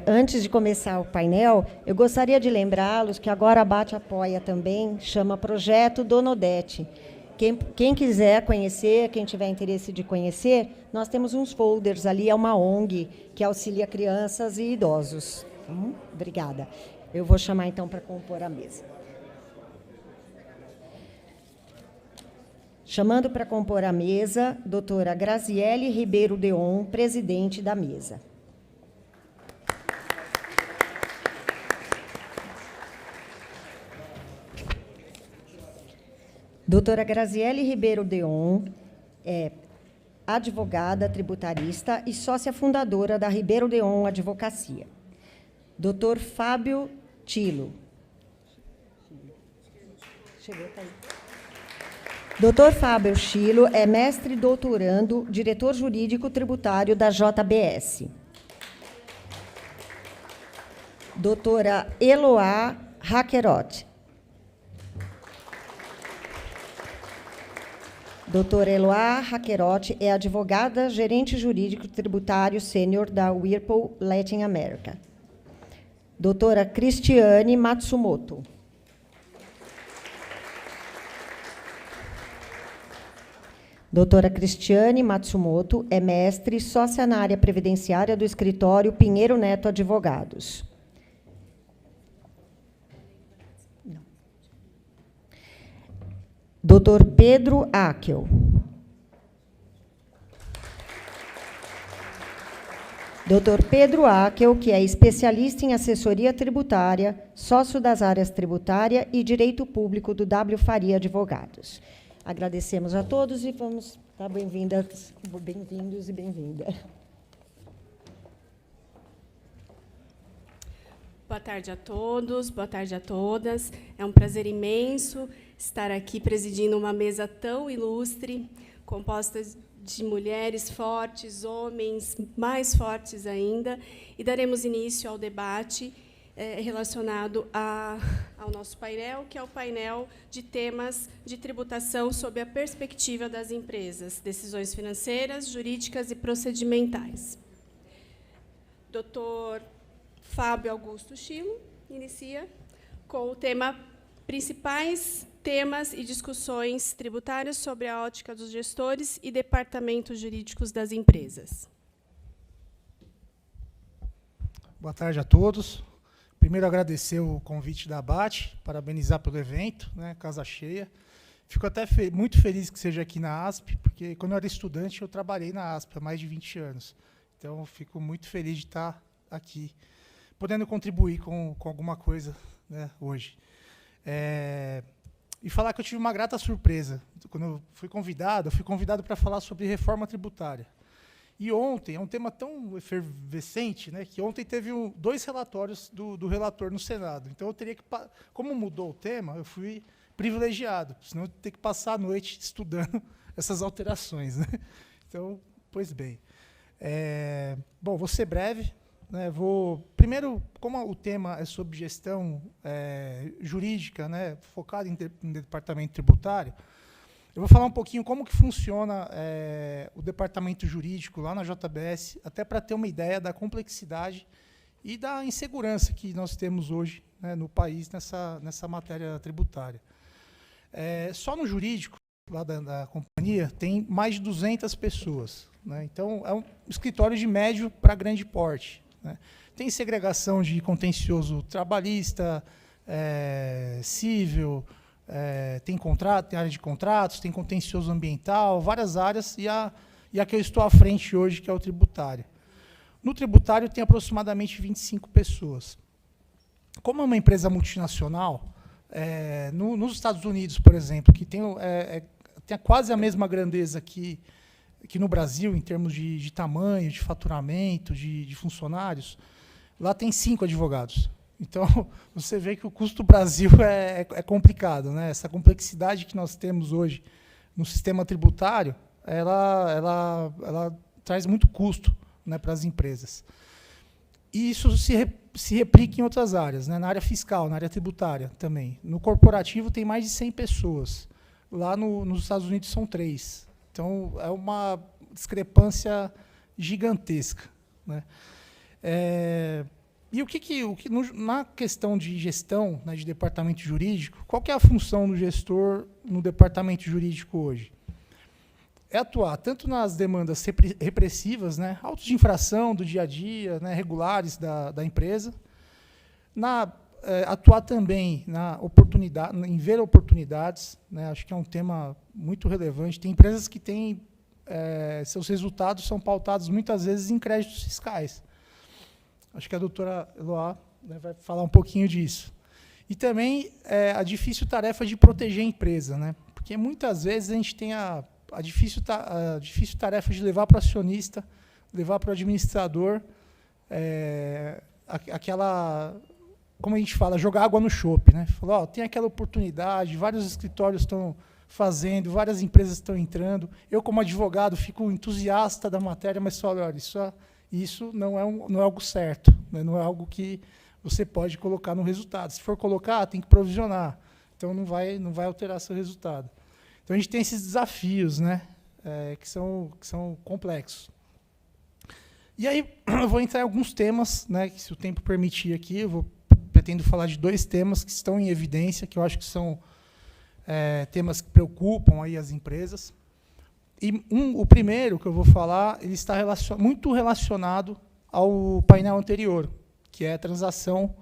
Antes de começar o painel, eu gostaria de lembrá-los que agora a BAT apoia também, chama Projeto Dona Odete. Quem quiser conhecer, quem tiver interesse de conhecer, nós temos uns folders ali, é uma ONG que auxilia crianças e idosos. Obrigada. Eu vou chamar, então, para compor a mesa. Chamando para compor a mesa, doutora Graziele Ribeiro Deon, presidente da mesa. Doutora Graziele Ribeiro Deon é advogada tributarista e sócia fundadora da Ribeiro Deon Advocacia. Doutor Fábio Tilo. Chegou, tá aí. Doutor Fábio Tilo é mestre doutorando, diretor jurídico tributário da JBS. Doutora Eloá Hackeroth. Doutora Eloá Hackeroth é advogada, gerente jurídico tributário sênior da Whirlpool Latin America. Doutora Cristiane Matsumoto. Doutora Cristiane Matsumoto é mestre e sócia na área previdenciária do escritório Pinheiro Neto Advogados. Doutor Pedro Akel. Doutor Pedro Akel, que é especialista em assessoria tributária, sócio das áreas tributária e direito público do W. Faria Advogados. Agradecemos a todos e vamos estar bem-vindos e bem-vinda. Boa tarde a todos, boa tarde a todas. É um prazer imenso estar aqui presidindo uma mesa tão ilustre, composta de mulheres fortes, homens mais fortes ainda, e daremos início ao debate relacionado ao nosso painel, que é o painel de temas de tributação sob a perspectiva das empresas, decisões financeiras, jurídicas e procedimentais. Dr. Fábio Augusto Tilo inicia com o tema Principais temas e discussões tributárias sobre a ótica dos gestores e departamentos jurídicos das empresas. Boa tarde a todos. Primeiro, agradecer o convite da BAT, parabenizar pelo evento, né, casa cheia. Fico até muito feliz que seja aqui na ASP, porque, quando eu era estudante, eu trabalhei na ASP há mais de 20 anos. Então, fico muito feliz de estar aqui, podendo contribuir com alguma coisa, né, hoje. E falar que eu tive uma grata surpresa. Quando eu fui convidado para falar sobre reforma tributária. E ontem, é um tema tão efervescente, né, que ontem teve 2 relatórios do relator no Senado. Então, eu teria que, como mudou o tema, eu fui privilegiado, senão eu teria que passar a noite estudando essas alterações, né? Então, pois bem. Bom, vou ser breve. Primeiro, como o tema é sobre gestão jurídica, né, focado em departamento tributário, eu vou falar um pouquinho como que funciona o departamento jurídico lá na JBS, até para ter uma ideia da complexidade e da insegurança que nós temos hoje, né, no país nessa matéria tributária. Só no jurídico, lá da companhia, tem mais de 200 pessoas. Né? Então, é um escritório de médio para grande porte. Né? Tem segregação de contencioso trabalhista, cível, tem área de contratos, tem contencioso ambiental, várias áreas, e a que eu estou à frente hoje, que é o tributário. No tributário, tem aproximadamente 25 pessoas. Como é uma empresa multinacional, nos Estados Unidos, por exemplo, que tem quase a mesma grandeza que no Brasil, em termos de tamanho, de faturamento, de funcionários, lá tem 5 advogados. Então, você vê que o custo do Brasil é complicado, né? Essa complexidade que nós temos hoje no sistema tributário, ela traz muito custo, né, para as empresas. E isso se replica em outras áreas, né? Na área fiscal, na área tributária também. No corporativo tem mais de 100 pessoas. Lá nos Estados Unidos são 3. Então, é uma discrepância gigantesca. Né? E na questão de gestão, né, de departamento jurídico, qual que é a função do gestor no departamento jurídico hoje? É atuar tanto nas demandas repressivas, né, autos de infração do dia a dia, né, regulares da empresa, atuar também em ver oportunidades, né, acho que é um tema muito relevante. Tem empresas que têm seus resultados são pautados muitas vezes em créditos fiscais. Acho que a doutora Eloá, né, vai falar um pouquinho disso. E também a difícil tarefa de proteger a empresa, né, porque muitas vezes a gente tem a difícil tarefa de levar para o acionista, levar para o administrador, como a gente fala, jogar água no chope, né? Falar, tem aquela oportunidade, vários escritórios estão fazendo, várias empresas estão entrando. Eu, como advogado, fico entusiasta da matéria, mas falo, olha, isso não é algo certo, né? Não é algo que você pode colocar no resultado. Se for colocar, tem que provisionar. Então, não vai alterar seu resultado. Então, a gente tem esses desafios, né, que são complexos. E aí, eu vou entrar em alguns temas, né, que, se o tempo permitir aqui, pretendo falar de 2 temas que estão em evidência, que eu acho que são temas que preocupam aí as empresas. E o primeiro que eu vou falar, ele está muito relacionado ao painel anterior, que é a transação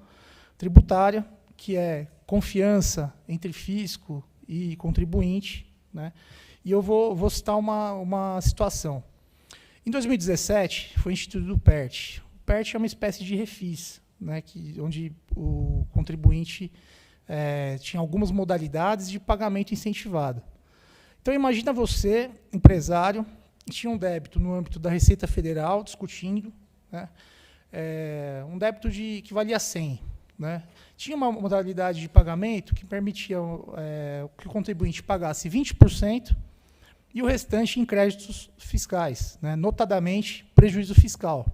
tributária, que é confiança entre fisco e contribuinte, né? E eu vou citar uma situação. Em 2017, foi instituído o PERT. O PERT é uma espécie de refis, né, onde o contribuinte tinha algumas modalidades de pagamento incentivado. Então, imagina você, empresário, tinha um débito no âmbito da Receita Federal, discutindo, né, um débito que valia 100. Né? Tinha uma modalidade de pagamento que permitia que o contribuinte pagasse 20% e o restante em créditos fiscais, né? Notadamente prejuízo fiscal.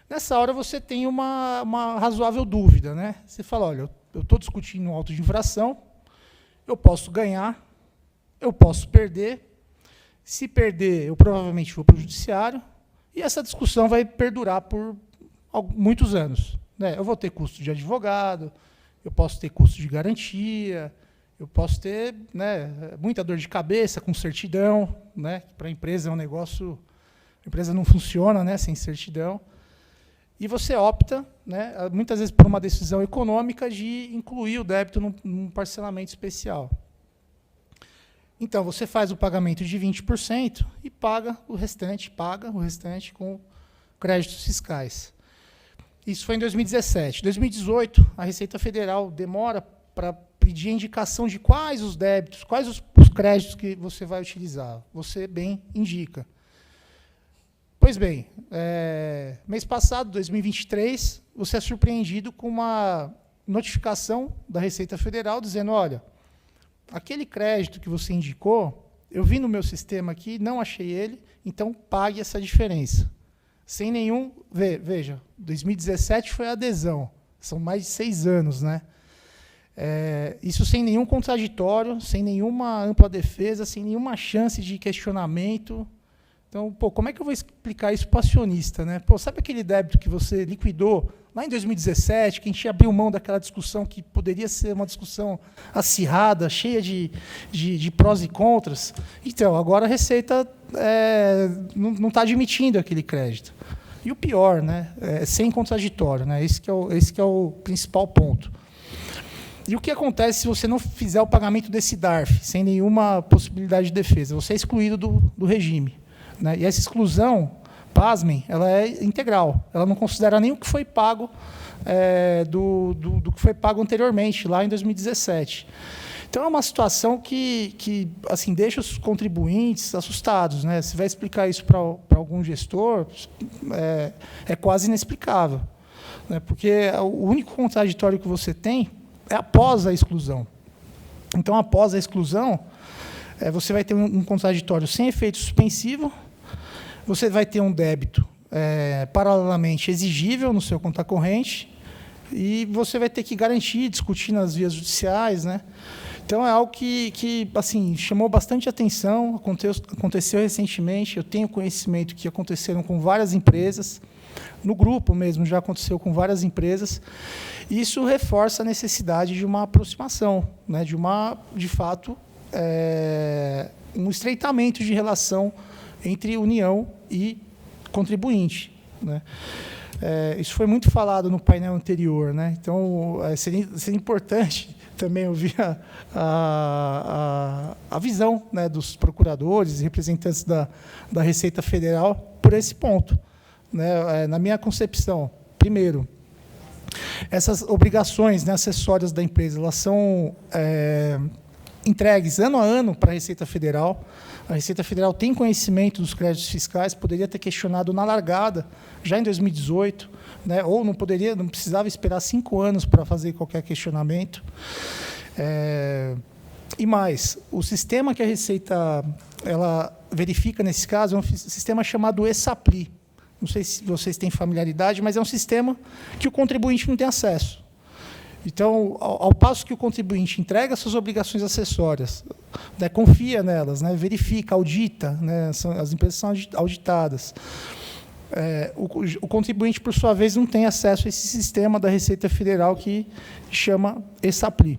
Nessa hora você tem uma razoável dúvida, né? Você fala, olha, eu estou discutindo um auto de infração, eu posso ganhar, eu posso perder. Se perder, eu provavelmente vou para o judiciário, e essa discussão vai perdurar por muitos anos. Né? Eu vou ter custo de advogado, eu posso ter custo de garantia, eu posso ter, né, muita dor de cabeça com certidão, né? Para a empresa é um negócio, a empresa não funciona, né, sem certidão. E você opta, né, muitas vezes por uma decisão econômica, de incluir o débito num parcelamento especial. Então, você faz o pagamento de 20% e paga o restante com créditos fiscais. Isso foi em 2017. Em 2018, a Receita Federal demora para pedir a indicação de quais os débitos, quais os créditos que você vai utilizar. Você bem indica. Pois bem, mês passado, 2023, você é surpreendido com uma notificação da Receita Federal dizendo, olha, aquele crédito que você indicou, eu vi no meu sistema aqui, não achei ele, então pague essa diferença. Sem nenhum... Veja, 2017 foi a adesão, são mais de 6 anos, né? Isso sem nenhum contraditório, sem nenhuma ampla defesa, sem nenhuma chance de questionamento. Então, como é que eu vou explicar isso para o acionista, né? Sabe aquele débito que você liquidou lá em 2017, que a gente abriu mão daquela discussão que poderia ser uma discussão acirrada, cheia de prós e contras? Então, agora a Receita não está admitindo aquele crédito. E o pior, né, sem contraditório, né? Esse que é o principal ponto. E o que acontece se você não fizer o pagamento desse DARF, sem nenhuma possibilidade de defesa? Você é excluído do regime. Né? E essa exclusão, pasmem, ela é integral. Ela não considera nem o que foi pago do que foi pago anteriormente, lá em 2017. Então, é uma situação que assim, deixa os contribuintes assustados. Né? Se vai explicar isso para algum gestor, é quase inexplicável. Né? Porque o único contraditório que você tem é após a exclusão. Então, após a exclusão, você vai ter um contraditório sem efeito suspensivo, você vai ter um débito paralelamente exigível no seu conta corrente, e você vai ter que garantir, discutir nas vias judiciais. Né? Então, é algo que assim, chamou bastante atenção, aconteceu recentemente, eu tenho conhecimento que aconteceram com várias empresas. no grupo mesmo, já aconteceu com várias empresas. Isso reforça a necessidade de uma aproximação, né, de fato, um estreitamento de relação entre União e contribuinte, né? Isso foi muito falado no painel anterior, né? Então, seria importante também ouvir a visão, né, dos procuradores e representantes da Receita Federal por esse ponto, né? Na minha concepção, primeiro, essas obrigações, né, acessórias da empresa, elas são entregues ano a ano para a Receita Federal. A Receita Federal tem conhecimento dos créditos fiscais, poderia ter questionado na largada, já em 2018, né, ou não precisava esperar 5 anos para fazer qualquer questionamento. E mais, o sistema que a Receita ela verifica nesse caso é um sistema chamado ESAPLI. Não sei se vocês têm familiaridade, mas é um sistema que o contribuinte não tem acesso. Então, ao passo que o contribuinte entrega suas obrigações acessórias, né, confia nelas, né, verifica, audita, né, as empresas são auditadas, o contribuinte, por sua vez, não tem acesso a esse sistema da Receita Federal que chama ESAPLI.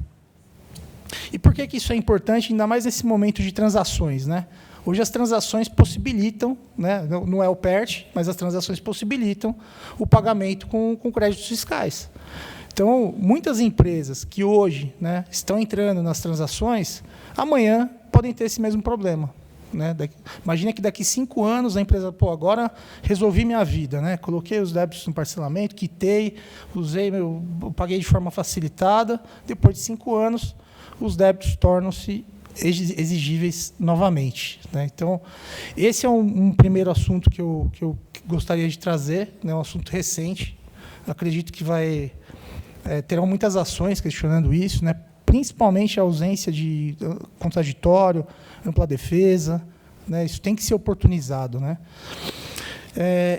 E por que isso é importante, ainda mais nesse momento de transações, né? Hoje as transações possibilitam, né, não é o PERT, mas as transações possibilitam o pagamento com créditos fiscais. Então, muitas empresas que hoje, né, estão entrando nas transações, amanhã podem ter esse mesmo problema, né? Imagina que daqui 5 anos a empresa, agora resolvi minha vida, né? Coloquei os débitos no parcelamento, quitei, paguei de forma facilitada, depois de 5 anos, os débitos tornam-se exigíveis novamente, né? Então, esse é um primeiro assunto que eu gostaria de trazer, né? Um assunto recente. Acredito que terão muitas ações questionando isso, né? Principalmente a ausência de contraditório, ampla defesa, né? Isso tem que ser oportunizado, né?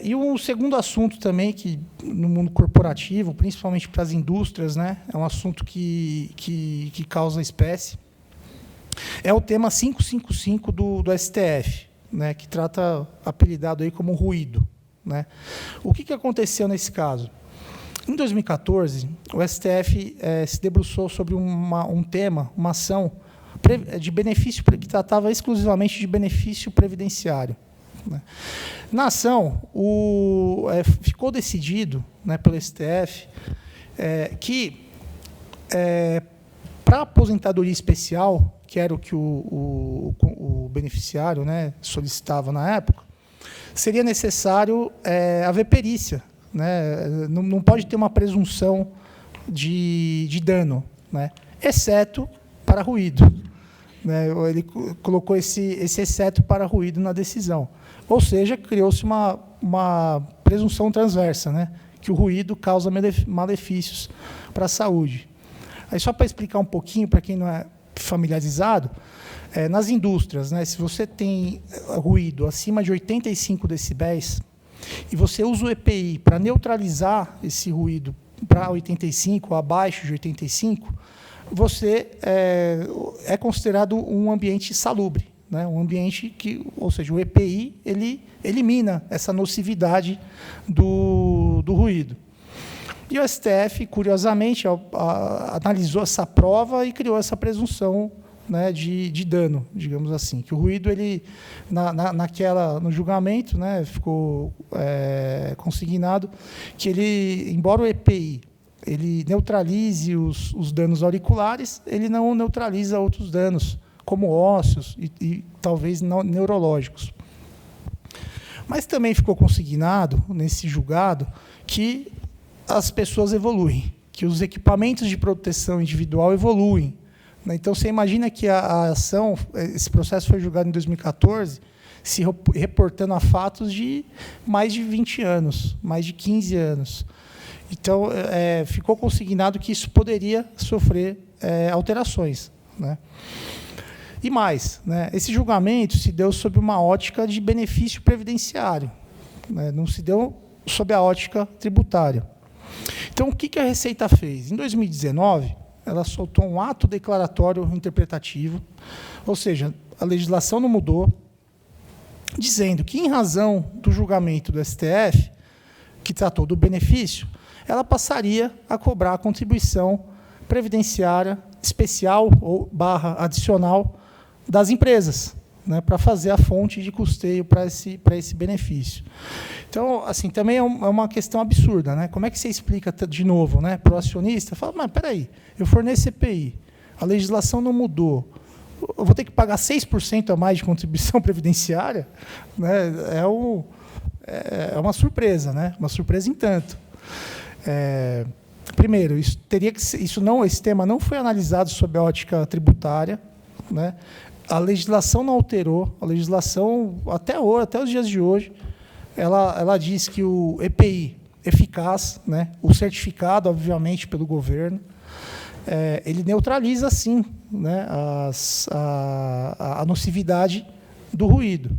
E um segundo assunto também, que no mundo corporativo, principalmente para as indústrias, né, é um assunto que causa espécie, é o tema 555 do STF, né, que trata, apelidado aí como ruído, né? O que aconteceu nesse caso? Em 2014, o STF se debruçou sobre um tema, uma ação de benefício, que tratava exclusivamente de benefício previdenciário, né? Na ação, ficou decidido, né, pelo STF que, para a aposentadoria especial, que era o que o beneficiário, né, solicitava na época, seria necessário haver perícia, né? Não pode ter uma presunção de dano, né, exceto para ruído, né? Ele colocou esse exceto para ruído na decisão. Ou seja, criou-se uma presunção transversa, né, que o ruído causa malefícios para a saúde. Aí, só para explicar um pouquinho, para quem não é familiarizado, nas indústrias, né, se você tem ruído acima de 85 decibéis e você usa o EPI para neutralizar esse ruído para 85 ou abaixo de 85, você é considerado um ambiente salubre, né, um ambiente que, ou seja, o EPI ele elimina essa nocividade do ruído. E o STF, curiosamente, analisou essa prova e criou essa presunção, né, de dano, digamos assim, que o ruído, no julgamento, né, ficou consignado que embora o EPI ele neutralize os danos auriculares, ele não neutraliza outros danos, como ósseos e talvez neurológicos. Mas também ficou consignado, nesse julgado, que as pessoas evoluem, que os equipamentos de proteção individual evoluem, né? Então, você imagina que a ação, esse processo foi julgado em 2014, se reportando a fatos de mais de 20 anos, mais de 15 anos. Então, ficou consignado que isso poderia sofrer alterações, né? E mais, né, esse julgamento se deu sob uma ótica de benefício previdenciário, né, não se deu sob a ótica tributária. Então, o que a Receita fez? Em 2019, ela soltou um ato declaratório interpretativo, ou seja, a legislação não mudou, dizendo que, em razão do julgamento do STF, que tratou do benefício, ela passaria a cobrar a contribuição previdenciária especial ou / adicional das empresas, né, para fazer a fonte de custeio para esse benefício. Então, assim, também é uma questão absurda, né? Como é que você explica de novo, né, para o acionista? Fala, mas espera aí, eu forneço EPI, a legislação não mudou, eu vou ter que pagar 6% a mais de contribuição previdenciária, né? É uma surpresa, né? Uma surpresa em tanto. Primeiro, esse tema não foi analisado sob a ótica tributária, né? A legislação não alterou, a legislação até os dias de hoje, ela diz que o EPI eficaz, né, o certificado, obviamente, pelo governo, ele neutraliza, sim, né, a nocividade do ruído.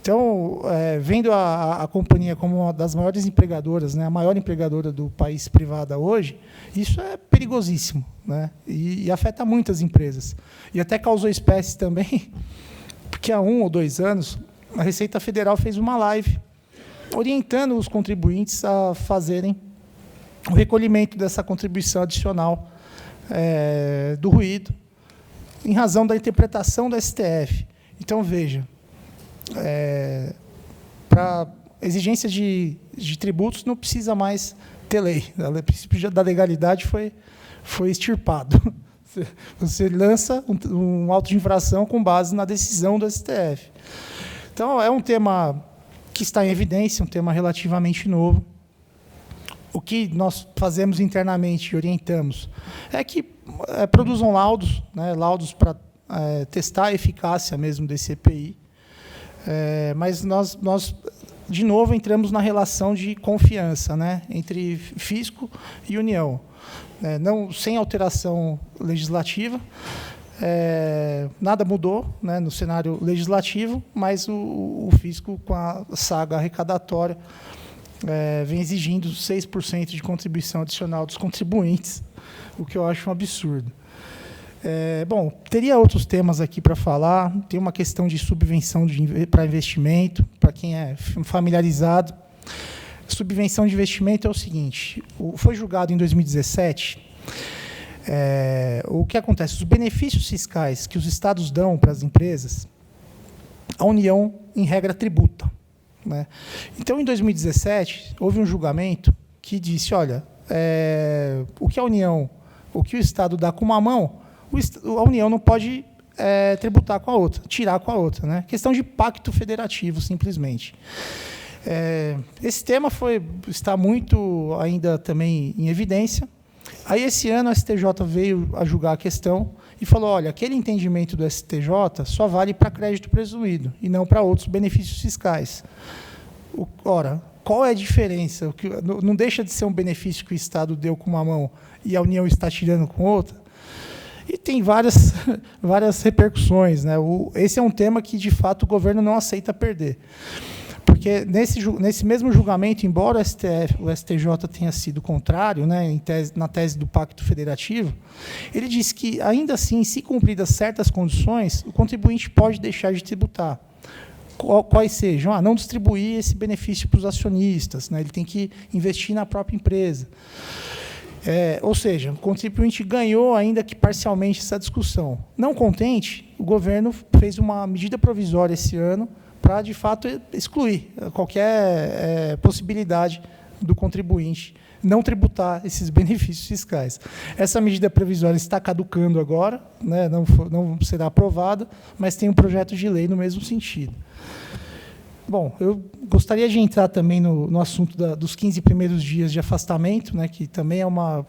Então, vendo a companhia como uma das maiores empregadoras, né, a maior empregadora do país privada hoje, isso é perigosíssimo, né, e afeta muitas empresas. E até causou espécie também, porque há 1 ou 2 anos, a Receita Federal fez uma live orientando os contribuintes a fazerem o recolhimento dessa contribuição adicional do ruído, em razão da interpretação do STF. Então, veja, para exigência de tributos não precisa mais ter lei. O princípio da legalidade foi extirpado. Você lança um auto de infração com base na decisão do STF. Então, é um tema que está em evidência, um tema relativamente novo. O que nós fazemos internamente e orientamos é que produzam laudos, né, laudos para testar a eficácia mesmo desse EPI. Mas nós, de novo, entramos na relação de confiança, né, entre fisco e União. Não, sem alteração legislativa, nada mudou, né, no cenário legislativo, mas o fisco, com a saga arrecadatória, vem exigindo 6% de contribuição adicional dos contribuintes, o que eu acho um absurdo. Bom, teria outros temas aqui para falar. Tem uma questão de subvenção para investimento, para quem é familiarizado. Subvenção de investimento é o seguinte: foi julgado em 2017. O que acontece? Os benefícios fiscais que os estados dão para as empresas, a União, em regra, tributa, né? Então, em 2017, houve um julgamento que disse, olha, o que o Estado dá com uma mão, a União não pode tributar com a outra, tirar com a outra, né? Questão de pacto federativo, simplesmente. Esse tema está muito ainda também em evidência. Aí, esse ano, a STJ veio a julgar a questão e falou, olha, aquele entendimento do STJ só vale para crédito presumido e não para outros benefícios fiscais. Ora, qual é a diferença? Não deixa de ser um benefício que o Estado deu com uma mão e a União está tirando com outra? E tem várias repercussões, né? Esse é um tema que, de fato, o governo não aceita perder. Porque, nesse mesmo julgamento, embora o STJ tenha sido contrário, né, na tese do Pacto Federativo, ele disse que, ainda assim, se cumpridas certas condições, o contribuinte pode deixar de tributar. Quais sejam? Não distribuir esse benefício para os acionistas, né, ele tem que investir na própria empresa. Ou seja, o contribuinte ganhou, ainda que parcialmente, essa discussão. Não contente, o governo fez uma medida provisória esse ano para, de fato, excluir qualquer possibilidade do contribuinte não tributar esses benefícios fiscais. Essa medida provisória está caducando agora, né, não será aprovada, mas tem um projeto de lei no mesmo sentido. Bom, eu gostaria de entrar também no assunto dos 15 primeiros dias de afastamento, né, que também é uma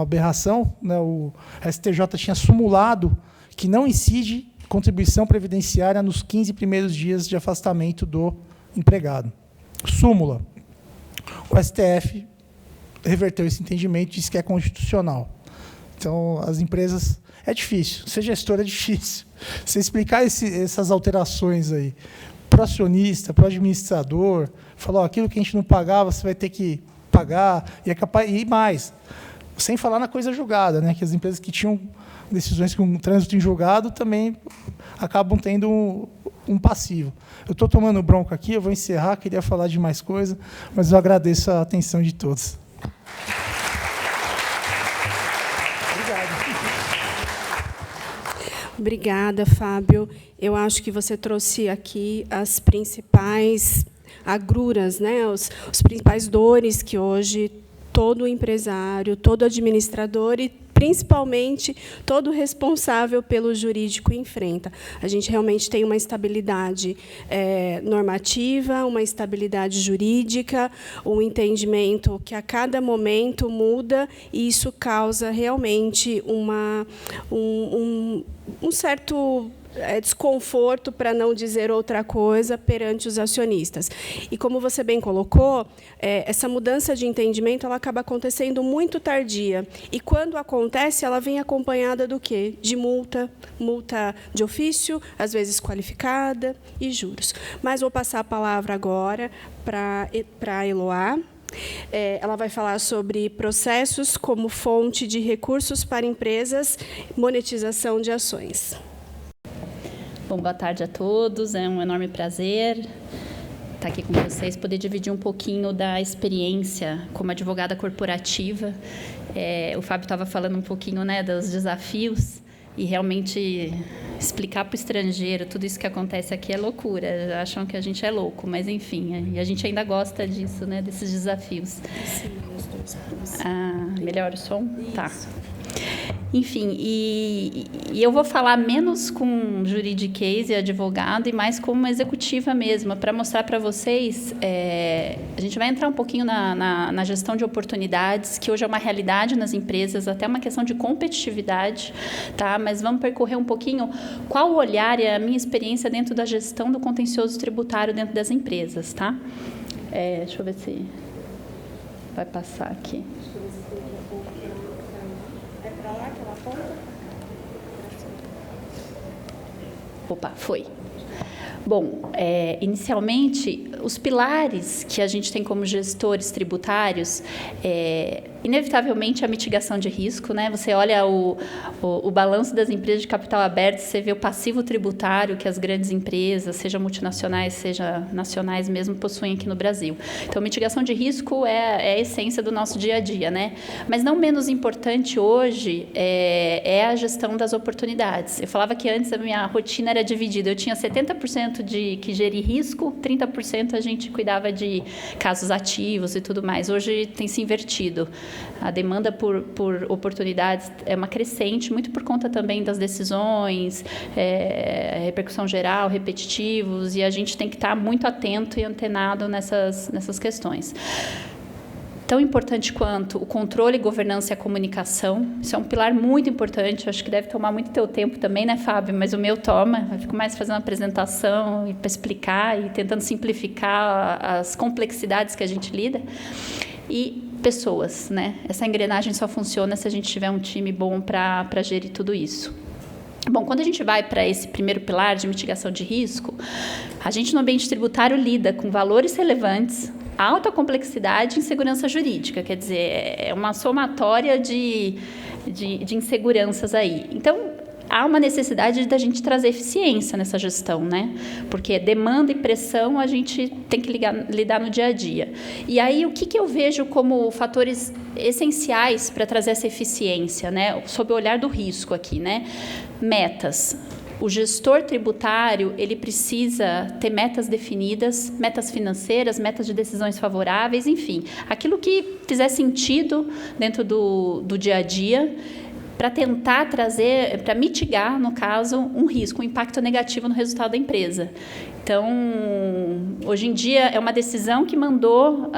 aberração, né? O STJ tinha sumulado que não incide contribuição previdenciária nos 15 primeiros dias de afastamento do empregado. Súmula. O STF reverteu esse entendimento e disse que é constitucional. Então, as empresas... É difícil, ser gestor é difícil. Você explicar essas alterações aí para o acionista, para o administrador, falar, aquilo que a gente não pagava, você vai ter que pagar, e é capaz, e mais, sem falar na coisa julgada, né, que as empresas que tinham decisões com trânsito em julgado também acabam tendo um passivo. Eu estou tomando bronca aqui, eu vou encerrar, queria falar de mais coisa, mas eu agradeço a atenção de todos. Obrigada, Fábio. Eu acho que você trouxe aqui as principais agruras, né? Os principais dores que hoje todo empresário, todo administrador e, principalmente, todo responsável pelo jurídico enfrenta. A gente realmente tem uma estabilidade normativa, uma estabilidade jurídica, um entendimento que, a cada momento, muda, e isso causa realmente um certo desconforto, para não dizer outra coisa, perante os acionistas. E, como você bem colocou, essa mudança de entendimento ela acaba acontecendo muito tardia. E, quando acontece, ela vem acompanhada do quê? De multa de ofício, às vezes qualificada, e juros. Mas vou passar a palavra agora para a Eloá. Ela vai falar sobre processos como fonte de recursos para empresas, monetização de ações. Bom, boa tarde a todos, é um enorme prazer estar aqui com vocês, poder dividir um pouquinho da experiência como advogada corporativa. O Fábio estava falando um pouquinho, né, dos desafios, e realmente explicar para o estrangeiro tudo isso que acontece aqui é loucura, acham que a gente é louco, mas enfim, a gente ainda gosta disso, né, desses desafios. Melhor o som? Isso. Tá. Enfim, e eu vou falar menos com juridiquês e advogado e mais como executiva mesmo, para mostrar para vocês, a gente vai entrar um pouquinho na gestão de oportunidades, que hoje é uma realidade nas empresas, até uma questão de competitividade, tá? Mas vamos percorrer um pouquinho qual o olhar e a minha experiência dentro da gestão do contencioso tributário dentro das empresas, tá? Deixa eu ver se vai passar aqui. Opa, foi. Bom, inicialmente, os pilares que a gente tem como gestores tributários, inevitavelmente, a mitigação de risco, né? Você olha o balanço das empresas de capital aberto, você vê o passivo tributário que as grandes empresas, seja multinacionais, seja nacionais mesmo, possuem aqui no Brasil. Então, mitigação de risco é a essência do nosso dia a dia, né? Mas não menos importante hoje é a gestão das oportunidades. Eu falava que antes a minha rotina era dividida. Eu tinha 70% de que gerir risco, 30% a gente cuidava de casos ativos e tudo mais. Hoje tem se invertido. A demanda por oportunidades é uma crescente, muito por conta também das decisões, repercussão geral, repetitivos, e a gente tem que estar muito atento e antenado nessas questões. Tão importante quanto o controle, governança e a comunicação. Isso é um pilar muito importante, acho que deve tomar muito teu tempo também, né, Fábio? Mas o meu toma, eu fico mais fazendo uma apresentação e para explicar e tentando simplificar as complexidades que a gente lida. E pessoas, né? Essa engrenagem só funciona se a gente tiver um time bom para gerir tudo isso. Bom, quando a gente vai para esse primeiro pilar de mitigação de risco, a gente no ambiente tributário lida com valores relevantes, alta complexidade e insegurança jurídica, quer dizer, é uma somatória de inseguranças aí. Então, há uma necessidade da gente trazer eficiência nessa gestão, né? Porque demanda e pressão a gente tem que lidar no dia a dia. E aí, o que eu vejo como fatores essenciais para trazer essa eficiência, né? Sob o olhar do risco aqui, né? Metas. O gestor tributário, ele precisa ter metas definidas, metas financeiras, metas de decisões favoráveis, enfim, aquilo que fizer sentido dentro do dia a dia, para tentar trazer, para mitigar, no caso, um risco, um impacto negativo no resultado da empresa. Então, hoje em dia, é uma decisão que mandou,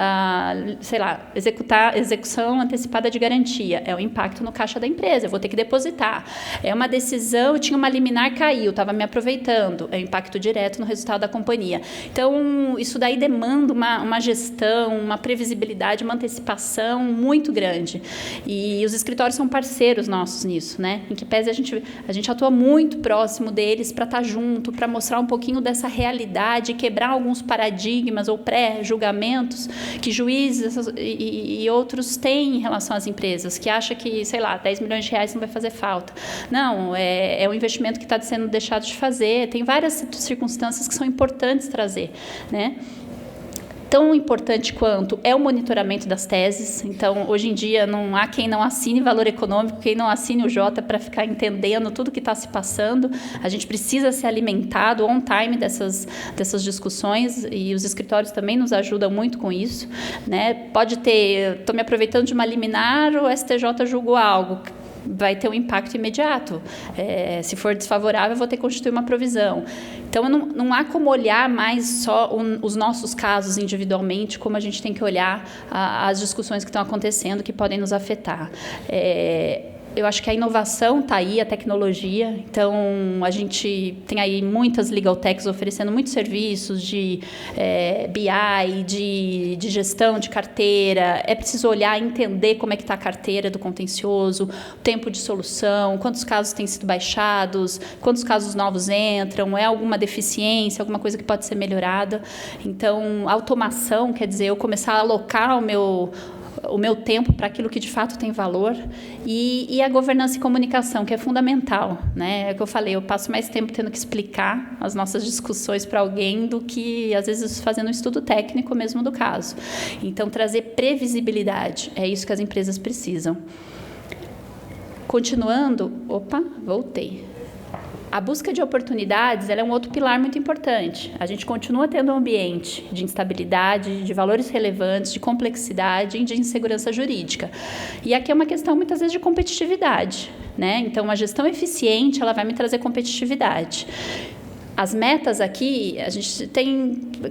execução antecipada de garantia. É o impacto no caixa da empresa, eu vou ter que depositar. É uma decisão, tinha uma liminar, caiu, estava me aproveitando. É o impacto direto no resultado da companhia. Então, isso daí demanda uma gestão, uma previsibilidade, uma antecipação muito grande. E os escritórios são parceiros nossos nossos nisso, né? Em que pese a gente atua muito próximo deles para estar junto, para mostrar um pouquinho dessa realidade, quebrar alguns paradigmas ou pré-julgamentos que juízes e outros têm em relação às empresas, que acham que, sei lá, 10 milhões de reais não vai fazer falta. Não, é um investimento que está sendo deixado de fazer. Tem várias circunstâncias que são importantes trazer, né? Tão importante quanto é o monitoramento das teses. Então, hoje em dia, não há quem não assine valor econômico, quem não assine o Jota para ficar entendendo tudo que está se passando. A gente precisa ser alimentado on time dessas discussões, e os escritórios também nos ajudam muito com isso, né? Pode ter, estou me aproveitando de uma liminar, o STJ julgou algo, vai ter um impacto imediato. Se for desfavorável, eu vou ter que constituir uma provisão. Então, não há como olhar mais só os nossos casos individualmente, como a gente tem que olhar as discussões que estão acontecendo, que podem nos afetar. Eu acho que a inovação está aí, a tecnologia. Então, a gente tem aí muitas legal techs oferecendo muitos serviços de BI, de gestão de carteira. É preciso olhar e entender como é que está a carteira do contencioso, o tempo de solução, quantos casos têm sido baixados, quantos casos novos entram, é alguma deficiência, alguma coisa que pode ser melhorada. Então, automação, quer dizer, eu começar a alocar o meu tempo para aquilo que de fato tem valor, e a governança e comunicação, que é fundamental, né? É o que eu falei, eu passo mais tempo tendo que explicar as nossas discussões para alguém do que, às vezes, fazendo um estudo técnico mesmo do caso. Então, trazer previsibilidade, é isso que as empresas precisam. Continuando, voltei. A busca de oportunidades, ela é um outro pilar muito importante. A gente continua tendo um ambiente de instabilidade, de valores relevantes, de complexidade e de insegurança jurídica. E aqui é uma questão, muitas vezes, de competitividade, né? Então, uma gestão eficiente, ela vai me trazer competitividade. As metas aqui, a gente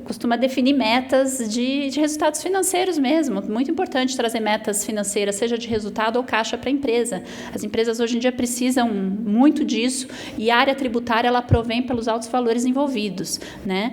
costuma definir metas de resultados financeiros mesmo. Muito importante trazer metas financeiras, seja de resultado ou caixa para a empresa. As empresas hoje em dia precisam muito disso, e a área tributária ela provém pelos altos valores envolvidos, né?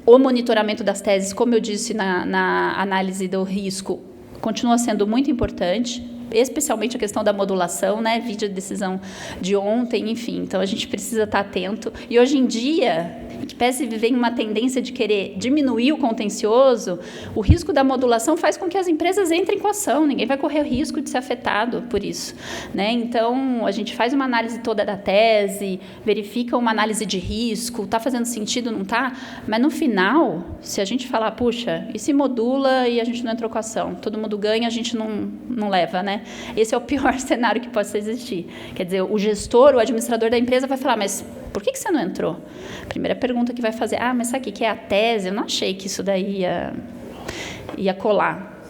O monitoramento das teses, como eu disse na análise do risco, continua sendo muito importante, especialmente a questão da modulação, né? Vídeo a decisão de ontem, enfim. Então, a gente precisa estar atento. E, hoje em dia, em que pese vem uma tendência de querer diminuir o contencioso, o risco da modulação faz com que as empresas entrem com ação. Ninguém vai correr o risco de ser afetado por isso, né? Então, a gente faz uma análise toda da tese, verifica uma análise de risco, está fazendo sentido, não está? Mas, no final, se a gente falar, puxa, e se modula e a gente não entrou com ação? Todo mundo ganha, a gente não leva, né? Esse é o pior cenário que pode existir. Quer dizer, o gestor, o administrador da empresa vai falar, mas por que você não entrou? Primeira pergunta que vai fazer, mas sabe o que é a tese? Eu não achei que isso daí ia colar.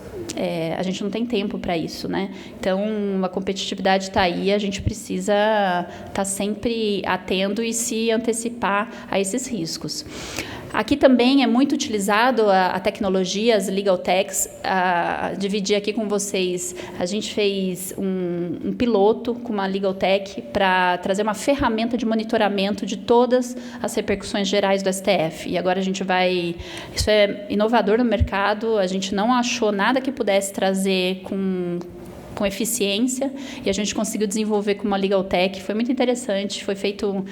A gente não tem tempo para isso, né? Então, a competitividade está aí, a gente precisa estar sempre atento e se antecipar a esses riscos. Aqui também é muito utilizado a tecnologia, as legal techs. Dividir aqui com vocês, a gente fez um piloto com uma legal tech para trazer uma ferramenta de monitoramento de todas as repercussões gerais do STF. E agora a gente vai... Isso é inovador no mercado, a gente não achou nada que pudesse trazer com eficiência, e a gente conseguiu desenvolver com uma legal tech. Foi muito interessante, foi feito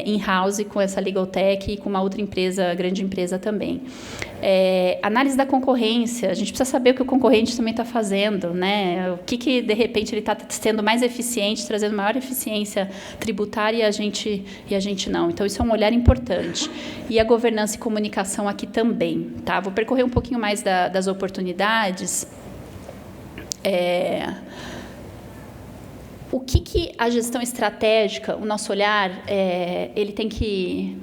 in-house com essa legal tech e com uma outra empresa, grande empresa também. Análise da concorrência, a gente precisa saber o que o concorrente também está fazendo, né? O que de repente ele está sendo mais eficiente, trazendo maior eficiência tributária, e a gente não. Então, isso é um olhar importante. E a governança e comunicação aqui também, tá? Vou percorrer um pouquinho mais das oportunidades. O que a gestão estratégica, o nosso olhar, ele tem que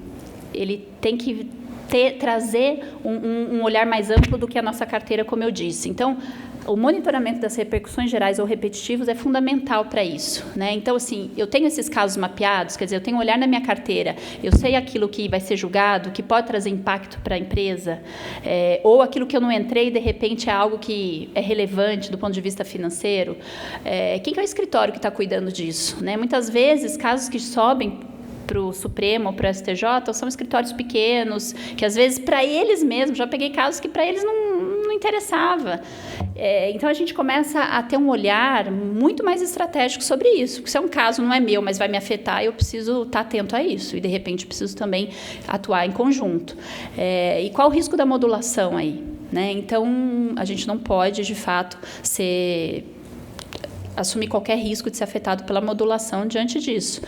trazer um olhar mais amplo do que a nossa carteira, como eu disse. Então, o monitoramento das repercussões gerais ou repetitivos é fundamental para isso, né? Então, assim, eu tenho esses casos mapeados, quer dizer, eu tenho um olhar na minha carteira, eu sei aquilo que vai ser julgado, que pode trazer impacto para a empresa, ou aquilo que eu não entrei, de repente, é algo que é relevante do ponto de vista financeiro. Quem que é o escritório que está cuidando disso, né? Muitas vezes, casos que sobem para o Supremo ou para o STJ são escritórios pequenos, que às vezes para eles mesmos, já peguei casos que para eles não interessava. Então, a gente começa a ter um olhar muito mais estratégico sobre isso. Porque se é um caso, não é meu, mas vai me afetar, eu preciso estar atento a isso. E, de repente, preciso também atuar em conjunto. E qual o risco da modulação aí? Né? Então, a gente não pode, de fato, assumir qualquer risco de ser afetado pela modulação diante disso.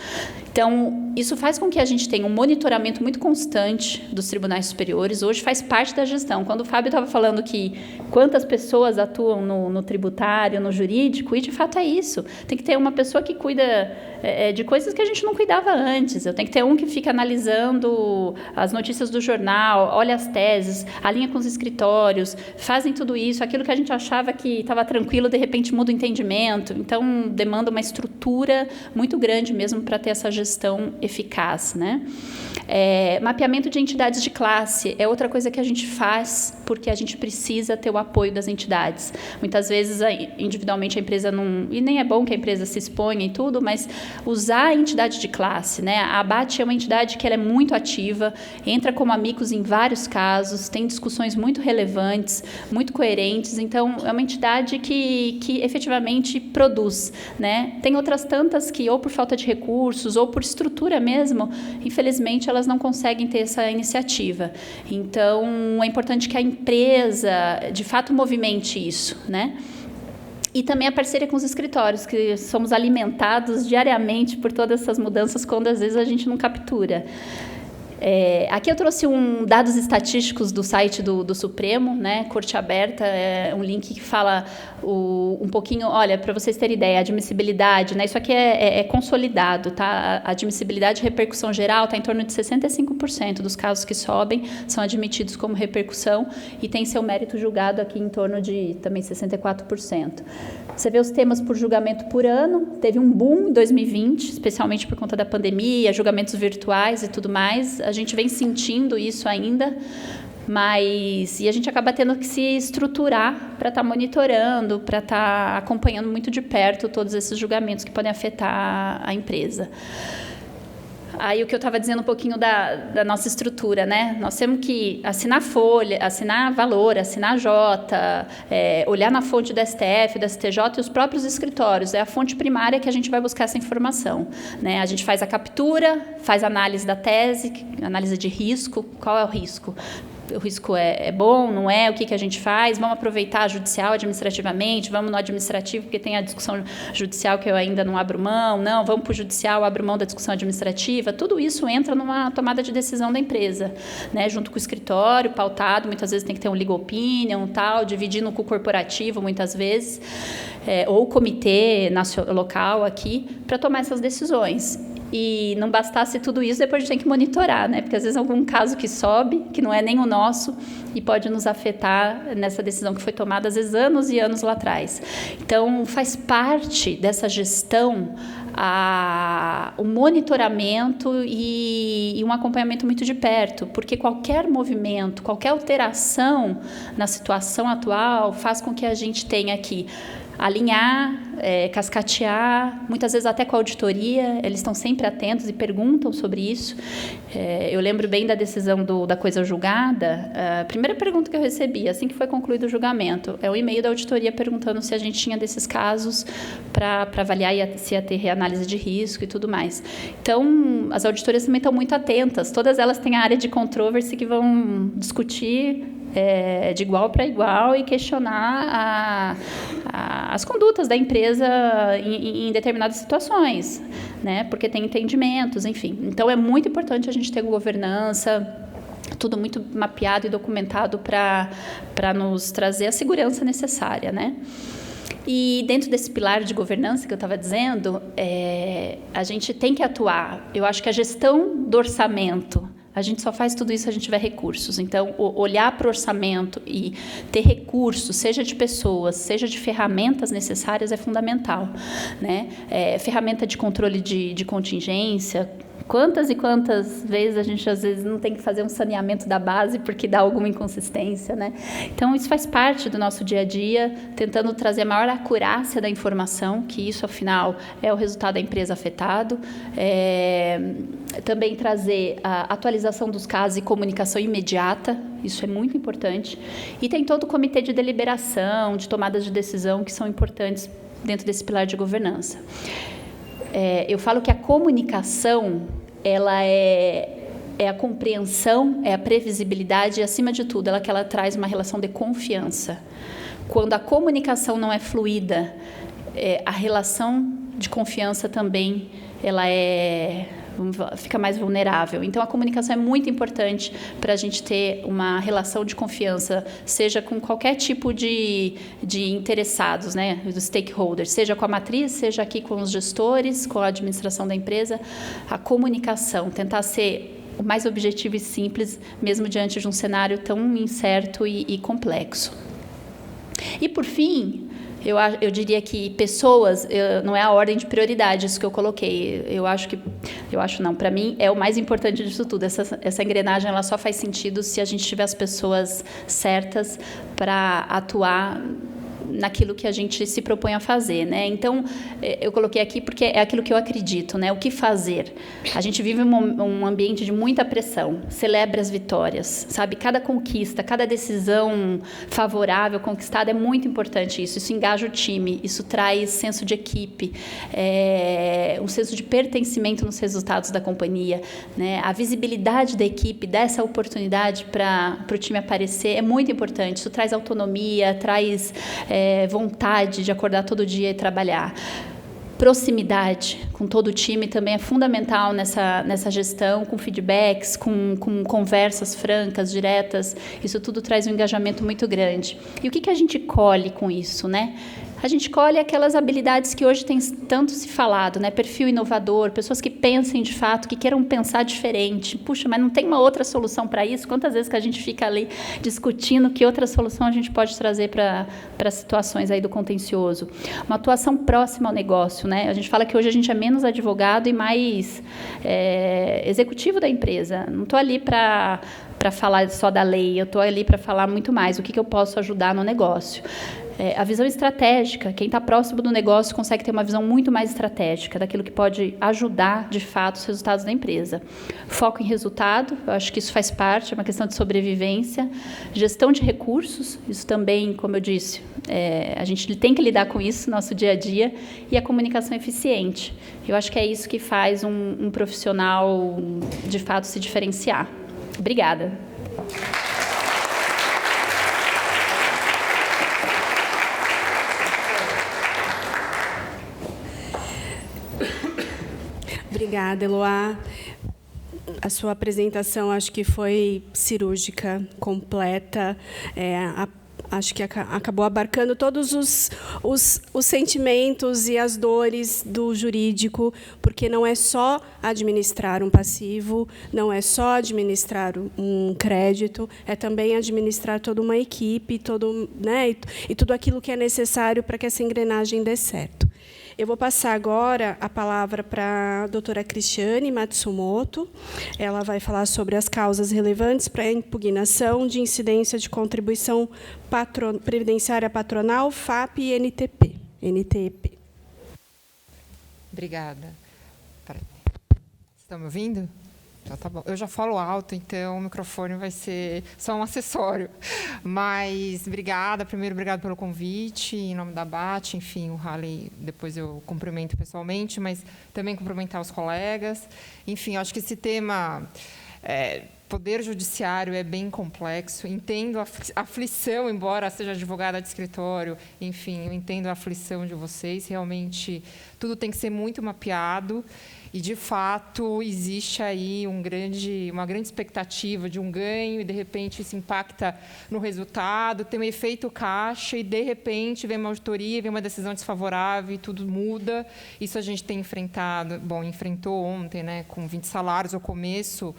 Então, isso faz com que a gente tenha um monitoramento muito constante dos tribunais superiores. Hoje faz parte da gestão. Quando o Fábio estava falando que quantas pessoas atuam no tributário, no jurídico, e de fato é isso. Tem que ter uma pessoa que cuida de coisas que a gente não cuidava antes. Eu tenho que ter um que fica analisando as notícias do jornal, olha as teses, alinha com os escritórios, fazem tudo isso. Aquilo que a gente achava que estava tranquilo, de repente muda o entendimento. Então, demanda uma estrutura muito grande mesmo para ter essa gestão eficaz, né? Mapeamento de entidades de classe é outra coisa que a gente faz porque a gente precisa ter o apoio das entidades. Muitas vezes, individualmente, a empresa não... E nem é bom que a empresa se exponha e tudo, mas usar a entidade de classe, né? A ABAT é uma entidade que ela é muito ativa, entra como amigos em vários casos, tem discussões muito relevantes, muito coerentes. Então, é uma entidade que efetivamente produz, né? Tem outras tantas que, ou por falta de recursos, ou por estrutura mesmo, infelizmente, elas não conseguem ter essa iniciativa. Então, é importante que a empresa, de fato, movimente isso, né? E também a parceria com os escritórios, que somos alimentados diariamente por todas essas mudanças, quando às vezes a gente não captura. Aqui eu trouxe dados estatísticos do site do Supremo, né? Corte Aberta, um link que fala um pouquinho, olha, para vocês terem ideia, a admissibilidade, né? Isso aqui é consolidado, tá? A admissibilidade e repercussão geral está em torno de 65% dos casos que sobem são admitidos como repercussão e tem seu mérito julgado aqui em torno de também 64%. Você vê os temas por julgamento por ano, teve um boom em 2020, especialmente por conta da pandemia, julgamentos virtuais e tudo mais. A gente vem sentindo isso ainda, e a gente acaba tendo que se estruturar para estar monitorando, para estar acompanhando muito de perto todos esses julgamentos que podem afetar a empresa. Aí o que eu estava dizendo um pouquinho da nossa estrutura, né? Nós temos que assinar folha, assinar valor, assinar Jota, olhar na fonte do STF, do STJ e os próprios escritórios. É a fonte primária que a gente vai buscar essa informação, né? A gente faz a captura, faz a análise da tese, análise de risco. Qual é o risco? O risco é bom, não é? O que a gente faz? Vamos aproveitar judicial administrativamente? Vamos no administrativo, porque tem a discussão judicial que eu ainda não abro mão? Não, vamos para o judicial, abro mão da discussão administrativa. Tudo isso entra numa tomada de decisão da empresa, né? Junto com o escritório, pautado, muitas vezes tem que ter um legal opinion, tal, dividindo com o corporativo, muitas vezes, ou o comitê local aqui, para tomar essas decisões. E não bastasse tudo isso, depois a gente tem que monitorar, né? Porque às vezes algum caso que sobe, que não é nem o nosso, e pode nos afetar nessa decisão que foi tomada, às vezes, anos e anos lá atrás. Então, faz parte dessa gestão o monitoramento e um acompanhamento muito de perto, porque qualquer movimento, qualquer alteração na situação atual faz com que a gente tenha que alinhar, cascatear, muitas vezes até com a auditoria, eles estão sempre atentos e perguntam sobre isso. Eu lembro bem da decisão da coisa julgada, a primeira pergunta que eu recebi, assim que foi concluído o julgamento, é um e-mail da auditoria perguntando se a gente tinha desses casos para avaliar se ia ter reanálise de risco e tudo mais. Então, as auditorias também estão muito atentas, todas elas têm a área de controversy que vão discutir de igual para igual e questionar as condutas da empresa em determinadas situações, né? Porque tem entendimentos, enfim. Então, é muito importante a gente ter governança, tudo muito mapeado e documentado para nos trazer a segurança necessária, né? E dentro desse pilar de governança que eu estava dizendo, a gente tem que atuar. Eu acho que a gestão do orçamento, a gente só faz tudo isso se a gente tiver recursos. Então, olhar para o orçamento e ter recursos, seja de pessoas, seja de ferramentas necessárias, é fundamental, né? Ferramenta de controle de contingência, Quantas e quantas vezes a gente, às vezes, não tem que fazer um saneamento da base porque dá alguma inconsistência, né? Então, isso faz parte do nosso dia a dia, tentando trazer a maior acurácia da informação, que isso, afinal, é o resultado da empresa afetado. Também trazer a atualização dos casos e comunicação imediata, isso é muito importante. E tem todo o comitê de deliberação, de tomadas de decisão, que são importantes dentro desse pilar de governança. Eu falo que a comunicação, ela é a compreensão, é a previsibilidade e, acima de tudo, que ela traz uma relação de confiança. Quando a comunicação não é fluida, a relação de confiança também fica mais vulnerável. Então, a comunicação é muito importante para a gente ter uma relação de confiança, seja com qualquer tipo de interessados, né, dos stakeholders, seja com a matriz, seja aqui com os gestores, com a administração da empresa. A comunicação, tentar ser o mais objetivo e simples, mesmo diante de um cenário tão incerto e complexo. E, por fim, eu diria que pessoas não é a ordem de prioridade, isso que eu coloquei. Para mim, é o mais importante disso tudo. Essa engrenagem ela só faz sentido se a gente tiver as pessoas certas para atuar naquilo que a gente se propõe a fazer, né? Então, eu coloquei aqui porque é aquilo que eu acredito, né? O que fazer? A gente vive um ambiente de muita pressão, celebra as vitórias, sabe? Cada conquista, cada decisão favorável conquistada é muito importante isso engaja o time, isso traz senso de equipe, um senso de pertencimento nos resultados da companhia, né? A visibilidade da equipe, dessa oportunidade para o time aparecer é muito importante, isso traz autonomia, traz vontade de acordar todo dia e trabalhar. Proximidade com todo o time também é fundamental nessa gestão, com feedbacks, com conversas francas, diretas. Isso tudo traz um engajamento muito grande. E o que a gente colhe com isso, né? A gente colhe aquelas habilidades que hoje tem tanto se falado, né? Perfil inovador, pessoas que pensem de fato, que queiram pensar diferente. Puxa, mas não tem uma outra solução para isso? Quantas vezes que a gente fica ali discutindo que outra solução a gente pode trazer para situações aí do contencioso? Uma atuação próxima ao negócio, né? A gente fala que hoje a gente é menos advogado e mais executivo da empresa. Não estou ali para falar só da lei, eu estou ali para falar muito mais, o que eu posso ajudar no negócio. A visão estratégica, quem está próximo do negócio consegue ter uma visão muito mais estratégica daquilo que pode ajudar, de fato, os resultados da empresa. Foco em resultado, eu acho que isso faz parte, é uma questão de sobrevivência. Gestão de recursos, isso também, como eu disse, a gente tem que lidar com isso no nosso dia a dia. E a comunicação eficiente. Eu acho que é isso que faz um profissional, de fato, se diferenciar. Obrigada. Obrigada, Eloá. A sua apresentação acho que foi cirúrgica, completa. Acho que acabou abarcando todos os sentimentos e as dores do jurídico, porque não é só administrar um passivo, não é só administrar um crédito, é também administrar toda uma equipe, e tudo aquilo que é necessário para que essa engrenagem dê certo. Eu vou passar agora a palavra para a doutora Cristiane Matsumoto. Ela vai falar sobre as causas relevantes para a impugnação de incidência de contribuição previdenciária patronal, FAP e NTEP. Obrigada. Estão me ouvindo? Então, tá bom. Eu já falo alto, então o microfone vai ser só um acessório. Mas obrigada. Primeiro, obrigada pelo convite, em nome da ABAT. Enfim, o Rally, depois eu cumprimento pessoalmente, mas também cumprimentar os colegas. Enfim, acho que esse tema, poder judiciário, é bem complexo. Entendo a aflição, embora seja advogada de escritório, enfim, eu entendo a aflição de vocês. Realmente, tudo tem que ser muito mapeado. E, de fato, existe aí uma grande expectativa de um ganho e, de repente, isso impacta no resultado, tem um efeito caixa e, de repente, vem uma auditoria, vem uma decisão desfavorável e tudo muda. Isso a gente tem enfrentado, enfrentou ontem, né, com 20 salários, ao começo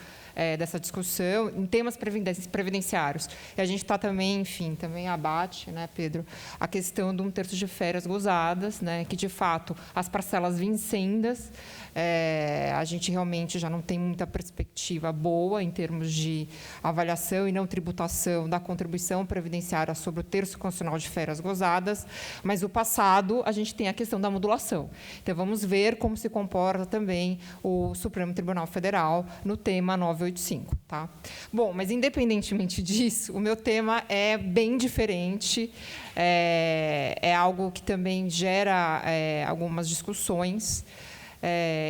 dessa discussão, em temas previdenciários. E a gente está também, enfim, também abate, né, Pedro, a questão de 1/3 de férias gozadas, né, que, de fato, as parcelas vincendas a gente realmente já não tem muita perspectiva boa em termos de avaliação e não tributação da contribuição previdenciária sobre o terço constitucional de férias gozadas, mas o passado a gente tem a questão da modulação. Então, vamos ver como se comporta também o Supremo Tribunal Federal no tema 985. Tá? Bom, mas, independentemente disso, o meu tema é bem diferente, é algo que também gera algumas discussões,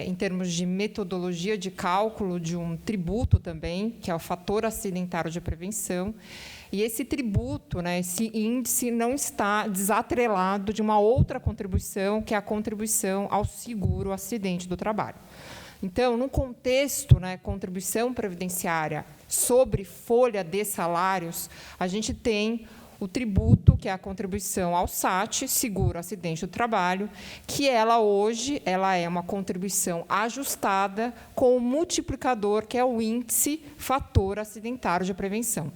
em termos de metodologia de cálculo de um tributo também, que é o fator acidentário de prevenção. E esse tributo, esse índice, não está desatrelado de uma outra contribuição, que é a contribuição ao seguro acidente do trabalho. Então, no contexto, contribuição previdenciária sobre folha de salários, a gente tem o tributo, que é a contribuição ao SAT, seguro acidente do trabalho, que hoje é uma contribuição ajustada com o multiplicador, que é o índice fator acidentário de prevenção.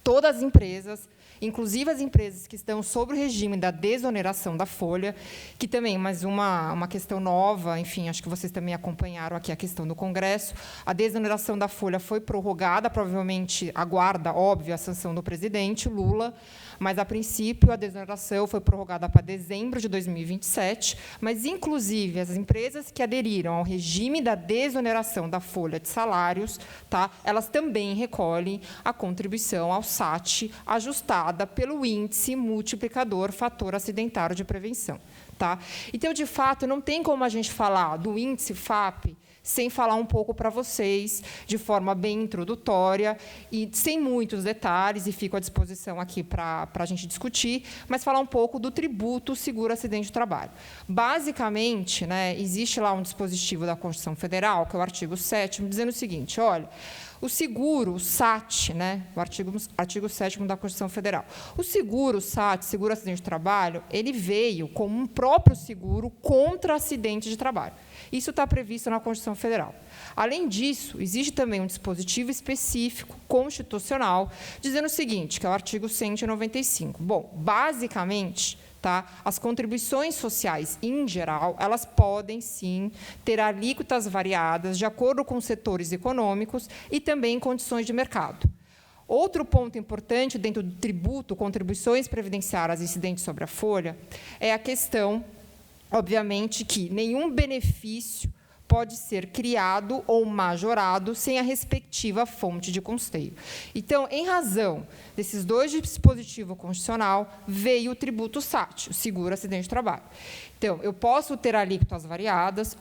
Todas as empresas, inclusive as empresas que estão sob o regime da desoneração da folha, que também, mais uma questão nova, enfim, acho que vocês também acompanharam aqui a questão do Congresso, a desoneração da folha foi prorrogada, provavelmente aguarda, óbvio, a sanção do presidente Lula, mas, a princípio, a desoneração foi prorrogada para dezembro de 2027, mas, inclusive, as empresas que aderiram ao regime da desoneração da folha de salários, tá, elas também recolhem a contribuição ao SAT ajustada pelo índice multiplicador fator acidentário de prevenção. Tá? Então, de fato, não tem como a gente falar do índice FAP sem falar um pouco para vocês, de forma bem introdutória e sem muitos detalhes, e fico à disposição aqui para a gente discutir, mas falar um pouco do tributo seguro acidente de trabalho. Basicamente, existe lá um dispositivo da Constituição Federal, que é o artigo 7º, dizendo o seguinte, olha, o seguro, o SAT, o artigo 7º da Constituição Federal. O seguro, o SAT, seguro acidente de trabalho, ele veio como um próprio seguro contra acidente de trabalho. Isso está previsto na Constituição Federal. Além disso, existe também um dispositivo específico, constitucional, dizendo o seguinte, que é o artigo 195. Bom, basicamente, tá, as contribuições sociais, em geral, elas podem, sim, ter alíquotas variadas de acordo com setores econômicos e também condições de mercado. Outro ponto importante dentro do tributo, contribuições previdenciárias incidentes sobre a folha, é a questão, obviamente, que nenhum benefício pode ser criado ou majorado sem a respectiva fonte de custeio. Então, em razão desses dois dispositivos constitucional, veio o tributo SAT, o seguro acidente de trabalho. Então, eu posso ter alíquotas variadas,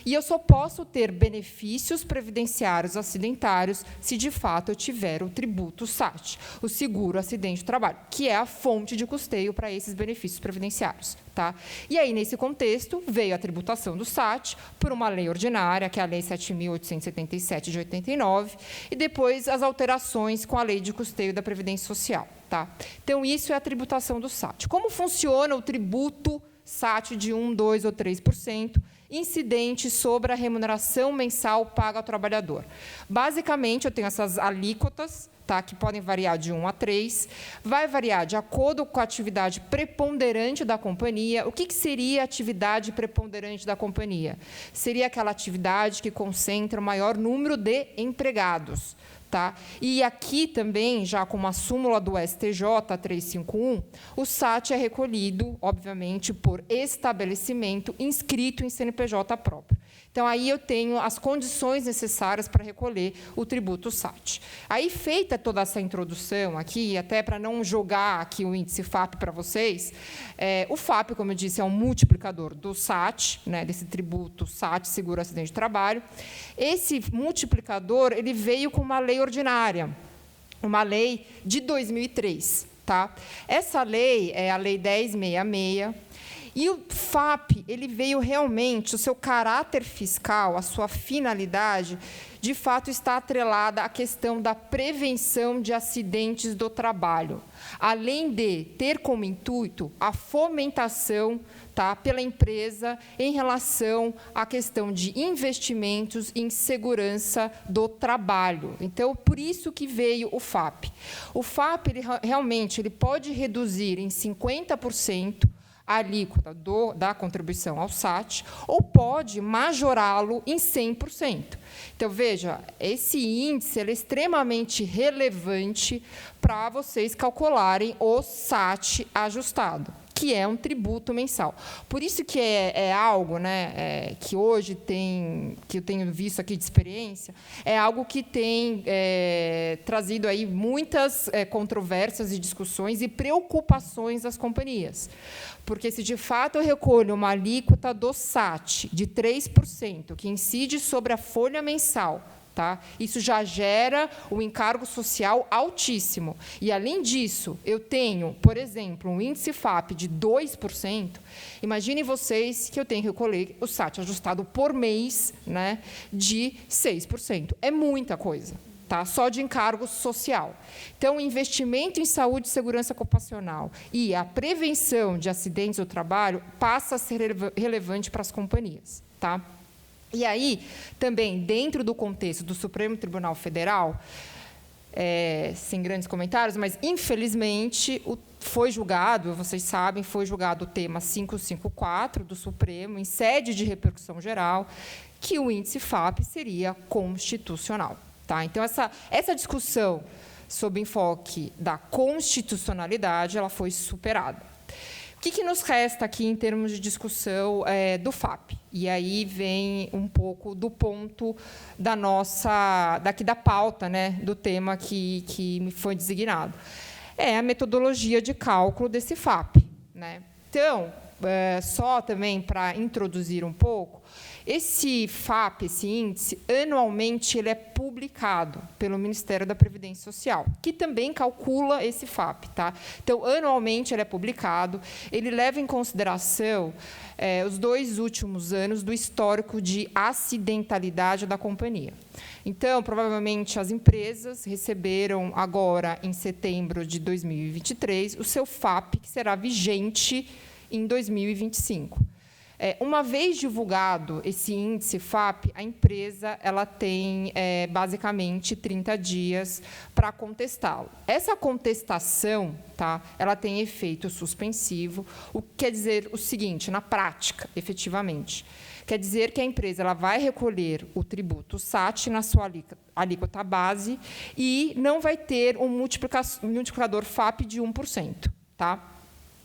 e eu só posso ter benefícios previdenciários acidentários se, de fato, eu tiver o tributo SAT, o seguro acidente de trabalho, que é a fonte de custeio para esses benefícios previdenciários. Tá? E aí, nesse contexto, veio a tributação do SAT por uma lei ordinária, que é a Lei 7.877 de 89, e depois as alterações com a Lei de Custeio da Previdência Social. Tá? Então, isso é a tributação do SAT. Como funciona o tributo SAT de 1%, 2% ou 3%, incidente sobre a remuneração mensal paga ao trabalhador? Basicamente, eu tenho essas alíquotas, tá, que podem variar de 1 a 3, vai variar de acordo com a atividade preponderante da companhia. O que seria a atividade preponderante da companhia? Seria aquela atividade que concentra o maior número de empregados. Tá? E aqui também, já com uma súmula do STJ 351, o SAT é recolhido, obviamente, por estabelecimento inscrito em CNPJ próprio. Então, aí eu tenho as condições necessárias para recolher o tributo SAT. Aí, feita toda essa introdução aqui, até para não jogar aqui o índice FAP para vocês, o FAP, como eu disse, é um multiplicador do SAT, desse tributo SAT, seguro acidente de trabalho. Esse multiplicador ele veio com uma lei ordinária, uma lei de 2003. Tá? Essa lei é a Lei 10.666, e o FAP ele veio realmente, o seu caráter fiscal, a sua finalidade, de fato, está atrelada à questão da prevenção de acidentes do trabalho, além de ter como intuito a fomentação, tá, pela empresa em relação à questão de investimentos em segurança do trabalho. Então, por isso que veio o FAP. O FAP, ele realmente pode reduzir em 50% a alíquota da contribuição ao SAT, ou pode majorá-lo em 100%. Então, veja, esse índice é extremamente relevante para vocês calcularem o SAT ajustado, que é um tributo mensal. Por isso que é algo, né, que hoje que eu tenho visto aqui de experiência, é algo que tem trazido aí muitas controvérsias e discussões e preocupações das companhias. Porque, se de fato eu recolho uma alíquota do SAT de 3%, que incide sobre a folha mensal, tá? Isso já gera um encargo social altíssimo. E, além disso, eu tenho, por exemplo, um índice FAP de 2%. Imaginem vocês que eu tenho que recolher o SAT ajustado por mês, né, de 6%. É muita coisa. Tá? Só de encargo social. Então, o investimento em saúde e segurança ocupacional e a prevenção de acidentes do trabalho passa a ser relevante para as companhias. Tá? E aí, também, dentro do contexto do Supremo Tribunal Federal, sem grandes comentários, mas, infelizmente, foi julgado, vocês sabem, foi julgado o tema 554 do Supremo, em sede de repercussão geral, que o índice FAP seria constitucional. Tá? Então, essa discussão sob enfoque da constitucionalidade, ela foi superada. O que nos resta aqui em termos de discussão do FAP? E aí vem um pouco do ponto daqui da pauta, né, do tema que me foi designado. É a metodologia de cálculo desse FAP. Né? Então, só também para introduzir um pouco, esse FAP, esse índice, anualmente ele é publicado pelo Ministério da Previdência Social, que também calcula esse FAP. Tá? Então, anualmente ele é publicado, ele leva em consideração os 2 últimos anos do histórico de acidentalidade da companhia. Então, provavelmente, as empresas receberam agora, em setembro de 2023, o seu FAP, que será vigente em 2025. Uma vez divulgado esse índice FAP, a empresa ela tem, basicamente, 30 dias para contestá-lo. Essa contestação, tá, ela tem efeito suspensivo, o que quer dizer o seguinte, na prática, efetivamente, quer dizer que a empresa ela vai recolher o tributo SAT na sua alíquota base e não vai ter um multiplicador FAP de 1%. Tá?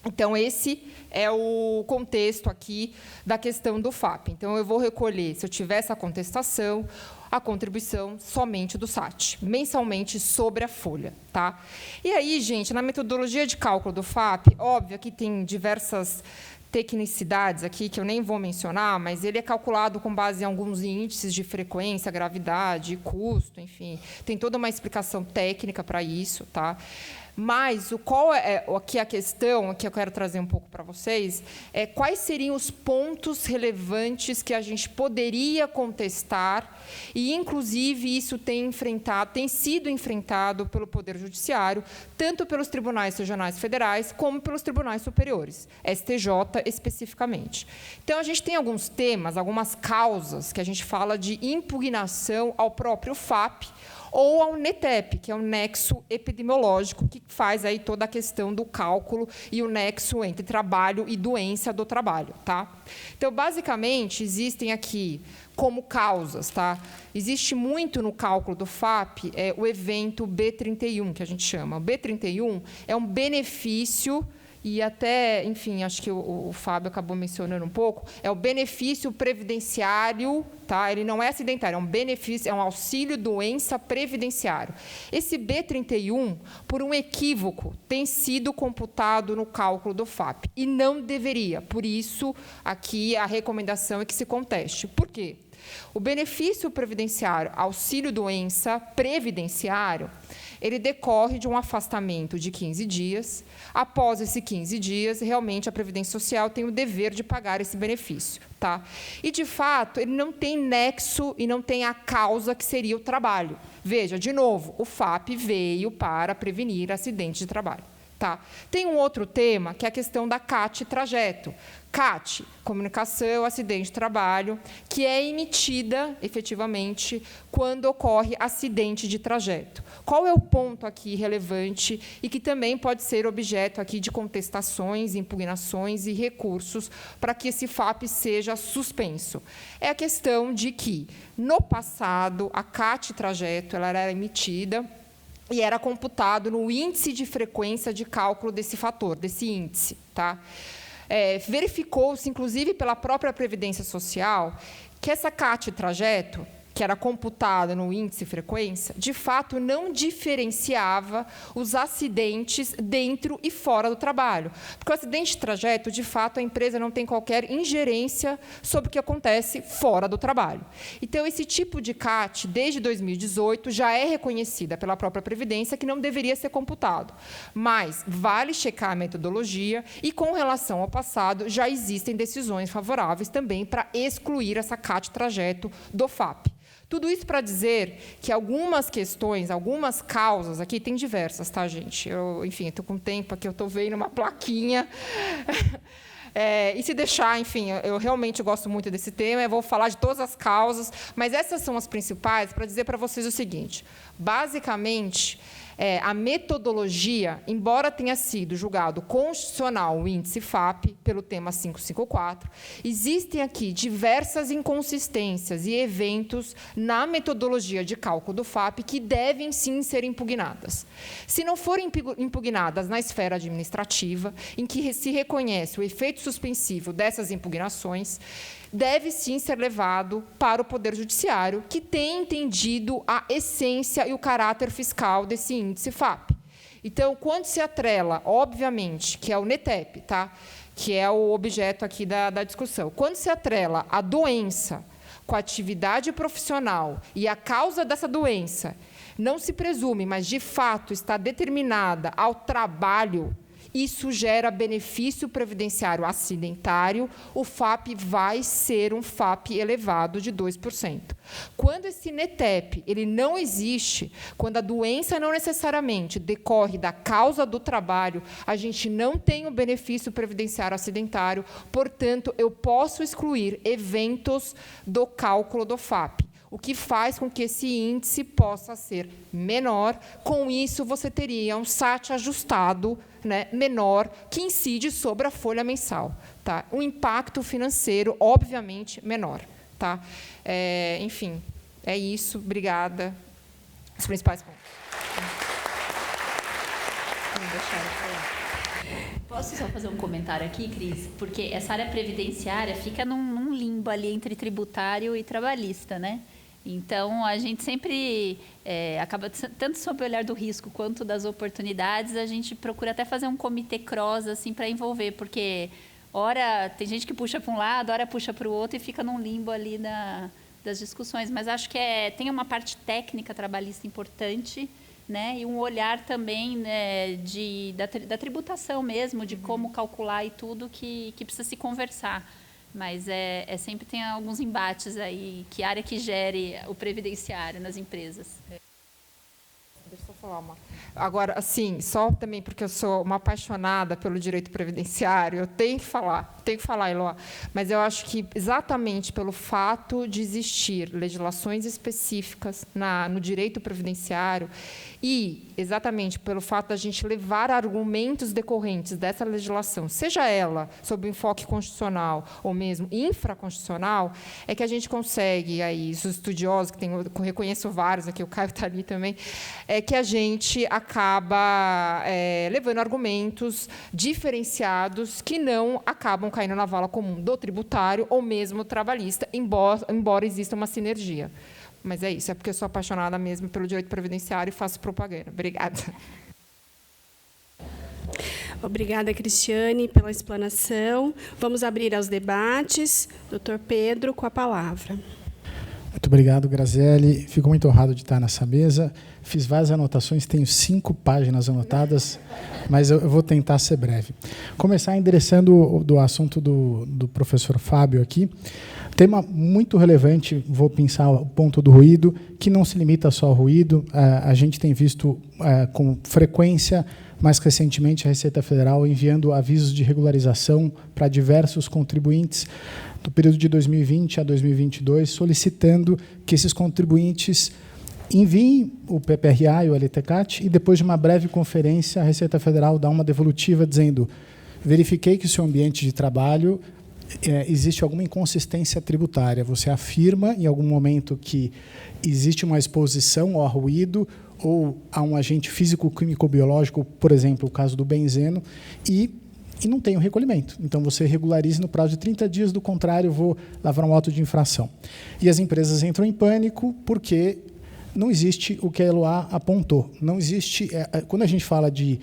Então, esse é o contexto aqui da questão do FAP. Então, eu vou recolher, se eu tiver essa contestação, a contribuição somente do SAT, mensalmente sobre a folha. Tá? E aí, gente, na metodologia de cálculo do FAP, óbvio que tem diversas tecnicidades aqui, que eu nem vou mencionar, mas ele é calculado com base em alguns índices de frequência, gravidade, custo, enfim. Tem toda uma explicação técnica para isso. Tá? Mas qual é aqui a questão que eu quero trazer um pouco para vocês é quais seriam os pontos relevantes que a gente poderia contestar e, inclusive, isso tem sido enfrentado pelo Poder Judiciário, tanto pelos tribunais regionais federais como pelos tribunais superiores, STJ especificamente. Então, a gente tem alguns temas, algumas causas que a gente fala de impugnação ao próprio FAP, ou ao NETEP, que é o nexo epidemiológico, que faz aí toda a questão do cálculo e o nexo entre trabalho e doença do trabalho. Tá? Então, basicamente, existem aqui como causas. Tá? Existe muito no cálculo do FAP o evento B31, que a gente chama. O B31 é um benefício, e até, enfim, acho que o Fábio acabou mencionando um pouco, é o benefício previdenciário, tá? Ele não é acidentário, é um benefício, é um auxílio doença previdenciário. Esse B31, por um equívoco, tem sido computado no cálculo do FAP, e não deveria. Por isso, aqui a recomendação é que se conteste. Por quê? O benefício previdenciário auxílio doença previdenciário, ele decorre de um afastamento de 15 dias. Após esses 15 dias, realmente a Previdência Social tem o dever de pagar esse benefício. Tá? E, de fato, ele não tem nexo e não tem a causa que seria o trabalho. Veja, de novo, o FAP veio para prevenir acidentes de trabalho. Tá? Tem um outro tema, que é a questão da CAT trajeto. CAT, comunicação, acidente de trabalho, que é emitida, efetivamente, quando ocorre acidente de trajeto. Qual é o ponto aqui relevante e que também pode ser objeto aqui de contestações, impugnações e recursos para que esse FAP seja suspenso? É a questão de que, no passado, a CAT trajeto ela era emitida e era computado no índice de frequência de cálculo desse fator, desse índice. Tá? Verificou-se, inclusive pela própria Previdência Social, que essa CAT trajeto, que era computada no índice de frequência, de fato não diferenciava os acidentes dentro e fora do trabalho. Porque o acidente de trajeto, de fato, a empresa não tem qualquer ingerência sobre o que acontece fora do trabalho. Então, esse tipo de CAT, desde 2018, já é reconhecida pela própria Previdência que não deveria ser computado. Mas vale checar a metodologia e, com relação ao passado, já existem decisões favoráveis também para excluir essa CAT trajeto do FAP. Tudo isso para dizer que algumas questões, algumas causas, aqui tem diversas, tá, gente? Enfim, estou com tempo aqui, eu estou vendo uma plaquinha. E se deixar, enfim, eu realmente gosto muito desse tema, eu vou falar de todas as causas, mas essas são as principais para dizer para vocês o seguinte. Basicamente, a metodologia, embora tenha sido julgado constitucional o índice FAP, pelo tema 554, existem aqui diversas inconsistências e eventos na metodologia de cálculo do FAP que devem, sim, ser impugnadas. Se não forem impugnadas na esfera administrativa, em que se reconhece o efeito suspensivo dessas impugnações, deve, sim, ser levado para o Poder Judiciário, que tem entendido a essência e o caráter fiscal desse índice FAP. Então, quando se atrela, obviamente, que é o NETEP, tá? Que é o objeto aqui da discussão, quando se atrela a doença com a atividade profissional e a causa dessa doença não se presume, mas, de fato, está determinada ao trabalho, isso gera benefício previdenciário acidentário, o FAP vai ser um FAP elevado de 2%. Quando esse NETEP ele não existe, quando a doença não necessariamente decorre da causa do trabalho, a gente não tem o benefício previdenciário acidentário, portanto, eu posso excluir eventos do cálculo do FAP, o que faz com que esse índice possa ser menor. Com isso, você teria um SAT ajustado, né, menor, que incide sobre a folha mensal. Tá? Um impacto financeiro, obviamente, menor. Tá? Enfim, é isso. Obrigada. Os principais pontos. Posso só fazer um comentário aqui, Cris? Porque essa área previdenciária fica num limbo ali entre tributário e trabalhista, né? Então, a gente sempre acaba, tanto sob o olhar do risco quanto das oportunidades, a gente procura até fazer um comitê cross assim, para envolver, porque, ora, tem gente que puxa para um lado, ora puxa para o outro e fica num limbo ali das discussões. Mas acho que tem uma parte técnica trabalhista importante, né, e um olhar também, né, da tributação mesmo, de como calcular e tudo, que precisa se conversar. Mas sempre tem alguns embates aí, que área que gere o previdenciário nas empresas. Deixa eu falar uma. Agora, assim, só também porque eu sou uma apaixonada pelo direito previdenciário, eu tenho que falar, Eloá, mas eu acho que exatamente pelo fato de existir legislações específicas no direito previdenciário e exatamente pelo fato da gente levar argumentos decorrentes dessa legislação, seja ela sob o enfoque constitucional ou mesmo infraconstitucional, é que a gente consegue, aí, os estudiosos, que eu reconheço vários aqui, o Caio está ali também, é que a gente acaba levando argumentos diferenciados que não acabam caindo na vala comum do tributário ou mesmo trabalhista, embora exista uma sinergia. Mas é isso, é porque eu sou apaixonada mesmo pelo direito previdenciário e faço propaganda. Obrigada. Obrigada, Cristiane, pela explanação. Vamos abrir aos debates. Doutor Pedro, com a palavra. Muito obrigado, Graziele. Fico muito honrado de estar nessa mesa. Fiz várias anotações, tenho 5 páginas anotadas, mas eu vou tentar ser breve. Começar endereçando do assunto do professor Fábio aqui. Tema muito relevante, vou pensar o ponto do ruído, que não se limita só ao ruído. A gente tem visto com frequência mais recentemente a Receita Federal enviando avisos de regularização para diversos contribuintes do período de 2020 a 2022, solicitando que esses contribuintes enviem o PPRA e o LTCAT, e depois de uma breve conferência, a Receita Federal dá uma devolutiva dizendo: verifiquei que o seu ambiente de trabalho existe alguma inconsistência tributária. Você afirma em algum momento que existe uma exposição ao ruído ou a um agente físico-químico-biológico, por exemplo, o caso do benzeno, e não tem o recolhimento. Então, você regularize no prazo de 30 dias, do contrário, vou lavrar um auto de infração. E as empresas entram em pânico porque não existe o que a Eloá apontou. Não existe. Quando a gente fala de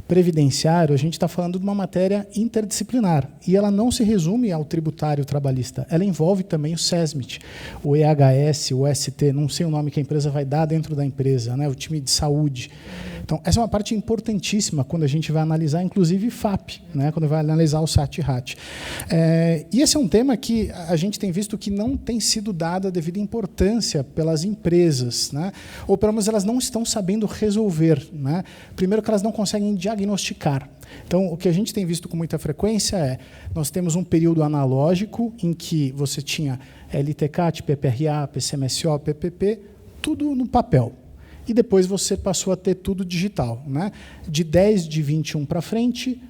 previdenciário, a gente está falando de uma matéria interdisciplinar, e ela não se resume ao tributário trabalhista, ela envolve também o SESMIT, o EHS, o ST, não sei o nome que a empresa vai dar dentro da empresa, né, o time de saúde. Então, essa é uma parte importantíssima quando a gente vai analisar, inclusive, FAP, né, quando vai analisar o SAT-RAT. E esse é um tema que a gente tem visto que não tem sido dada a devida importância pelas empresas, né, ou pelo menos elas não estão sabendo resolver, né. Primeiro, que elas não conseguem diagnosticar. Então, o que a gente tem visto com muita frequência nós temos um período analógico em que você tinha LTCAT, PPRA, PCMSO, PPP, tudo no papel. E depois você passou a ter tudo digital, né? De 10 de 21 para frente,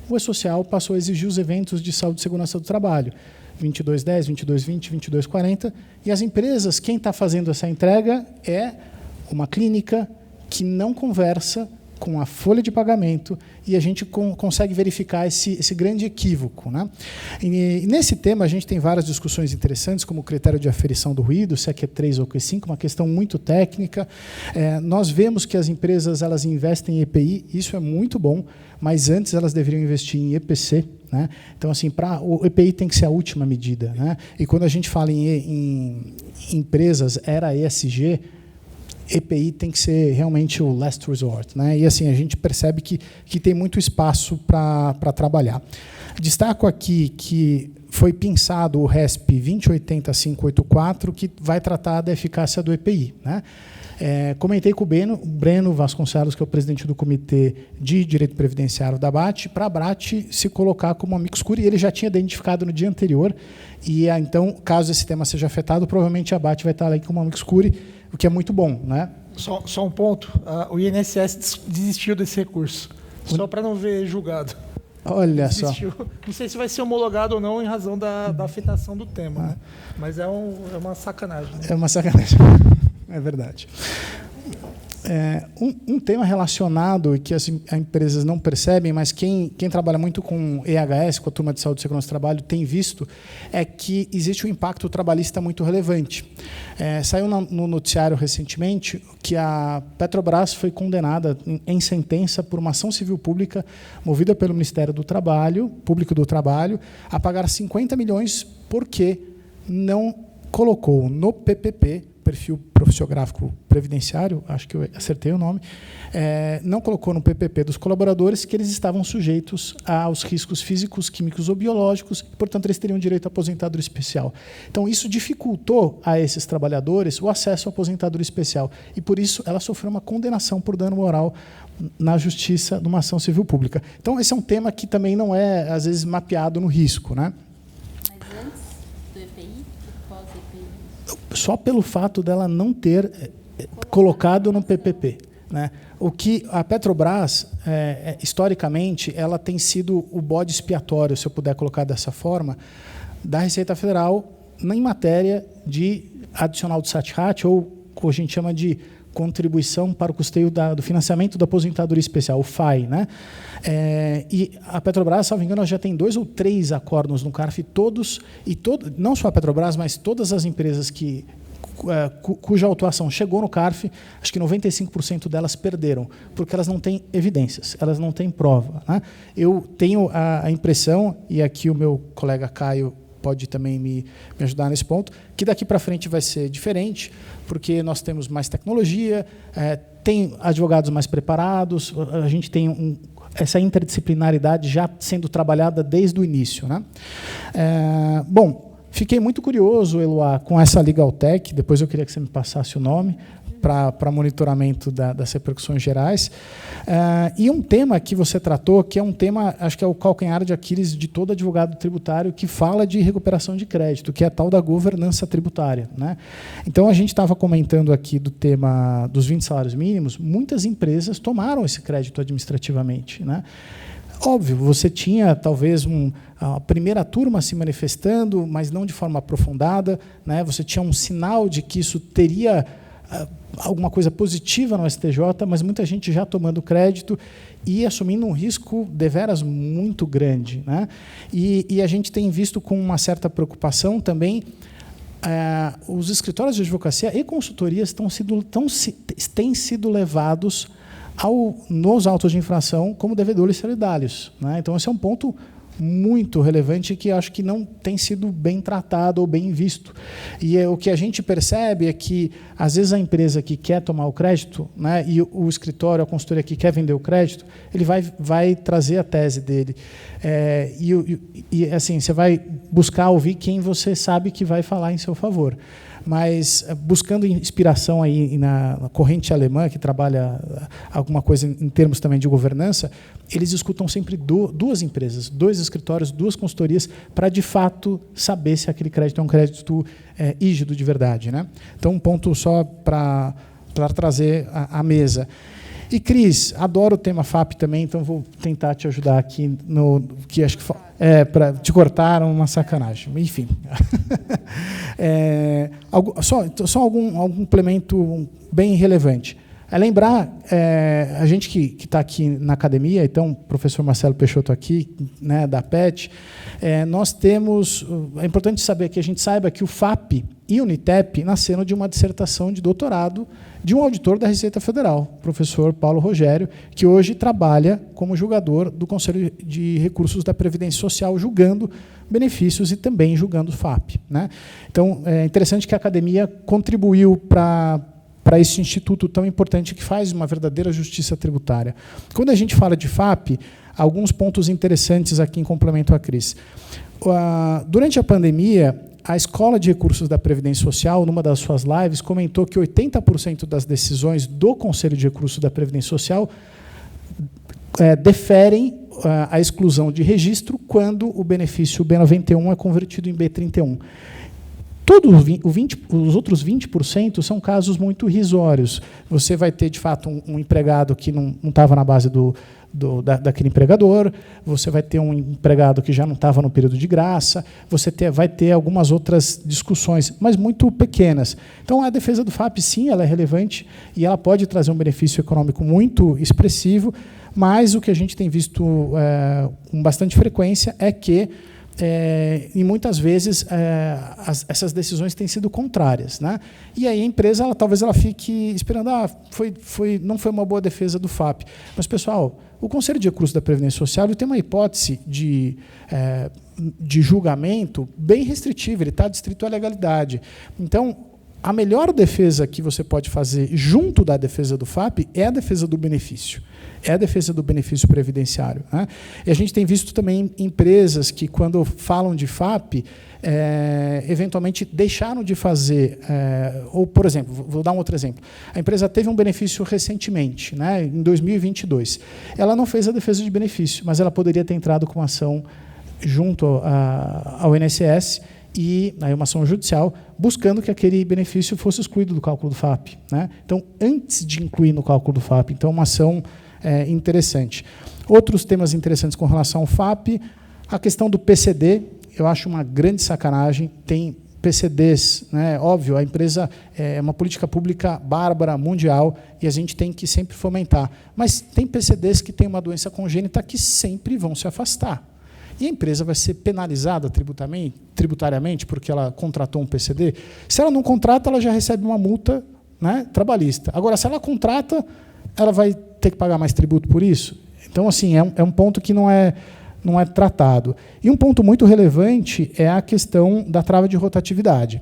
o E-Social passou a exigir os eventos de saúde e segurança do trabalho. 2210, 2220, 2240. E as empresas, quem está fazendo essa entrega é uma clínica que não conversa com a folha de pagamento, e a gente consegue verificar esse grande equívoco, né? E nesse tema, a gente tem várias discussões interessantes, como o critério de aferição do ruído, se é Q3 ou Q5, uma questão muito técnica. Nós vemos que as empresas elas investem em EPI, isso é muito bom, mas antes elas deveriam investir em EPC, né? Então, assim, o EPI tem que ser a última medida, né? E quando a gente fala em empresas, era ESG, EPI tem que ser realmente o last resort, né? E assim, a gente percebe que tem muito espaço para trabalhar. Destaco aqui que foi pensado o RESP 2080-584, que vai tratar da eficácia do EPI, né? Comentei com o Breno Vasconcelos, que é o presidente do Comitê de Direito Previdenciário da ABAT, para a ABAT se colocar como amicus curiae. Ele já tinha identificado no dia anterior, e então, caso esse tema seja afetado, provavelmente a ABAT vai estar aí como amicus curiae, o que é muito bom, né? Só um ponto, o INSS desistiu desse recurso, só para não ver julgado. Olha desistiu. só. Não sei se vai ser homologado ou não em razão da afetação do tema, né? Mas é uma sacanagem. Né? É uma sacanagem, é verdade. Um tema relacionado e que as empresas não percebem, mas quem trabalha muito com EHS, com a turma de saúde e segurança do trabalho, tem visto, é que existe um impacto trabalhista muito relevante. Saiu no noticiário recentemente que a Petrobras foi condenada em sentença por uma ação civil pública movida pelo Ministério do Trabalho, Público do Trabalho, a pagar 50 milhões porque não colocou no PPP, perfil profissiográfico previdenciário, acho que eu acertei o nome, não colocou no PPP dos colaboradores que eles estavam sujeitos aos riscos físicos, químicos ou biológicos, e, portanto, eles teriam direito à aposentadoria especial. Então, isso dificultou a esses trabalhadores o acesso à aposentadoria especial, e, por isso, ela sofreu uma condenação por dano moral na justiça numa ação civil pública. Então, esse é um tema que também não é, às vezes, mapeado no risco, né? Só pelo fato dela não ter colocado no PPP, né? O que a Petrobras, historicamente, ela tem sido o bode expiatório, se eu puder colocar dessa forma, da Receita Federal em matéria de adicional do SAT-RAT, ou que a gente chama de contribuição para o custeio do financiamento da aposentadoria especial, o FAI, né? E a Petrobras, salvo engano, já tem 2 ou 3 acordos no CARF, não só a Petrobras, mas todas as empresas cuja autuação chegou no CARF, acho que 95% delas perderam, porque elas não têm evidências, elas não têm prova, né? Eu tenho a impressão, e aqui o meu colega Caio pode também me ajudar nesse ponto, que daqui para frente vai ser diferente, porque nós temos mais tecnologia, tem advogados mais preparados, a gente tem essa interdisciplinaridade já sendo trabalhada desde o início, né? Bom, fiquei muito curioso, Eloá, com essa Legaltech, depois eu queria que você me passasse o nome. para monitoramento das repercussões gerais. E um tema que você tratou, que é um tema, acho que é o calcanhar de Aquiles de todo advogado tributário que fala de recuperação de crédito, que é a tal da governança tributária, né? Então, a gente estava comentando aqui do tema dos 20 salários mínimos, muitas empresas tomaram esse crédito administrativamente, né? Óbvio, você tinha talvez a primeira turma se manifestando, mas não de forma aprofundada, né? Você tinha um sinal de que isso teria alguma coisa positiva no STJ, mas muita gente já tomando crédito e assumindo um risco deveras muito grande, né? E a gente tem visto com uma certa preocupação também os escritórios de advocacia e consultorias têm sido levados nos autos de infração como devedores solidários, né? Então, esse é um ponto muito relevante que acho que não tem sido bem tratado ou bem visto. E o que a gente percebe é que, às vezes, a empresa que quer tomar o crédito, né, e o escritório, a consultoria que quer vender o crédito, ele vai trazer a tese dele. E assim, você vai buscar ouvir quem você sabe que vai falar em seu favor. Mas, buscando inspiração aí na corrente alemã, que trabalha alguma coisa em termos também de governança, eles escutam sempre duas empresas, 2 escritórios, 2 consultorias, para, de fato, saber se aquele crédito é um crédito rígido de verdade, né? Então, um ponto só para trazer à mesa. E, Cris, adoro o tema FAP também, então vou tentar te ajudar aqui no que acho que para te cortar uma sacanagem. Enfim. Só algum complemento bem relevante. Lembrar, a gente que está aqui na academia, então, o professor Marcelo Peixoto aqui, né, da PET, nós temos... É importante saber que a gente saiba que o FAP e o Unitep nasceram de uma dissertação de doutorado de um auditor da Receita Federal, o professor Paulo Rogério, que hoje trabalha como julgador do Conselho de Recursos da Previdência Social, julgando benefícios e também julgando o FAP, né? Então, é interessante que a academia contribuiu para esse instituto tão importante que faz uma verdadeira justiça tributária. Quando a gente fala de FAP, alguns pontos interessantes aqui em complemento à Cris. Durante a pandemia, a Escola de Recursos da Previdência Social, numa das suas lives, comentou que 80% das decisões do Conselho de Recursos da Previdência Social deferem a exclusão de registro quando o benefício B91 é convertido em B31. Os outros 20% são casos muito irrisórios. Você vai ter, de fato, um empregado que não estava na base daquele empregador, você vai ter um empregado que já não estava no período de graça, vai ter algumas outras discussões, mas muito pequenas. Então, a defesa do FAP, sim, ela é relevante e ela pode trazer um benefício econômico muito expressivo, mas o que a gente tem visto com bastante frequência é que, e muitas vezes essas decisões têm sido contrárias, né? E aí a empresa talvez ela fique esperando, não foi uma boa defesa do FAP. Mas, pessoal, o Conselho de Recursos da Previdência Social tem uma hipótese de julgamento bem restritiva, ele está adstrito à legalidade. Então, a melhor defesa que você pode fazer junto da defesa do FAP é a defesa do benefício. É a defesa do benefício previdenciário, né? E a gente tem visto também empresas que, quando falam de FAP, eventualmente deixaram de fazer, ou, por exemplo, vou dar um outro exemplo. A empresa teve um benefício recentemente, né, em 2022. Ela não fez a defesa de benefício, mas ela poderia ter entrado com uma ação junto ao INSS, e aí uma ação judicial, buscando que aquele benefício fosse excluído do cálculo do FAP, né? Então, antes de incluir no cálculo do FAP. Então, uma ação interessante. Outros temas interessantes com relação ao FAP, a questão do PCD, eu acho uma grande sacanagem. Tem PCDs, né? Óbvio, a empresa é uma política pública bárbara, mundial, e a gente tem que sempre fomentar. Mas tem PCDs que têm uma doença congênita que sempre vão se afastar. E a empresa vai ser penalizada tributariamente porque ela contratou um PCD. Se ela não contrata, ela já recebe uma multa, né, trabalhista. Agora, se ela contrata, ela vai ter que pagar mais tributo por isso? Então, assim, é um ponto que não é tratado. E um ponto muito relevante é a questão da trava de rotatividade.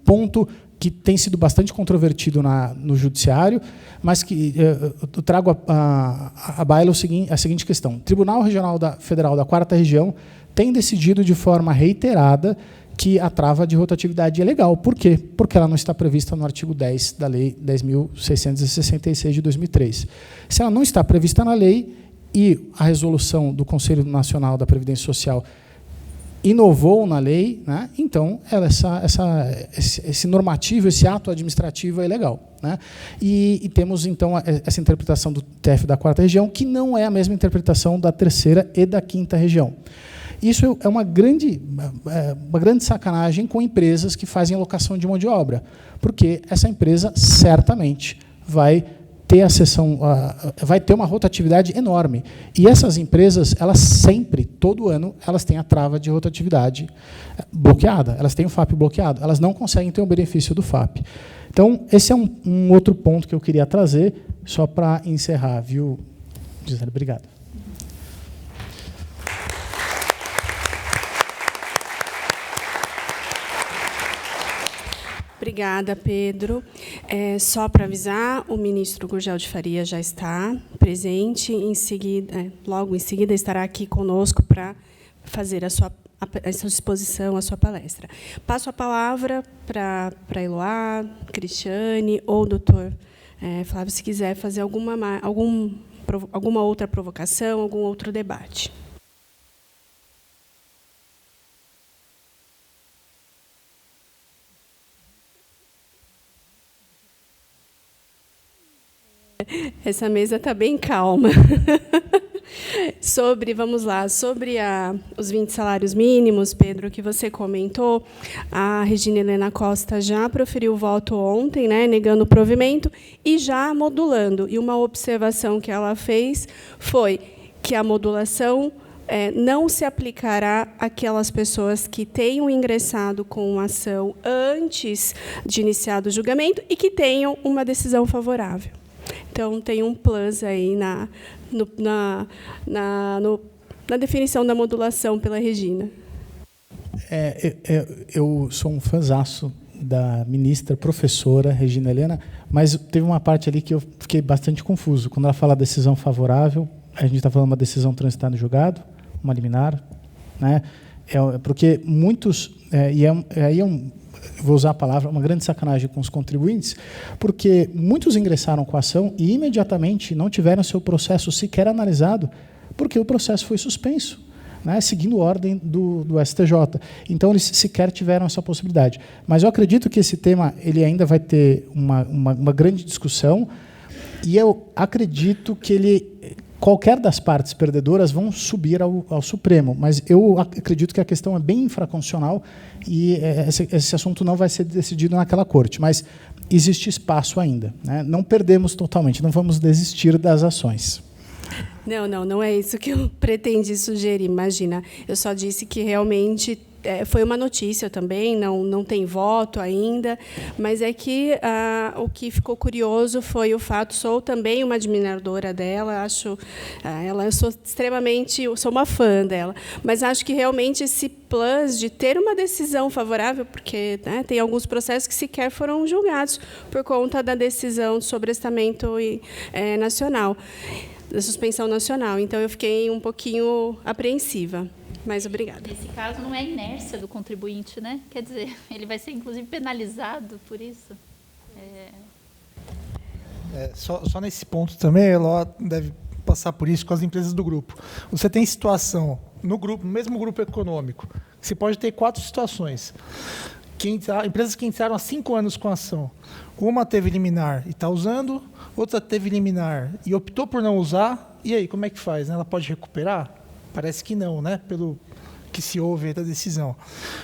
Ponto que tem sido bastante controvertido no judiciário, mas que eu trago à baila a seguinte questão. O Tribunal Regional Federal da 4ª Região tem decidido de forma reiterada que a trava de rotatividade é legal. Por quê? Porque ela não está prevista no artigo 10 da Lei 10.666 de 2003. Se ela não está prevista na lei e a resolução do Conselho Nacional da Previdência Social inovou na lei, né, então esse normativo, esse ato administrativo é legal. Né? E temos, então, essa interpretação do TF da 4ª região, que não é a mesma interpretação da 3ª e da 5ª região. Isso é uma grande sacanagem com empresas que fazem alocação de mão de obra, porque essa empresa certamente vai ter vai ter uma rotatividade enorme. E essas empresas, elas sempre, todo ano, elas têm a trava de rotatividade bloqueada, elas têm o FAP bloqueado, elas não conseguem ter o benefício do FAP. Então, esse é um outro ponto que eu queria trazer, só para encerrar, viu, Gisele? Obrigado. Obrigada, Pedro. Só para avisar, o ministro Gurgel de Faria já está presente. Logo em seguida, estará aqui conosco para fazer a sua exposição, a sua palestra. Passo a palavra para a Eloá, Cristiane ou o doutor Flávio, se quiser fazer alguma outra provocação, algum outro debate. Essa mesa está bem calma. Vamos lá, sobre os 20 salários mínimos, Pedro, que você comentou, a Regina Helena Costa já proferiu o voto ontem, né, negando o provimento e já modulando. E uma observação que ela fez foi que a modulação não se aplicará àquelas pessoas que tenham ingressado com uma ação antes de iniciado o julgamento e que tenham uma decisão favorável. Então, tem um plus aí na definição da modulação pela Regina. Eu sou um fãzaço da ministra, professora Regina Helena, mas teve uma parte ali que eu fiquei bastante confuso. Quando ela fala decisão favorável, a gente está falando de uma decisão transitada no julgado, uma liminar, né? Porque muitos... vou usar a palavra, uma grande sacanagem com os contribuintes, porque muitos ingressaram com a ação e imediatamente não tiveram seu processo sequer analisado, porque o processo foi suspenso, né, seguindo ordem do STJ. Então, eles sequer tiveram essa possibilidade. Mas eu acredito que esse tema ele ainda vai ter uma grande discussão, e eu acredito que qualquer das partes perdedoras vão subir ao Supremo, mas eu acredito que a questão é bem infraconstitucional e esse assunto não vai ser decidido naquela corte, mas existe espaço ainda, né? Não perdemos totalmente, não vamos desistir das ações. Não é isso que eu pretendi sugerir, imagina. Eu só disse que realmente foi uma notícia também, não tem voto ainda, mas é que o que ficou curioso foi o fato, sou também uma admiradora dela, eu sou uma fã dela, mas acho que realmente esse plus de ter uma decisão favorável, porque, né, tem alguns processos que sequer foram julgados por conta da decisão de sobrestamento nacional, da suspensão nacional. Então, eu fiquei um pouquinho apreensiva. Mas obrigada. Nesse caso, não é a inércia do contribuinte, né? Quer dizer, ele vai ser, inclusive, penalizado por isso. Só nesse ponto também, ela deve passar por isso com as empresas do grupo. Você tem situação no mesmo grupo econômico, você pode ter 4 situações. Empresas que entraram há 5 anos com a ação. Uma teve liminar e está usando, outra teve liminar e optou por não usar. E aí, como é que faz? Ela pode recuperar? Parece que não, né? Pelo que se ouve aí da decisão.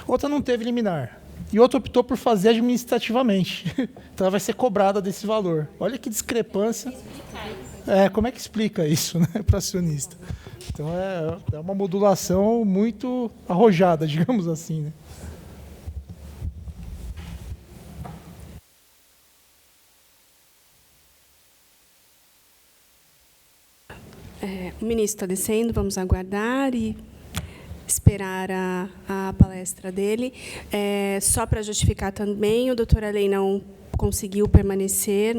Outra não teve liminar. E outra optou por fazer administrativamente. Então, ela vai ser cobrada desse valor. Olha que discrepância. Como é que explica isso, né, para o acionista? Então, é uma modulação muito arrojada, digamos assim, né? O ministro está descendo, vamos aguardar e esperar a palestra dele. Só para justificar também, o doutor Alei não conseguiu permanecer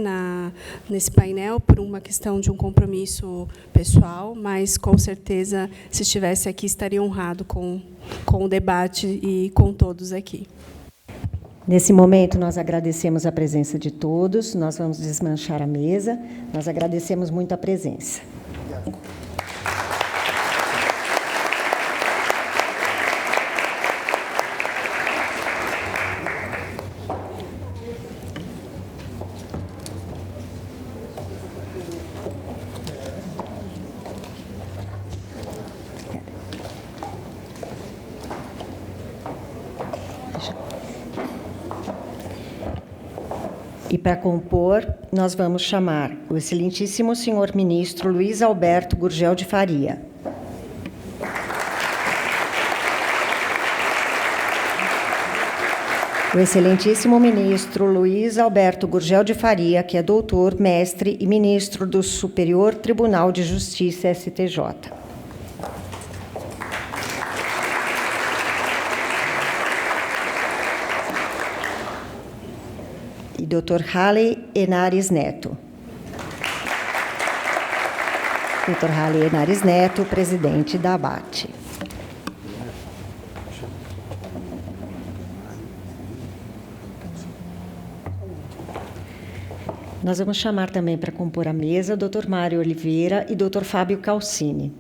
nesse painel por uma questão de um compromisso pessoal, mas, com certeza, se estivesse aqui, estaria honrado com o debate e com todos aqui. Nesse momento, nós agradecemos a presença de todos, nós vamos desmanchar a mesa, nós agradecemos muito a presença. E, para compor, nós vamos chamar o excelentíssimo senhor ministro Luiz Alberto Gurgel de Faria. O excelentíssimo ministro Luiz Alberto Gurgel de Faria, que é doutor, mestre e ministro do Superior Tribunal de Justiça, STJ. E Dr. Halley Henares Neto. Dr. Halley Henares Neto, presidente da ABAT. Nós vamos chamar também para compor a mesa o Dr. Mário Oliveira e Dr. Fábio Calcini.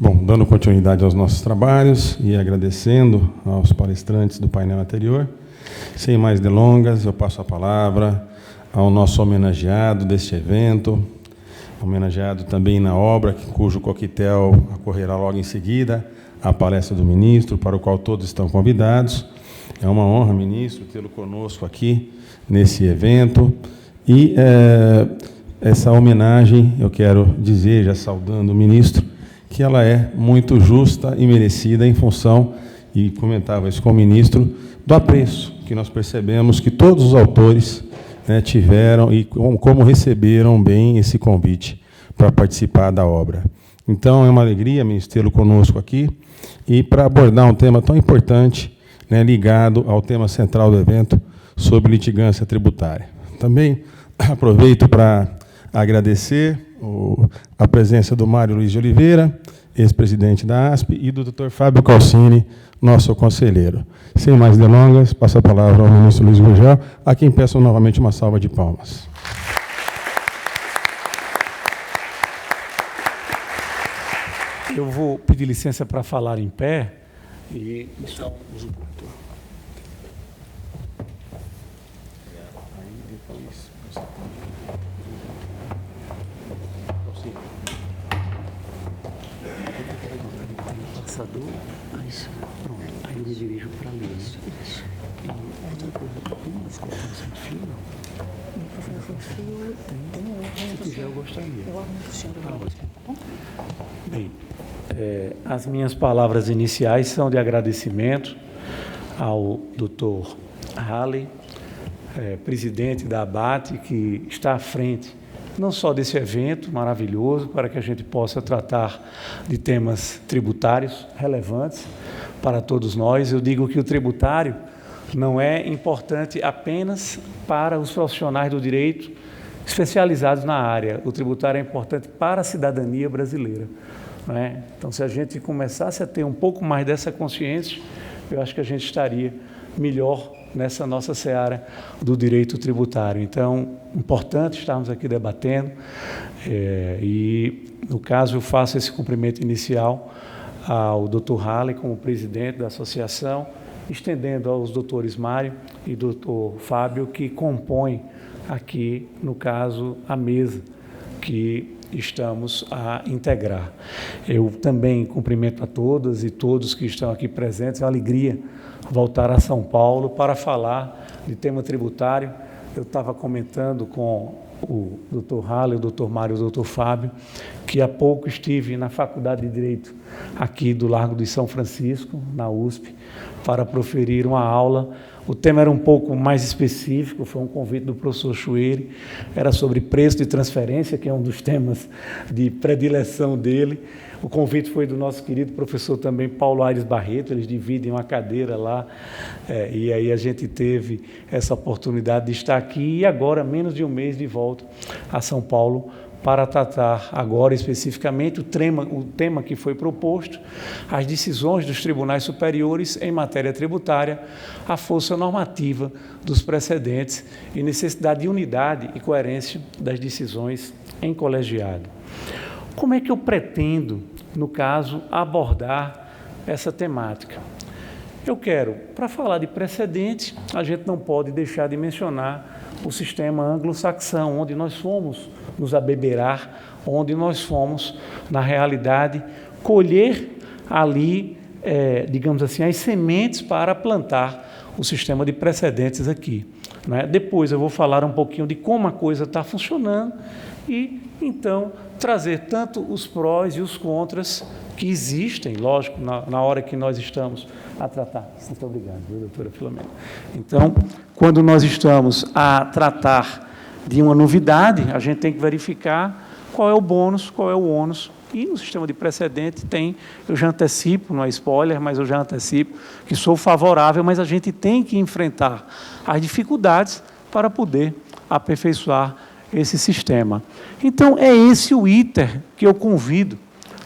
Bom, dando continuidade aos nossos trabalhos e agradecendo aos palestrantes do painel anterior, sem mais delongas, eu passo a palavra ao nosso homenageado deste evento, homenageado também na obra, cujo coquetel ocorrerá logo em seguida, a palestra do ministro, para o qual todos estão convidados. É uma honra, ministro, tê-lo conosco aqui nesse evento. E essa homenagem, eu quero dizer, já saudando o ministro, que ela é muito justa e merecida em função, e comentava isso com o ministro, do apreço que nós percebemos que todos os autores tiveram e como receberam bem esse convite para participar da obra. Então, é uma alegria, ministro, tê-lo conosco aqui, e para abordar um tema tão importante, ligado ao tema central do evento, sobre litigância tributária. Também aproveito para agradecer a presença do Mário Luiz de Oliveira, ex-presidente da ASP, e do Dr. Fábio Calcini, nosso conselheiro. Sem mais delongas, passo a palavra ao ministro Luiz Gurgel, a quem peço novamente uma salva de palmas. Eu vou pedir licença para falar em pé e pronto, aí eu me dirijo para a mesa. Se quiser, eu gostaria. Bem, as minhas palavras iniciais são de agradecimento ao Dr. Halley, presidente da ABAT, que está à frente não só desse evento maravilhoso, para que a gente possa tratar de temas tributários relevantes para todos nós. Eu digo que o tributário não é importante apenas para os profissionais do direito especializados na área. O tributário é importante para a cidadania brasileira, não é? Então, se a gente começasse a ter um pouco mais dessa consciência, eu acho que a gente estaria melhor nessa nossa seara do direito tributário. Então, importante estarmos aqui debatendo. E, no caso, eu faço esse cumprimento inicial ao Dr. Halley, como presidente da associação, estendendo aos doutores Mário e Dr. Fábio, que compõem aqui, no caso, a mesa que estamos a integrar. Eu também cumprimento a todas e todos que estão aqui presentes. É uma alegria voltar a São Paulo para falar de tema tributário. Eu estava comentando com o Dr. Halley, o Dr. Mário e o Dr. Fábio, que há pouco estive na Faculdade de Direito aqui do Largo de São Francisco, na USP, para proferir uma aula. O tema era um pouco mais específico, foi um convite do professor Chueire, era sobre preço de transferência, que é um dos temas de predileção dele. O convite foi do nosso querido professor também, Paulo Aires Barreto, eles dividem uma cadeira lá, e aí a gente teve essa oportunidade de estar aqui, e agora, menos de um mês, de volta a São Paulo, para tratar agora especificamente o tema que foi proposto, as decisões dos tribunais superiores em matéria tributária, a força normativa dos precedentes e necessidade de unidade e coerência das decisões em colegiado. Como é que eu pretendo, no caso, abordar essa temática? Eu quero, para falar de precedente, a gente não pode deixar de mencionar o sistema anglo-saxão, onde nós fomos nos abeberar, onde nós fomos, na realidade, colher ali, digamos assim, as sementes para plantar o sistema de precedentes aqui, né? Depois eu vou falar um pouquinho de como a coisa está funcionando e, então, trazer tanto os prós e os contras que existem, lógico, na hora que nós estamos a tratar. Muito obrigado, doutora Filomena. Então, quando nós estamos a tratar de uma novidade, a gente tem que verificar qual é o bônus, qual é o ônus. E no sistema de precedente tem, eu já antecipo, não é spoiler, mas eu já antecipo que sou favorável, mas a gente tem que enfrentar as dificuldades para poder aperfeiçoar esse sistema. Então, é esse o iter que eu convido,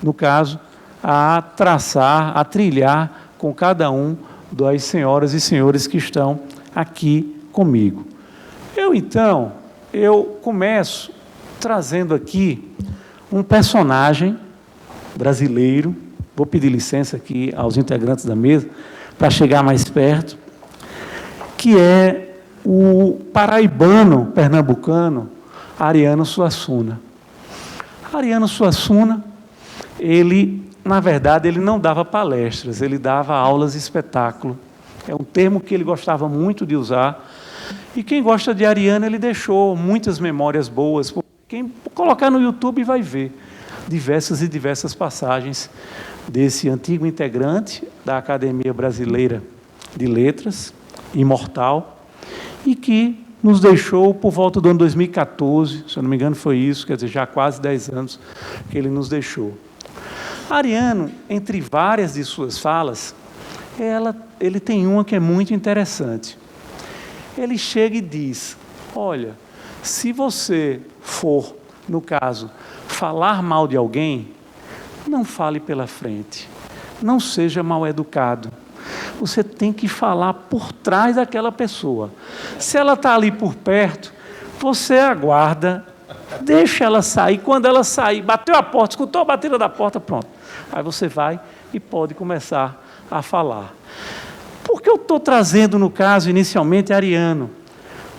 no caso, a traçar, a trilhar com cada um das senhoras e senhores que estão aqui comigo. Eu começo trazendo aqui um personagem brasileiro, vou pedir licença aqui aos integrantes da mesa, para chegar mais perto, que é o paraibano pernambucano Ariano Suassuna. Ariano Suassuna, ele, na verdade, ele não dava palestras, ele dava aulas de espetáculo. É um termo que ele gostava muito de usar. E quem gosta de Ariano, ele deixou muitas memórias boas. Quem colocar no YouTube vai ver diversas passagens desse antigo integrante da Academia Brasileira de Letras, imortal, e que nos deixou por volta do ano 2014, se eu não me engano foi isso, quer dizer, já há quase 10 anos que ele nos deixou. Ariano, entre várias de suas falas, ele tem uma que é muito interessante. Ele chega e diz, olha, se você for, no caso, falar mal de alguém, não fale pela frente, não seja mal educado. Você tem que falar por trás daquela pessoa. Se ela está ali por perto, você aguarda, deixa ela sair. Quando ela sair, bateu a porta, escutou a batida da porta, pronto. Aí você vai e pode começar a falar. Por que eu estou trazendo, no caso, inicialmente, Ariano?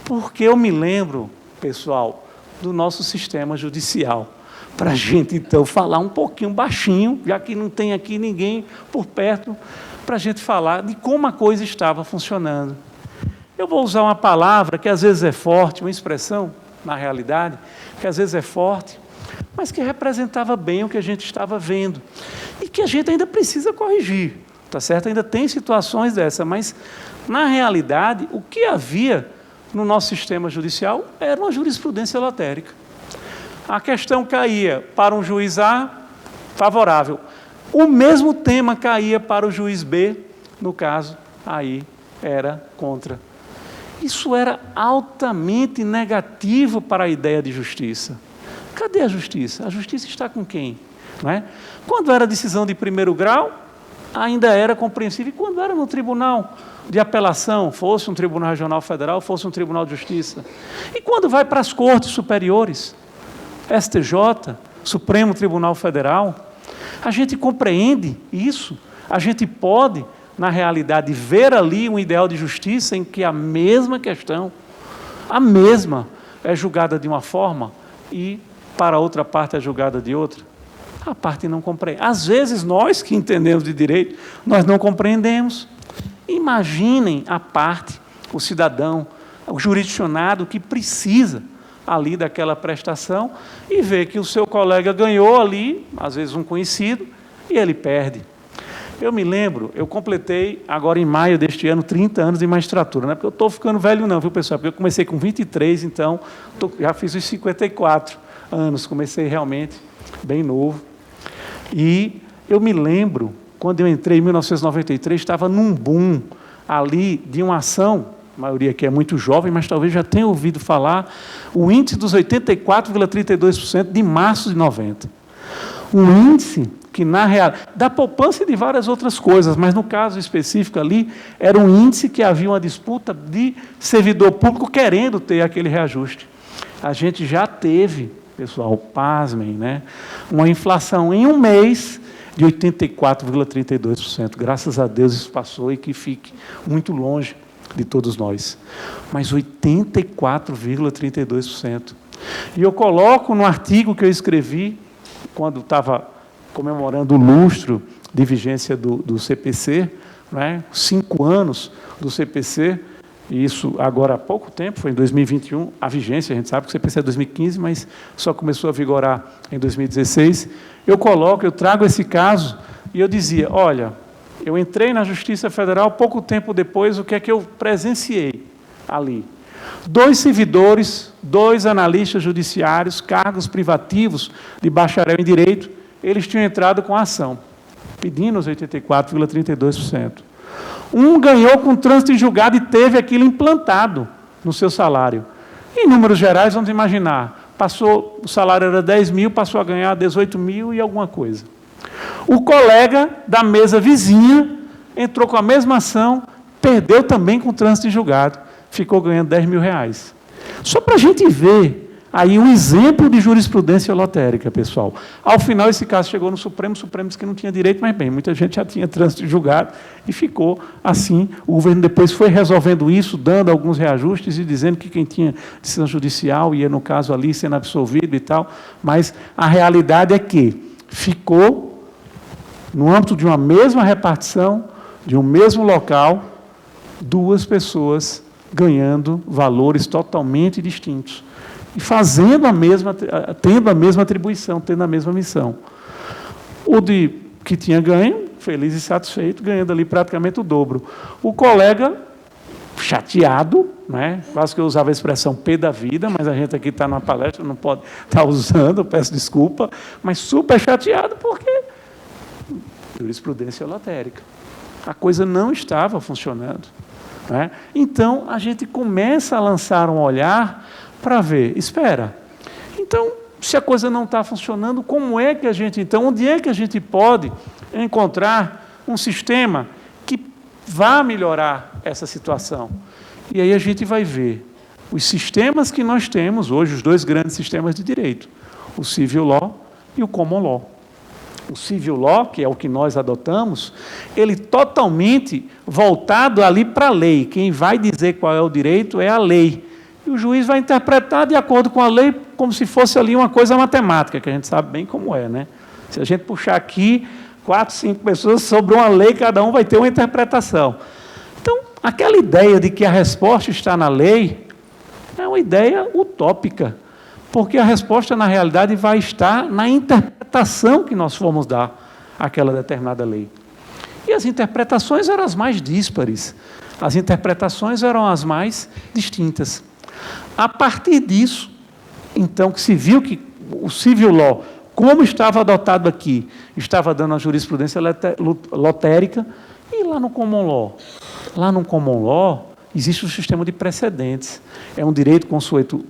Porque eu me lembro, pessoal, do nosso sistema judicial. Para a gente, então, falar um pouquinho baixinho, já que não tem aqui ninguém por perto, para a gente falar de como a coisa estava funcionando. Eu vou usar uma palavra que às vezes é forte, uma expressão, na realidade, que às vezes é forte, mas que representava bem o que a gente estava vendo. E que a gente ainda precisa corrigir, tá certo? Ainda tem situações dessa, mas, na realidade, o que havia no nosso sistema judicial era uma jurisprudência lotérica. A questão caía para um juiz A, favorável. O mesmo tema caía para o juiz B, no caso, aí era contra. Isso era altamente negativo para a ideia de justiça. Cadê a justiça? A justiça está com quem? Não é? Quando era decisão de primeiro grau, ainda era compreensível. E quando era no tribunal de apelação, fosse um tribunal regional federal, fosse um tribunal de justiça. E quando vai para as cortes superiores? STJ, Supremo Tribunal Federal. A gente compreende isso, a gente pode, na realidade, ver ali um ideal de justiça em que a mesma questão, a mesma, é julgada de uma forma e, para a outra parte, é julgada de outra. A parte não compreende. Às vezes, nós que entendemos de direito, nós não compreendemos. Imaginem a parte, o cidadão, o jurisdicionado que precisa ali daquela prestação e vê que o seu colega ganhou ali, às vezes um conhecido, e ele perde. Eu me lembro, eu completei agora em maio deste ano 30 anos de magistratura, não é porque eu estou ficando velho não, viu, pessoal? Porque eu comecei com 23, então já fiz os 54 anos, comecei realmente bem novo. E eu me lembro, quando eu entrei em 1993, estava num boom ali de uma ação, a maioria aqui é muito jovem, mas talvez já tenha ouvido falar, o índice dos 84,32% de março de 90. Um índice que, na realidade, da poupança e de várias outras coisas, mas no caso específico ali, era um índice que havia uma disputa de servidor público querendo ter aquele reajuste. A gente já teve, pessoal, pasmem, né, uma inflação em um mês de 84,32%. Graças a Deus isso passou e que fique muito longe de todos nós. Mas 84,32%. E eu coloco no artigo que eu escrevi, quando estava comemorando o lustro de vigência do CPC, né, 5 anos do CPC, e isso agora há pouco tempo, foi em 2021, a vigência, a gente sabe que o CPC é 2015, mas só começou a vigorar em 2016. Eu trago esse caso, e eu dizia, olha, eu entrei na Justiça Federal, pouco tempo depois, o que é que eu presenciei ali? 2 servidores, 2 analistas judiciários, cargos privativos de bacharel em Direito, eles tinham entrado com a ação, pedindo os 84,32%. Um ganhou com trânsito em julgado e teve aquilo implantado no seu salário. Em números gerais, vamos imaginar, o salário era 10 mil, passou a ganhar 18 mil e alguma coisa. O colega da mesa vizinha entrou com a mesma ação, perdeu também com trânsito em julgado, ficou ganhando 10 mil reais. Só para a gente ver aí um exemplo de jurisprudência lotérica, pessoal. Ao final, esse caso chegou no Supremo disse que não tinha direito, mas bem, muita gente já tinha trânsito julgado e ficou assim. O governo depois foi resolvendo isso, dando alguns reajustes e dizendo que quem tinha decisão judicial ia, no caso ali, sendo absolvido e tal, mas a realidade é que ficou no âmbito de uma mesma repartição, de um mesmo local, 2 pessoas ganhando valores totalmente distintos. E tendo a mesma atribuição, tendo a mesma missão. O que tinha ganho, feliz e satisfeito, ganhando ali praticamente o dobro. O colega, chateado, né? Quase que eu usava a expressão pé da vida, mas a gente aqui está numa palestra, não pode estar usando, peço desculpa, mas super chateado porque jurisprudência lotérica. A coisa não estava funcionando. Né? Então, a gente começa a lançar um olhar para ver, espera, então, se a coisa não está funcionando, como é que a gente, então, onde é que a gente pode encontrar um sistema que vá melhorar essa situação? E aí a gente vai ver os sistemas que nós temos hoje, os 2 grandes sistemas de direito, o Civil Law e o Common Law. O Civil Law, que é o que nós adotamos, ele totalmente voltado ali para a lei. Quem vai dizer qual é o direito é a lei. E o juiz vai interpretar de acordo com a lei, como se fosse ali uma coisa matemática, que a gente sabe bem como é, né? Se a gente puxar aqui 4, 5 pessoas sobre uma lei, cada um vai ter uma interpretação. Então, aquela ideia de que a resposta está na lei é uma ideia utópica, porque a resposta, na realidade, vai estar na interpretação que nós formos dar àquela determinada lei. E as interpretações eram as mais díspares, as interpretações eram as mais distintas. A partir disso, então, que se viu que o Civil Law, como estava adotado aqui, estava dando a jurisprudência lotérica, e lá no Common Law? Lá no Common Law, existe um sistema de precedentes. É um direito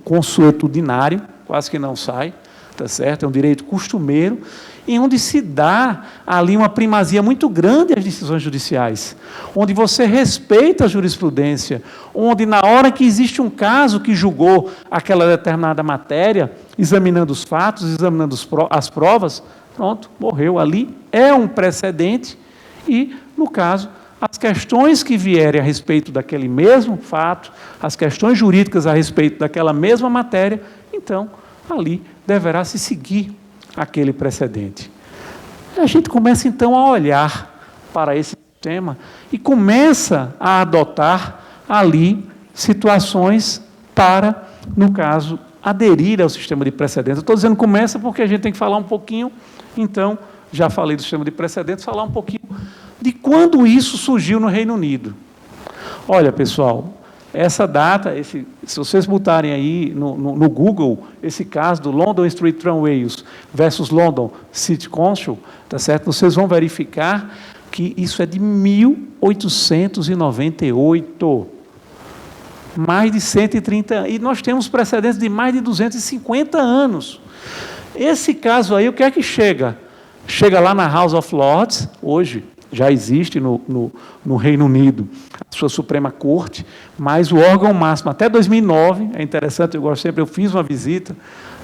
consuetudinário, quase que não sai, tá certo? É um direito costumeiro, em onde se dá ali uma primazia muito grande às decisões judiciais, onde você respeita a jurisprudência, onde na hora que existe um caso que julgou aquela determinada matéria, examinando os fatos, examinando as provas, pronto, morreu ali, é um precedente e, no caso, as questões que vierem a respeito daquele mesmo fato, as questões jurídicas a respeito daquela mesma matéria, então, ali deverá se seguir aquele precedente. A gente começa, então, a olhar para esse tema e começa a adotar ali situações para, no caso, aderir ao sistema de precedentes. Eu estou dizendo começa porque a gente tem que falar um pouquinho, então, já falei do sistema de precedentes, falar um pouquinho de quando isso surgiu no Reino Unido. Olha, pessoal, essa data, se vocês botarem aí no Google esse caso do London Street Tramways versus London City Council, tá certo? Vocês vão verificar que isso é de 1898. Mais de 130, e nós temos precedentes de mais de 250 anos. Esse caso aí, o que é que chega? Chega lá na House of Lords, hoje, já existe no Reino Unido a sua Suprema Corte, mas o órgão máximo, até 2009, é interessante, eu fiz uma visita,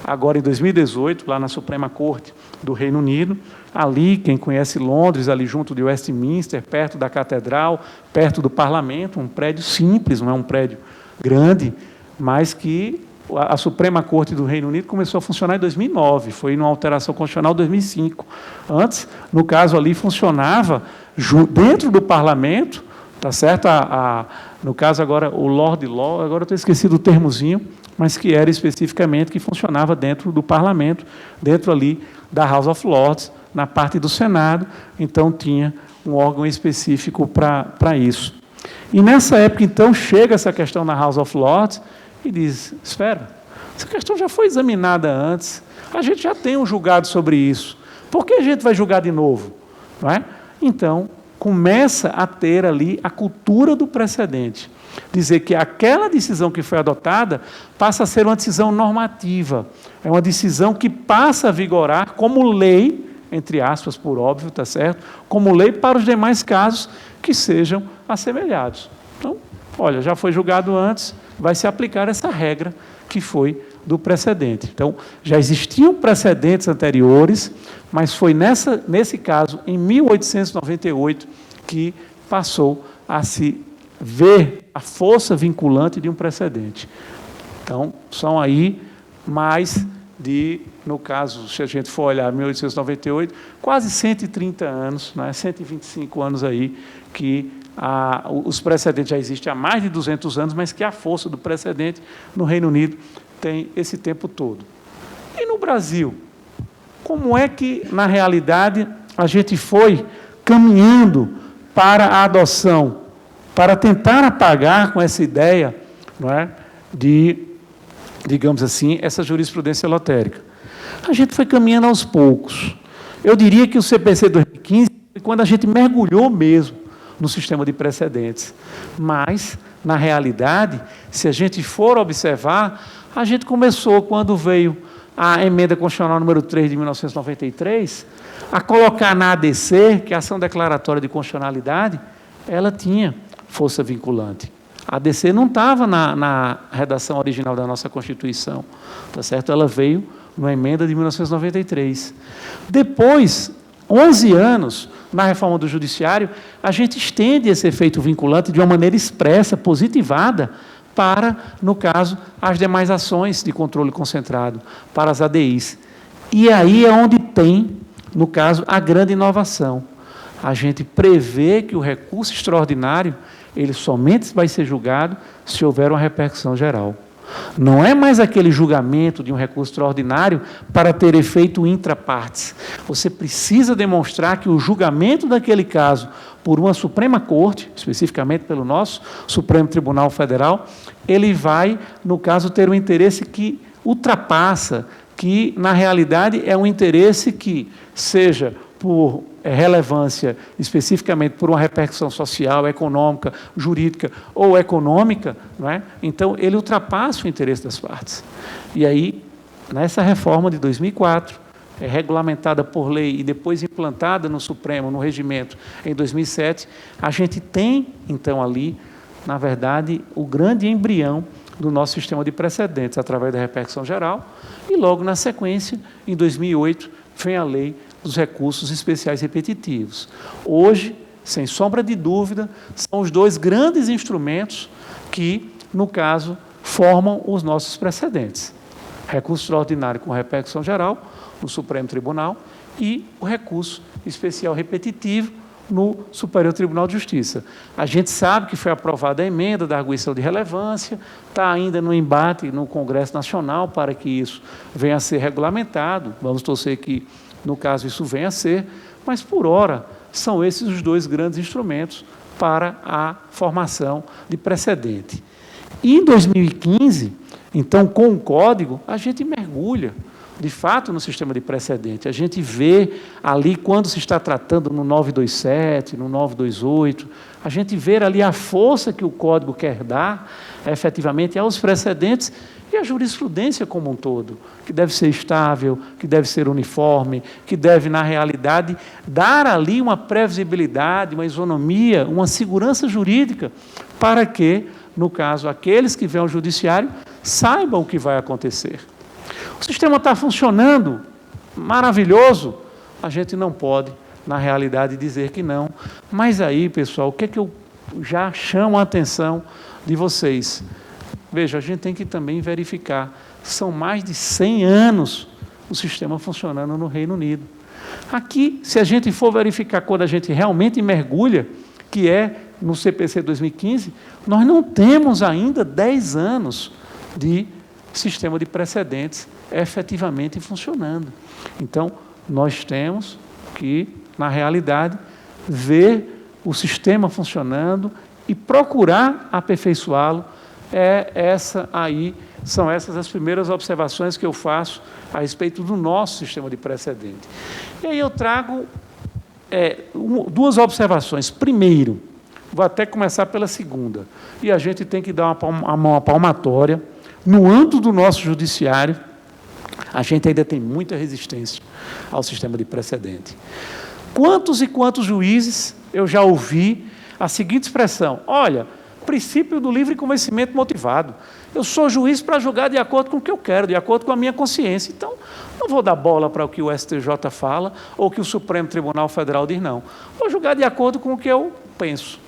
agora em 2018, lá na Suprema Corte do Reino Unido, ali, quem conhece Londres, ali junto de Westminster, perto da Catedral, perto do Parlamento, um prédio simples, não é um prédio grande, mas que a Suprema Corte do Reino Unido começou a funcionar em 2009, foi numa alteração constitucional em 2005. Antes, no caso ali, funcionava dentro do Parlamento, tá certo? No caso agora, o Lord Law, agora eu estou esquecido o termozinho, mas que era especificamente que funcionava dentro do Parlamento, dentro ali da House of Lords, na parte do Senado, então tinha um órgão específico para isso. E nessa época, então, chega essa questão na House of Lords, e diz, espera, essa questão já foi examinada antes, a gente já tem um julgado sobre isso, por que a gente vai julgar de novo? Não é? Então, começa a ter ali a cultura do precedente, dizer que aquela decisão que foi adotada passa a ser uma decisão normativa, é uma decisão que passa a vigorar como lei, entre aspas, por óbvio, tá certo? Como lei para os demais casos que sejam assemelhados. Então, olha, já foi julgado antes, vai se aplicar essa regra que foi do precedente. Então, já existiam precedentes anteriores, mas foi nesse caso, em 1898, que passou a se ver a força vinculante de um precedente. Então, são aí mais de, no caso, se a gente for olhar 1898, quase 130 anos, né, 125 anos aí, que os precedentes já existem há mais de 200 anos, mas que a força do precedente no Reino Unido tem esse tempo todo. E no Brasil? Como é que, na realidade, a gente foi caminhando para a adoção, para tentar apagar com essa ideia, não é, de, digamos assim, essa jurisprudência lotérica? A gente foi caminhando aos poucos. Eu diria que o CPC 2015 foi quando a gente mergulhou mesmo no sistema de precedentes. Mas, na realidade, se a gente for observar, a gente começou quando veio a emenda constitucional número 3 de 1993, a colocar na ADC, que é a ação declaratória de constitucionalidade, ela tinha força vinculante. A ADC não estava na redação original da nossa Constituição, tá certo? Ela veio numa emenda de 1993. Depois, 11 anos, na reforma do Judiciário, a gente estende esse efeito vinculante de uma maneira expressa, positivada, para, no caso, as demais ações de controle concentrado, para as ADIs. E aí é onde tem, no caso, a grande inovação. A gente prevê que o recurso extraordinário, ele somente vai ser julgado se houver uma repercussão geral. Não é mais aquele julgamento de um recurso extraordinário para ter efeito intra-partes. Você precisa demonstrar que o julgamento daquele caso por uma Suprema Corte, especificamente pelo nosso Supremo Tribunal Federal, ele vai, no caso, ter um interesse que ultrapassa, que, na realidade, é um interesse que, seja por relevância, especificamente por uma repercussão social, econômica, jurídica ou econômica, não é? Então, ele ultrapassa o interesse das partes. E aí, nessa reforma de 2004, regulamentada por lei e depois implantada no Supremo, no regimento, em 2007, a gente tem, então, ali, na verdade, o grande embrião do nosso sistema de precedentes, através da repercussão geral, e logo na sequência, em 2008, vem a lei dos recursos especiais repetitivos. Hoje, sem sombra de dúvida, são os dois grandes instrumentos que, no caso, formam os nossos precedentes. Recurso extraordinário com repercussão geral, no Supremo Tribunal, e o recurso especial repetitivo no Superior Tribunal de Justiça. A gente sabe que foi aprovada a emenda da arguição de relevância, está ainda no embate no Congresso Nacional para que isso venha a ser regulamentado. Vamos torcer que, no caso, isso venha a ser, mas, por hora, são esses os dois grandes instrumentos para a formação de precedente. E, em 2015, então, com o Código, a gente mergulha, de fato, no sistema de precedente. A gente vê ali, quando se está tratando no 927, no 928, a gente vê ali a força que o Código quer dar, efetivamente, aos precedentes e à jurisprudência como um todo, que deve ser estável, que deve ser uniforme, que deve, na realidade, dar ali uma previsibilidade, uma isonomia, uma segurança jurídica, para que, no caso, aqueles que vêm ao judiciário saibam o que vai acontecer. O sistema está funcionando, maravilhoso, a gente não pode, na realidade, dizer que não. Mas aí, pessoal, o que é que eu já chamo a atenção de vocês? Veja, a gente tem que também verificar, são mais de 100 anos o sistema funcionando no Reino Unido. Aqui, se a gente for verificar quando a gente realmente mergulha, que é no CPC 2015, nós não temos ainda 10 anos de sistema de precedentes efetivamente funcionando. Então, nós temos que, na realidade, ver o sistema funcionando e procurar aperfeiçoá-lo. São essas as primeiras observações que eu faço a respeito do nosso sistema de precedente. E aí eu trago duas observações. Primeiro, vou até começar pela segunda, e a gente tem que dar uma palmatória. No âmbito do nosso judiciário, a gente ainda tem muita resistência ao sistema de precedente. Quantos e quantos juízes eu já ouvi a seguinte expressão: olha, princípio do livre convencimento motivado. Eu sou juiz para julgar de acordo com o que eu quero, de acordo com a minha consciência. Então, não vou dar bola para o que o STJ fala ou que o Supremo Tribunal Federal diz, não. Vou julgar de acordo com o que eu penso.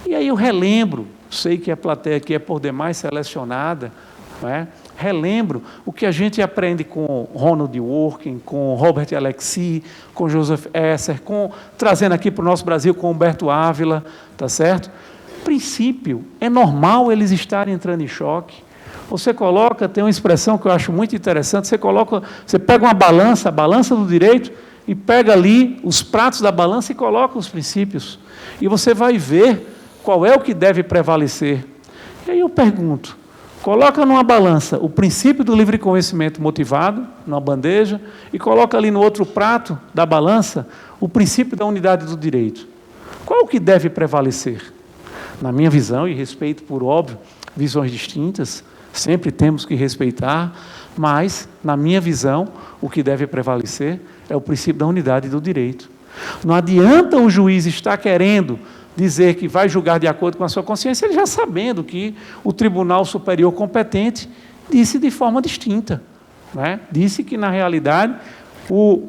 E aí eu relembro, sei que a plateia aqui é por demais selecionada, não é? Relembro o que a gente aprende com Ronald Dworkin, com Robert Alexi, com Joseph Esser, trazendo aqui para o nosso Brasil com Humberto Ávila, tá certo? Princípio, é normal eles estarem entrando em choque. Você coloca, tem uma expressão que eu acho muito interessante, você pega uma balança, a balança do direito, e pega ali os pratos da balança e coloca os princípios. E você vai ver qual é o que deve prevalecer. E aí eu pergunto, coloca numa balança o princípio do livre convencimento motivado, numa bandeja, e coloca ali no outro prato da balança o princípio da unidade do direito. Qual é o que deve prevalecer? Na minha visão, e respeito por óbvio, visões distintas, sempre temos que respeitar, mas, na minha visão, o que deve prevalecer é o princípio da unidade do direito. Não adianta o juiz estar querendo dizer que vai julgar de acordo com a sua consciência, ele já sabendo que o Tribunal Superior competente disse de forma distinta, né? Disse que, na realidade,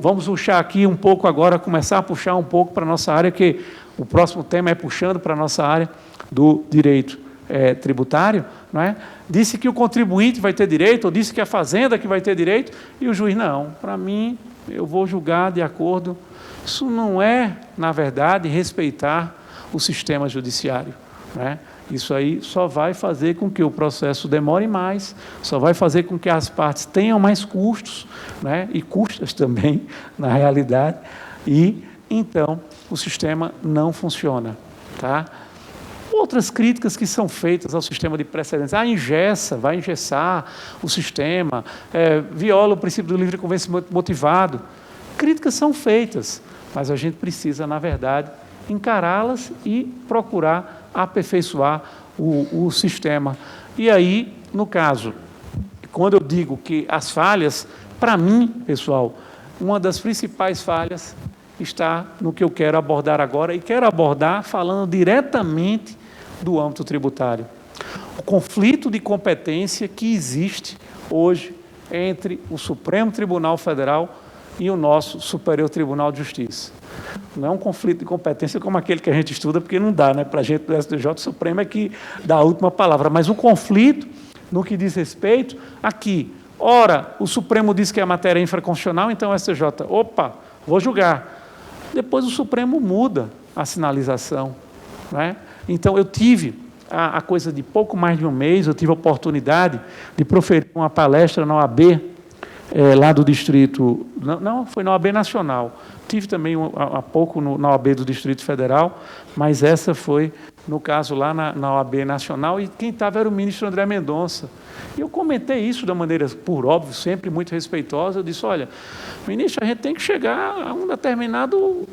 vamos puxar aqui um pouco agora, começar a puxar um pouco para a nossa área, que o próximo tema é puxando para a nossa área do direito tributário, não é? Disse que o contribuinte vai ter direito, ou disse que a fazenda que vai ter direito, e o juiz, não, para mim, eu vou julgar de acordo. Isso não é, na verdade, respeitar o sistema judiciário, né? Isso aí só vai fazer com que o processo demore mais, só vai fazer com que as partes tenham mais custos, né? E custas também, na realidade, e, então, o sistema não funciona, tá? Outras críticas que são feitas ao sistema de precedentes, vai engessar o sistema, viola o princípio do livre convencimento motivado. Críticas são feitas, mas a gente precisa, na verdade, encará-las e procurar aperfeiçoar o sistema. E aí, no caso, quando eu digo que as falhas, para mim, pessoal, uma das principais falhas está no que eu quero abordar agora, e quero abordar falando diretamente do âmbito tributário. O conflito de competência que existe hoje entre o Supremo Tribunal Federal e o nosso Superior Tribunal de Justiça. Não é um conflito de competência como aquele que a gente estuda, porque não dá, né? Para a gente do STJ, o Supremo é que dá a última palavra, mas um conflito no que diz respeito a que, ora, o Supremo diz que a matéria é infraconstitucional, então o STJ, opa, vou julgar. Depois o Supremo muda a sinalização, né? Então, eu tive, a coisa de pouco mais de um mês, eu tive a oportunidade de proferir uma palestra na OAB, lá do Distrito, não, foi na OAB Nacional, tive também há pouco na OAB do Distrito Federal, mas essa foi, no caso, lá na OAB Nacional, e quem estava era o ministro André Mendonça. E eu comentei isso da maneira, por óbvio, sempre muito respeitosa. Eu disse, olha, ministro, a gente tem que chegar a um determinado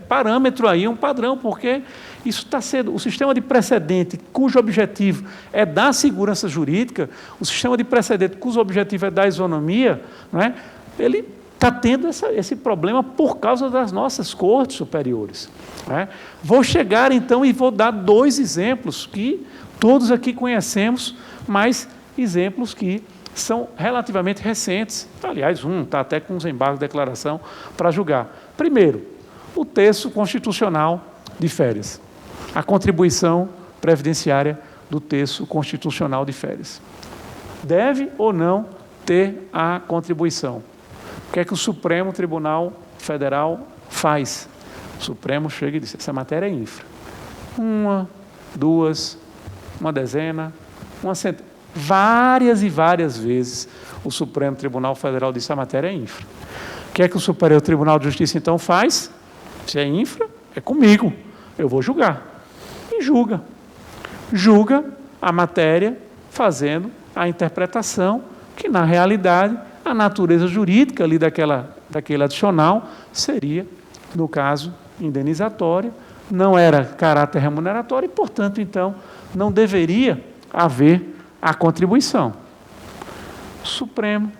parâmetro aí, um padrão, porque isso está sendo, o sistema de precedente, cujo objetivo é dar segurança jurídica, o sistema de precedente, cujo objetivo é dar isonomia, né, ele está tendo esse problema por causa das nossas cortes superiores, né? Vou chegar, então, e vou dar 2 exemplos que todos aqui conhecemos, mas exemplos que são relativamente recentes. Aliás, um está até com os embargos de declaração para julgar. Primeiro, o texto constitucional de férias. A contribuição previdenciária do texto constitucional de férias. Deve ou não ter a contribuição? O que é que o Supremo Tribunal Federal faz? O Supremo chega e diz, essa matéria é infra. 1, 2, 1 dezena, 1 centena. Várias e várias vezes o Supremo Tribunal Federal disse, a matéria é infra. O que é que o Superior Tribunal de Justiça, então, faz? Se é infra, é comigo. Eu vou julgar. E julga. Julga a matéria fazendo a interpretação que, na realidade, a natureza jurídica ali daquele adicional seria, no caso, indenizatória, não era caráter remuneratório e, portanto, então, não deveria haver a contribuição. O Supremo,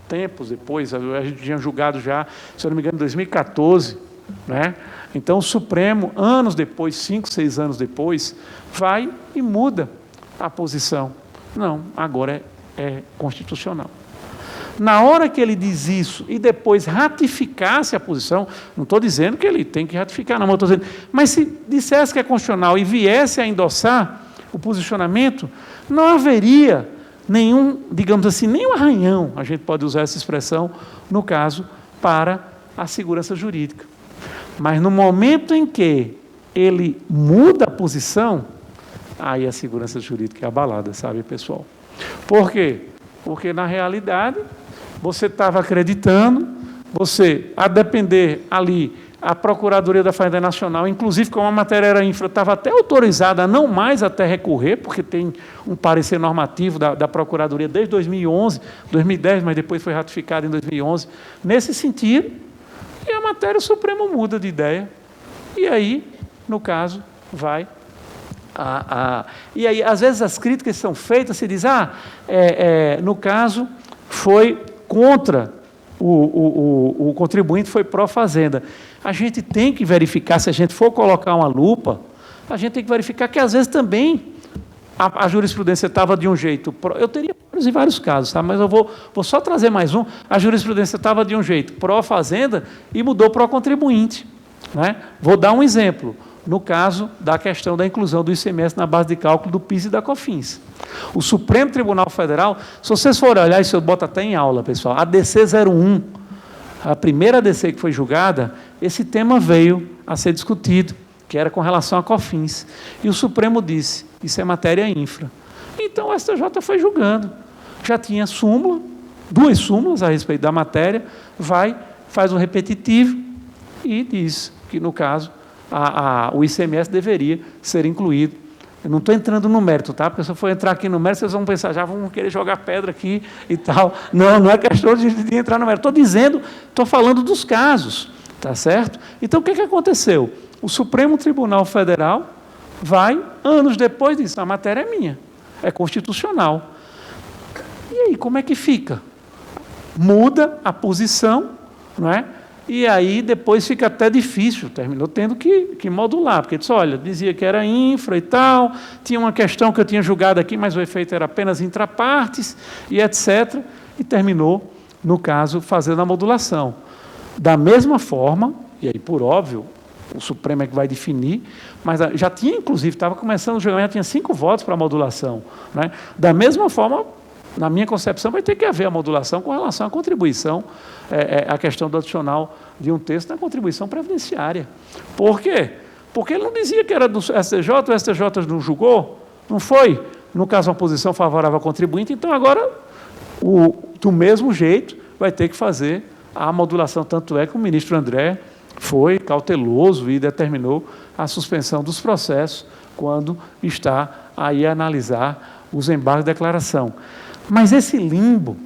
tempos depois, a gente tinha julgado já, se eu não me engano, em 2014, né? Então, o Supremo, anos depois, 5, 6 anos depois, vai e muda a posição. Não, agora é constitucional. Na hora que ele diz isso e depois ratificasse a posição, não estou dizendo que ele tem que ratificar, não, estou dizendo, mas se dissesse que é constitucional e viesse a endossar o posicionamento, não haveria nenhum, digamos assim, nenhum arranhão, a gente pode usar essa expressão, no caso, para a segurança jurídica. Mas no momento em que ele muda a posição, aí a segurança jurídica é abalada, sabe, pessoal? Por quê? Porque, na realidade, você estava acreditando, você, a depender ali, a Procuradoria da Fazenda Nacional, inclusive, como a matéria era infra, estava até autorizada a não mais até recorrer, porque tem um parecer normativo da Procuradoria desde 2011, 2010, mas depois foi ratificado em 2011, nesse sentido, e a matéria, o Supremo muda de ideia, e aí, no caso, vai... E aí, às vezes, as críticas são feitas, se diz, no caso, foi contra o contribuinte, foi pró-fazenda. A gente tem que verificar, se a gente for colocar uma lupa, a gente tem que verificar que, às vezes, também a jurisprudência estava de um jeito... Eu teria vários casos, tá? Mas eu vou só trazer mais um. A jurisprudência estava de um jeito pró-fazenda e mudou pró-contribuinte, né? Vou dar um exemplo. No caso da questão da inclusão do ICMS na base de cálculo do PIS e da COFINS. O Supremo Tribunal Federal, se vocês forem olhar, isso eu boto até em aula, pessoal, a DC 01, a primeira ADC que foi julgada, esse tema veio a ser discutido, que era com relação à COFINS. E o Supremo disse, isso é matéria infra. Então o STJ foi julgando. Já tinha súmula, 2 súmulas a respeito da matéria, faz um repetitivo e diz que, no caso, o ICMS deveria ser incluído. Eu não estou entrando no mérito, tá? Porque se eu for entrar aqui no mérito, vocês vão pensar, já vão querer jogar pedra aqui e tal. Não é questão de entrar no mérito. Estou falando dos casos, tá certo? Então, o que aconteceu? O Supremo Tribunal Federal vai, anos depois disso, a matéria é minha, é constitucional. E aí, como é que fica? Muda a posição, não é? E aí depois fica até difícil, terminou tendo que modular, porque disse, olha, dizia que era infra e tal, tinha uma questão que eu tinha julgado aqui, mas o efeito era apenas intrapartes, e etc., e terminou, no caso, fazendo a modulação. Da mesma forma, e aí, por óbvio, o Supremo é que vai definir, mas já tinha, inclusive, estava começando o julgamento, tinha 5 votos para a modulação, né? Da mesma forma, na minha concepção, vai ter que haver a modulação com relação à contribuição, a questão do adicional de um texto na contribuição previdenciária. Por quê? Porque ele não dizia que era do STJ, o STJ não julgou, não foi, no caso, uma posição favorável ao contribuinte, então agora, do mesmo jeito, vai ter que fazer a modulação, tanto é que o ministro André foi cauteloso e determinou a suspensão dos processos quando está aí a analisar os embargos de declaração. Mas esse limbo,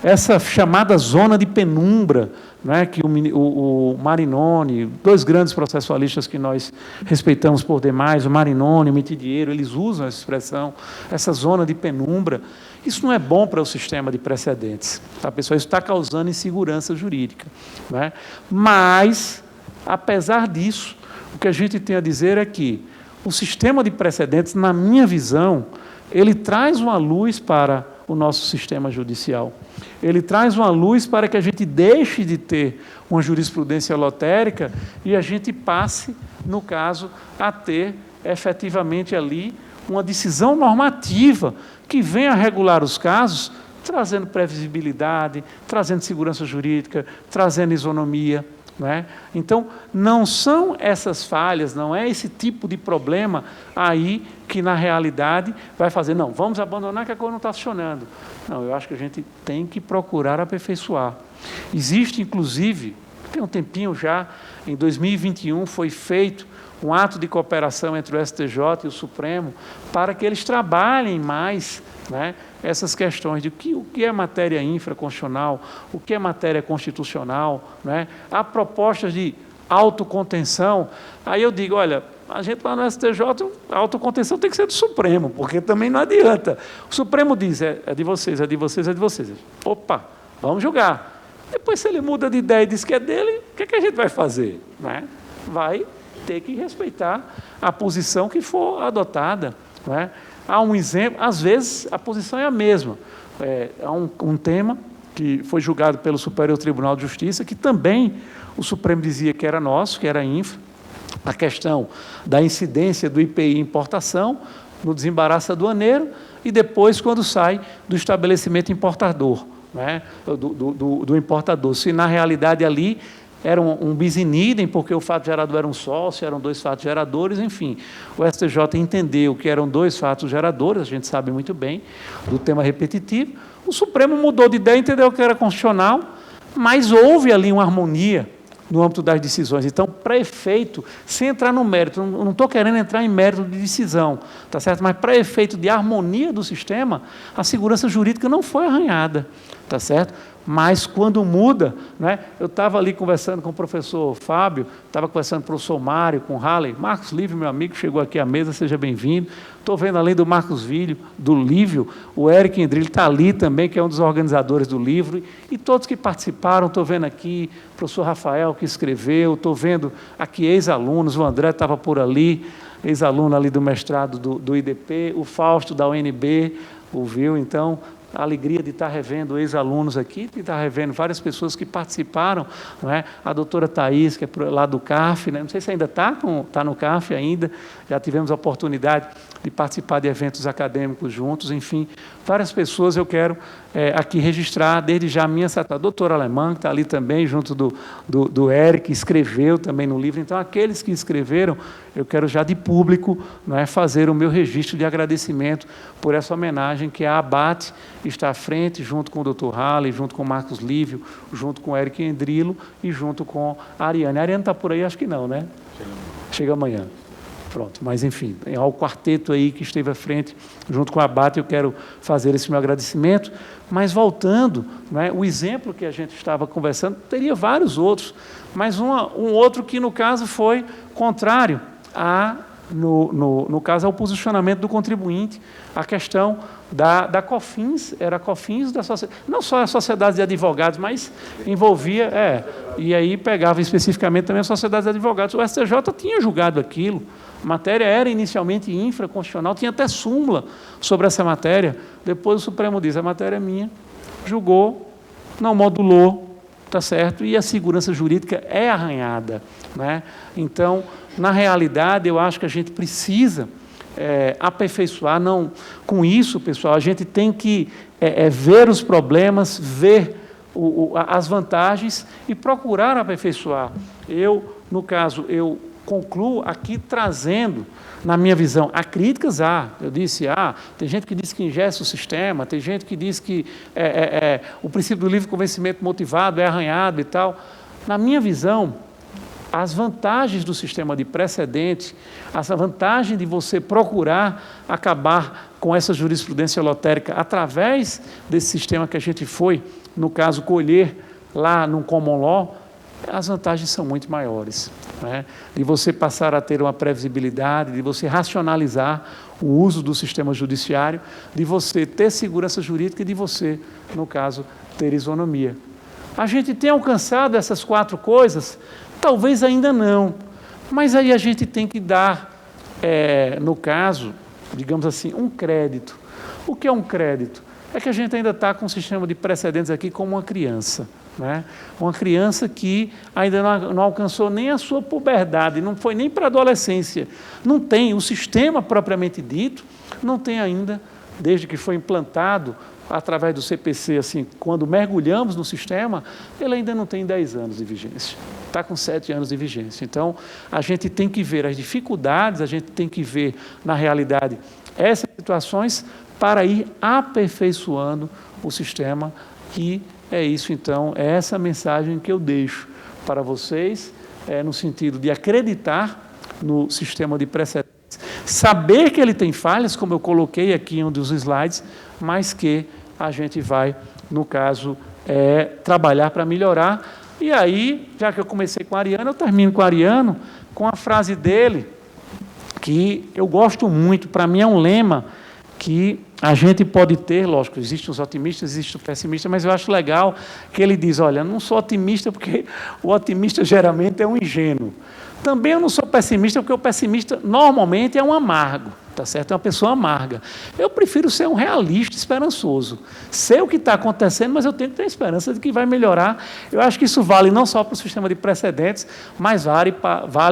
essa chamada zona de penumbra, né, que o Marinoni, 2 grandes processualistas que nós respeitamos por demais, o Marinoni, o Mitidiero, eles usam essa expressão, essa zona de penumbra. Isso não é bom para o sistema de precedentes, tá, pessoal? Isso está causando insegurança jurídica, né? Mas, apesar disso, o que a gente tem a dizer é que o sistema de precedentes, na minha visão, ele traz uma luz para o nosso sistema judicial. Ele traz uma luz para que a gente deixe de ter uma jurisprudência lotérica e a gente passe, no caso, a ter efetivamente ali uma decisão normativa que venha a regular os casos, trazendo previsibilidade, trazendo segurança jurídica, trazendo isonomia. Não é? Então, não são essas falhas, não é esse tipo de problema aí que, na realidade, vai fazer, não, vamos abandonar que a coisa não está funcionando. Não, eu acho que a gente tem que procurar aperfeiçoar. Existe, inclusive, tem um tempinho já, em 2021, foi feito um ato de cooperação entre o STJ e o Supremo para que eles trabalhem mais, né, essas questões de o que é matéria infraconstitucional, o que é matéria constitucional, né? Há propostas de autocontenção. Aí eu digo, olha, a gente lá no STJ, a autocontenção tem que ser do Supremo, porque também não adianta. O Supremo diz, é de vocês, é de vocês, é de vocês. Opa, vamos julgar. Depois, se ele muda de ideia e diz que é dele, o que a gente vai fazer? Né? Vai ter que respeitar a posição que for adotada, né? Há um exemplo, às vezes a posição é a mesma. Há um tema que foi julgado pelo Superior Tribunal de Justiça, que também o Supremo dizia que era nosso, que era infra, a questão da incidência do IPI importação no desembaraço aduaneiro e depois quando sai do estabelecimento importador, né, do importador. Se na realidade ali era um bis in idem, porque o fato gerador era um só, se eram 2 fatos geradores, enfim. O STJ entendeu que eram 2 fatos geradores, a gente sabe muito bem, do tema repetitivo. O Supremo mudou de ideia, entendeu que era constitucional, mas houve ali uma harmonia no âmbito das decisões. Então, para efeito, sem entrar no mérito, não estou querendo entrar em mérito de decisão, tá certo? Mas para efeito de harmonia do sistema, a segurança jurídica não foi arranhada, tá certo? Mas quando muda, né, eu estava ali conversando com o professor Fábio, estava conversando com o professor Mário, com o Halley, Marcos Lívio, meu amigo, chegou aqui à mesa, seja bem-vindo. Estou vendo, além do Marcos Vílio, do Lívio, o Eric Endrilho está ali também, que é um dos organizadores do livro, e todos que participaram, estou vendo aqui, o professor Rafael, que escreveu, estou vendo aqui ex-alunos, o André estava por ali, ex-aluno ali do mestrado do IDP, o Fausto da UNB, ouviu, então, a alegria de estar revendo ex-alunos aqui, de estar revendo várias pessoas que participaram, não é? A doutora Thaís, que é lá do CAF, né? Não sei se ainda está no CAF ainda, já tivemos a oportunidade de participar de eventos acadêmicos juntos, enfim, várias pessoas eu quero aqui registrar, desde já a minha a doutora Alemã, que está ali também, junto do Eric, que escreveu também no livro. Então, aqueles que escreveram, eu quero já de público, não é, fazer o meu registro de agradecimento por essa homenagem que a ABAT está à frente, junto com o Dr. Halley, junto com o Marcos Lívio, junto com o Eric Endrilo e junto com a Ariane. A Ariane está por aí? Acho que não, né? Chega amanhã. Pronto, mas enfim, ao quarteto aí que esteve à frente, junto com a ABAT, eu quero fazer esse meu agradecimento. Mas voltando, né, o exemplo que a gente estava conversando, teria vários outros, mas um outro que, no caso, foi contrário no caso, é o posicionamento do contribuinte, a questão da COFINS, era a COFINS da sociedade, não só a sociedade de advogados, mas envolvia, e aí pegava especificamente também a sociedade de advogados. O STJ tinha julgado aquilo, a matéria era inicialmente infraconstitucional, tinha até súmula sobre essa matéria, depois o Supremo diz, a matéria é minha, julgou, não modulou, tá certo? E a segurança jurídica é arranhada, né? Então, na realidade, eu acho que a gente precisa aperfeiçoar. Não, com isso, pessoal, a gente tem que ver os problemas, ver as vantagens e procurar aperfeiçoar. No caso, eu concluo aqui trazendo, na minha visão, há críticas, eu disse, tem gente que diz que ingessa o sistema, tem gente que diz que o princípio do livre convencimento motivado é arranhado e tal. Na minha visão, as vantagens do sistema de precedente, essa vantagem de você procurar acabar com essa jurisprudência lotérica através desse sistema que a gente foi, no caso, colher lá no common law, as vantagens são muito maiores, né? De você passar a ter uma previsibilidade, de você racionalizar o uso do sistema judiciário, de você ter segurança jurídica e de você, no caso, ter isonomia. A gente tem alcançado essas 4 coisas? Talvez ainda não, mas aí a gente tem que dar, no caso, digamos assim, um crédito. O que é um crédito? É que a gente ainda está com um sistema de precedentes aqui como uma criança, né? Uma criança que ainda não alcançou nem a sua puberdade, não foi nem para a adolescência. Não tem, o sistema propriamente dito, não tem ainda, desde que foi implantado, através do CPC, assim, quando mergulhamos no sistema, ele ainda não tem 10 anos de vigência, está com 7 anos de vigência. Então, a gente tem que ver as dificuldades, a gente tem que ver, na realidade, essas situações para ir aperfeiçoando o sistema, e é isso, então, é essa mensagem que eu deixo para vocês, no sentido de acreditar no sistema de precedentes, saber que ele tem falhas, como eu coloquei aqui em um dos slides, mas que a gente vai, no caso, trabalhar para melhorar. E aí, já que eu comecei com o Ariano, eu termino com o Ariano, com a frase dele, que eu gosto muito, para mim é um lema que a gente pode ter, lógico, existem os otimistas, existem os pessimistas, mas eu acho legal que ele diz, olha, não sou otimista porque o otimista geralmente é um ingênuo. Também eu não sou pessimista porque o pessimista normalmente é um amargo, tá certo? É uma pessoa amarga. Eu prefiro ser um realista esperançoso. Sei o que está acontecendo, mas eu tenho que ter esperança de que vai melhorar. Eu acho que isso vale não só para o sistema de precedentes, mas vale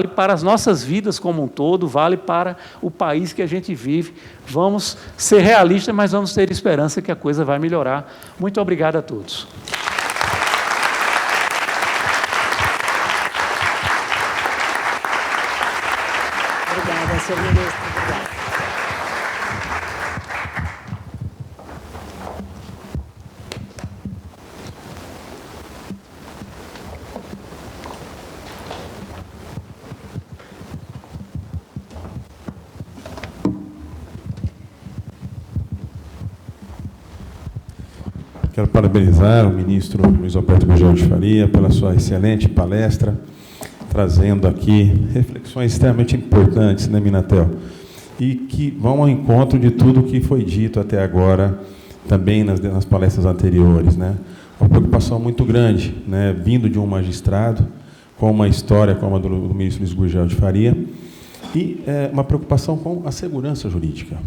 para as nossas vidas como um todo, vale para o país que a gente vive. Vamos ser realistas, mas vamos ter esperança que a coisa vai melhorar. Muito obrigado a todos. Obrigada, senhor ministro. Obrigada. Quero parabenizar o ministro Luiz Alberto Gurgel de Faria pela sua excelente palestra, trazendo aqui reflexões extremamente importantes, né, Minatel? E que vão ao encontro de tudo que foi dito até agora, também nas palestras anteriores, né? Uma preocupação muito grande, né, vindo de um magistrado, com uma história como a do ministro Luiz Gurgel de Faria, e uma preocupação com a segurança jurídica,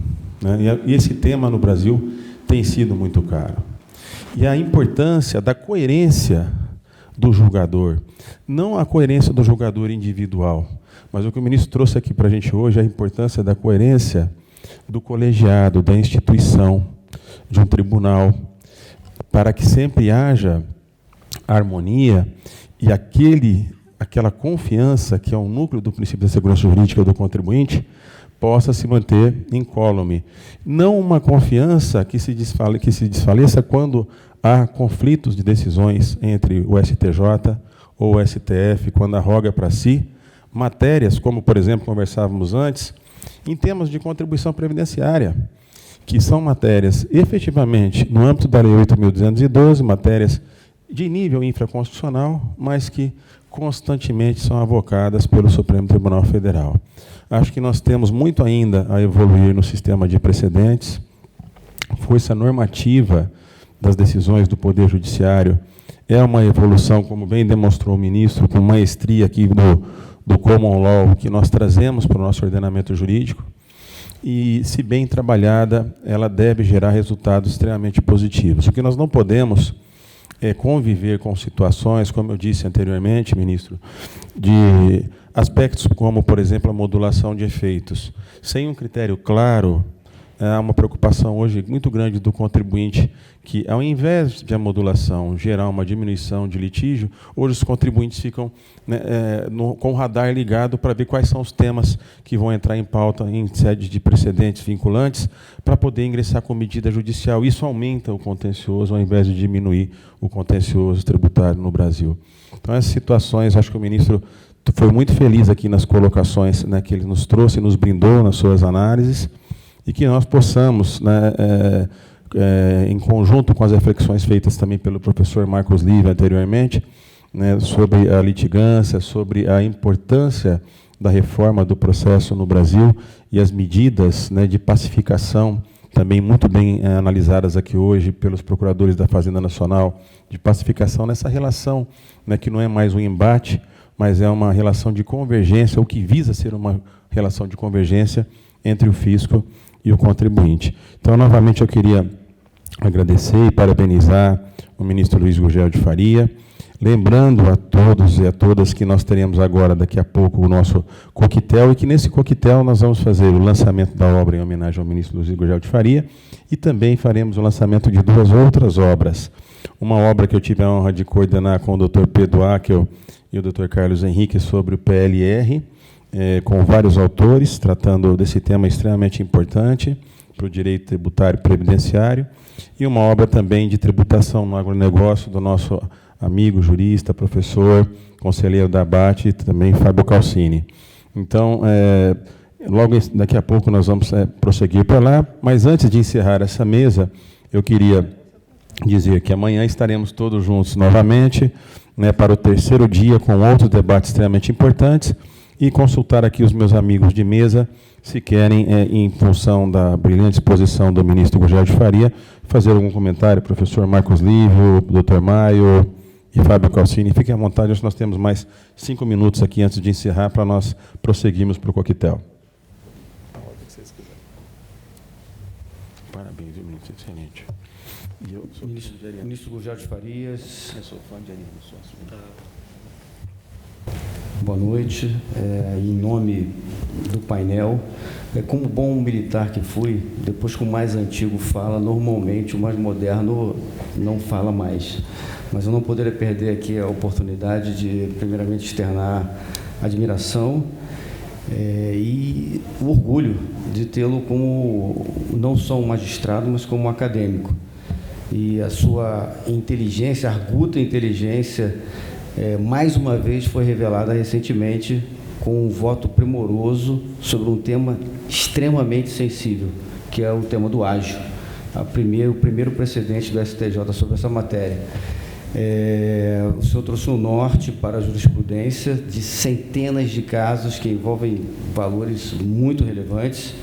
né? E esse tema no Brasil tem sido muito caro. E a importância da coerência do julgador, não a coerência do julgador individual, mas o que o ministro trouxe aqui para a gente hoje é a importância da coerência do colegiado, da instituição, de um tribunal, para que sempre haja harmonia e aquela confiança, que é o núcleo do princípio da segurança jurídica do contribuinte, possa se manter incólume. Não uma confiança que se desfaleça quando há conflitos de decisões entre o STJ ou o STF, quando arroga para si matérias, como, por exemplo, conversávamos antes, em temas de contribuição previdenciária, que são matérias, efetivamente, no âmbito da Lei 8.212, matérias de nível infraconstitucional, mas que, constantemente são avocadas pelo Supremo Tribunal Federal. Acho que nós temos muito ainda a evoluir no sistema de precedentes. Força normativa das decisões do Poder Judiciário é uma evolução, como bem demonstrou o ministro, com maestria aqui do Common Law, que nós trazemos para o nosso ordenamento jurídico. E, se bem trabalhada, ela deve gerar resultados extremamente positivos. O que nós não podemos é conviver com situações, como eu disse anteriormente, ministro, de aspectos como, por exemplo, a modulação de efeitos. Sem um critério claro, há uma preocupação hoje muito grande do contribuinte que, ao invés de a modulação gerar uma diminuição de litígio, hoje os contribuintes ficam, né, com o radar ligado para ver quais são os temas que vão entrar em pauta em sede de precedentes vinculantes para poder ingressar com medida judicial. Isso aumenta o contencioso, ao invés de diminuir o contencioso tributário no Brasil. Então, essas situações, acho que o ministro foi muito feliz aqui nas colocações, né, que ele nos trouxe e nos brindou nas suas análises, e que nós possamos, né, em conjunto com as reflexões feitas também pelo professor Marcos Live anteriormente, né, sobre a litigância, sobre a importância da reforma do processo no Brasil e as medidas, né, de pacificação, também muito bem analisadas aqui hoje pelos procuradores da Fazenda Nacional, de pacificação nessa relação, né, que não é mais um embate, mas é uma relação de convergência, ou que visa ser uma relação de convergência entre o fisco e o contribuinte. Então, novamente, eu queria agradecer e parabenizar o ministro Luiz Gurgel de Faria, lembrando a todos e a todas que nós teremos agora, daqui a pouco, o nosso coquetel, e que nesse coquetel nós vamos fazer o lançamento da obra em homenagem ao ministro Luiz Gurgel de Faria, e também faremos o lançamento de 2 outras obras. Uma obra que eu tive a honra de coordenar com o Dr. Pedro Akel e o Dr. Carlos Henrique sobre o PLR, com vários autores, tratando desse tema extremamente importante para o direito tributário e previdenciário, e uma obra também de tributação no agronegócio do nosso amigo jurista, professor, conselheiro da ABAT, também Fábio Calcini. Então, logo daqui a pouco nós vamos prosseguir para lá, mas antes de encerrar essa mesa, eu queria dizer que amanhã estaremos todos juntos novamente, né, para o 3º dia, com outros debates extremamente importantes, e consultar aqui os meus amigos de mesa, se querem, em função da brilhante exposição do ministro Gurgel de Faria, fazer algum comentário, professor Marcos Lívio, doutor Maio e Fábio Calcini. Fiquem à vontade, acho que nós temos mais 5 minutos aqui antes de encerrar, para nós prosseguirmos para o coquetel. Parabéns, ministro, excelente. E eu sou Ministro Gurgel de Farias. Eu sou fã de Ariano, sou Boa noite. Em nome do painel, como bom militar que fui, depois que o mais antigo fala, normalmente o mais moderno não fala mais. Mas eu não poderia perder aqui a oportunidade de, primeiramente, externar admiração e o orgulho de tê-lo como não só um magistrado, mas como um acadêmico. E a sua inteligência, arguta inteligência, mais uma vez foi revelada recentemente com um voto primoroso sobre um tema extremamente sensível, que é o tema do ágio, o primeiro precedente do STJ sobre essa matéria. O senhor trouxe um norte para a jurisprudência de centenas de casos que envolvem valores muito relevantes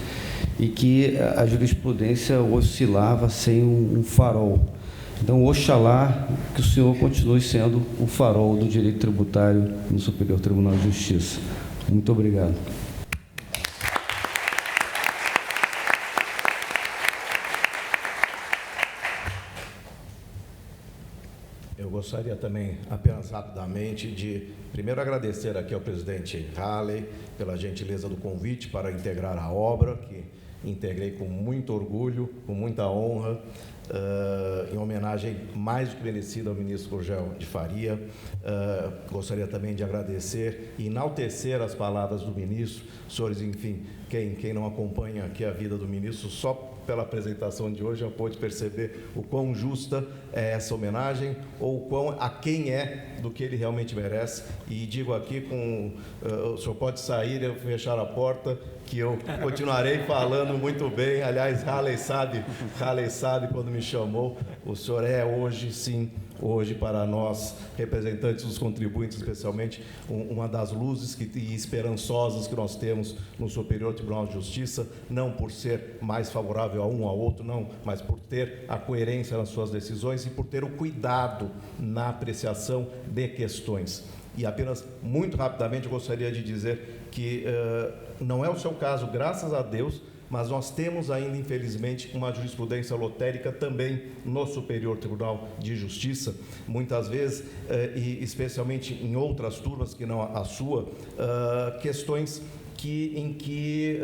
e que a jurisprudência oscilava sem um farol. Então, oxalá que o senhor continue sendo o farol do direito tributário no Superior Tribunal de Justiça. Muito obrigado. Eu gostaria também, apenas rapidamente, de primeiro agradecer aqui ao presidente Halley pela gentileza do convite para integrar a obra, que integrei com muito orgulho, com muita honra, em homenagem mais do que merecida ao ministro Gurgel de Faria. Gostaria também de agradecer e enaltecer as palavras do ministro. Senhores, enfim, quem não acompanha aqui a vida do ministro, só pela apresentação de hoje já pôde perceber o quão justa é essa homenagem, ou quão aquém é do que ele realmente merece. E digo aqui, o senhor pode sair e fechar a porta, que eu continuarei falando muito bem. Aliás, Halley sabe, quando me me chamou. O senhor é hoje, sim, hoje para nós, representantes dos contribuintes, especialmente, uma das luzes e esperançosas que nós temos no Superior Tribunal de Justiça, não por ser mais favorável a um ou a outro, não, mas por ter a coerência nas suas decisões e por ter o cuidado na apreciação de questões. E apenas, muito rapidamente, eu gostaria de dizer que não é o seu caso, graças a Deus, mas nós temos ainda, infelizmente, uma jurisprudência lotérica também no Superior Tribunal de Justiça, muitas vezes, e especialmente em outras turmas que não a sua, questões em que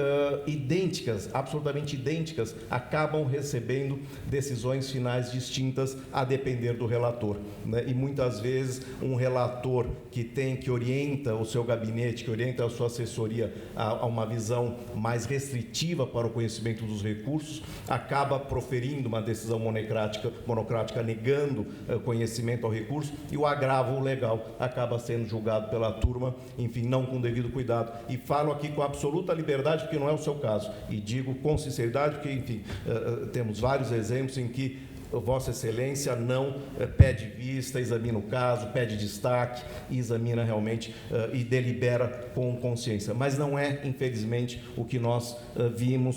idênticas, absolutamente idênticas, acabam recebendo decisões finais distintas a depender do relator, né? E muitas vezes um relator que orienta o seu gabinete, que orienta a sua assessoria a uma visão mais restritiva para o conhecimento dos recursos, acaba proferindo uma decisão monocrática negando conhecimento ao recurso, e o agravo legal acaba sendo julgado pela turma, enfim, não com devido cuidado. E falo aqui com absoluta liberdade, porque não é o seu caso, e digo com sinceridade, porque, enfim, temos vários exemplos em que Vossa Excelência não pede vista, examina o caso, pede destaque, examina realmente e delibera com consciência. Mas não é, infelizmente, o que nós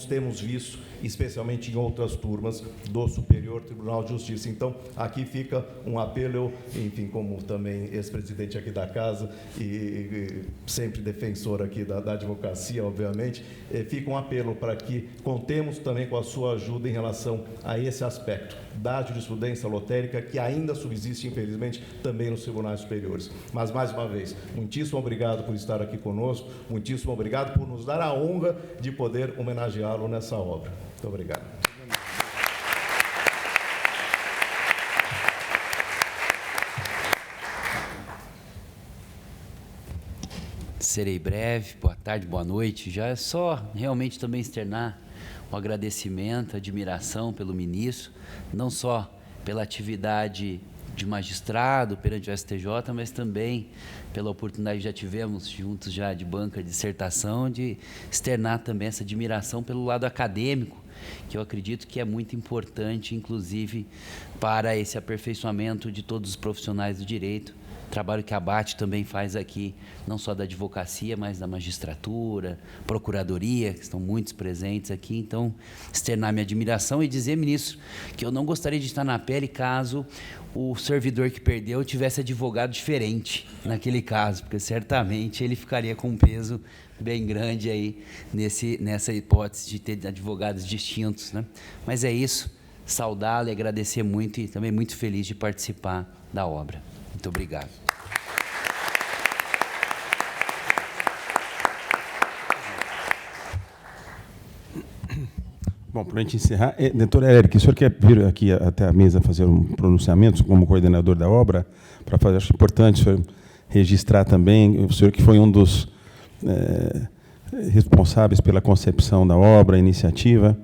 temos visto, especialmente em outras turmas do Superior Tribunal de Justiça. Então, aqui fica um apelo, enfim, como também ex-presidente aqui da casa e sempre defensor aqui da advocacia, obviamente, fica um apelo para que contemos também com a sua ajuda em relação a esse aspecto da jurisprudência lotérica, que ainda subsiste, infelizmente, também nos tribunais superiores. Mas, mais uma vez, muitíssimo obrigado por estar aqui conosco, muitíssimo obrigado por nos dar a honra de poder homenageá-lo nessa obra. Muito obrigado. Serei breve. Boa tarde, boa noite. Já é só realmente também externar um agradecimento, admiração pelo ministro, não só pela atividade de magistrado perante o STJ, mas também pela oportunidade que já tivemos juntos já de banca de dissertação, de externar também essa admiração pelo lado acadêmico, que eu acredito que é muito importante, inclusive, para esse aperfeiçoamento de todos os profissionais do direito. Trabalho que a ABAT também faz aqui, não só da advocacia, mas da magistratura, procuradoria, que estão muitos presentes aqui. Então, externar minha admiração e dizer, ministro, que eu não gostaria de estar na pele caso o servidor que perdeu tivesse advogado diferente naquele caso, porque certamente ele ficaria com um peso bem grande aí nessa hipótese de ter advogados distintos, né? Mas é isso, saudá-lo e agradecer muito, e também muito feliz de participar da obra. Muito obrigado. Bom, para a gente encerrar, doutor Érico, o senhor quer vir aqui até a mesa fazer um pronunciamento como coordenador da obra? Para fazer, acho importante o senhor registrar também, o senhor que foi um dos responsáveis pela concepção da obra, a iniciativa,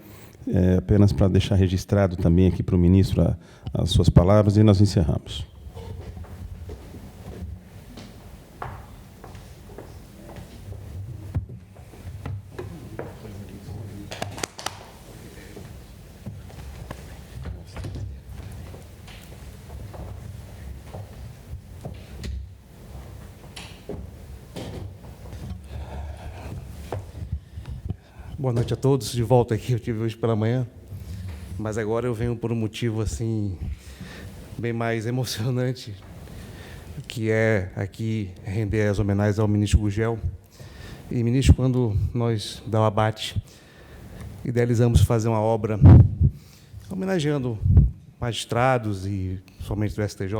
apenas para deixar registrado também aqui para o ministro as suas palavras, e nós encerramos. Boa noite a todos. De volta aqui, eu tive hoje pela manhã, mas agora eu venho por um motivo assim bem mais emocionante, que é aqui render as homenagens ao ministro Gugel. E, ministro, quando nós da ABAT idealizamos fazer uma obra homenageando magistrados e somente do STJ,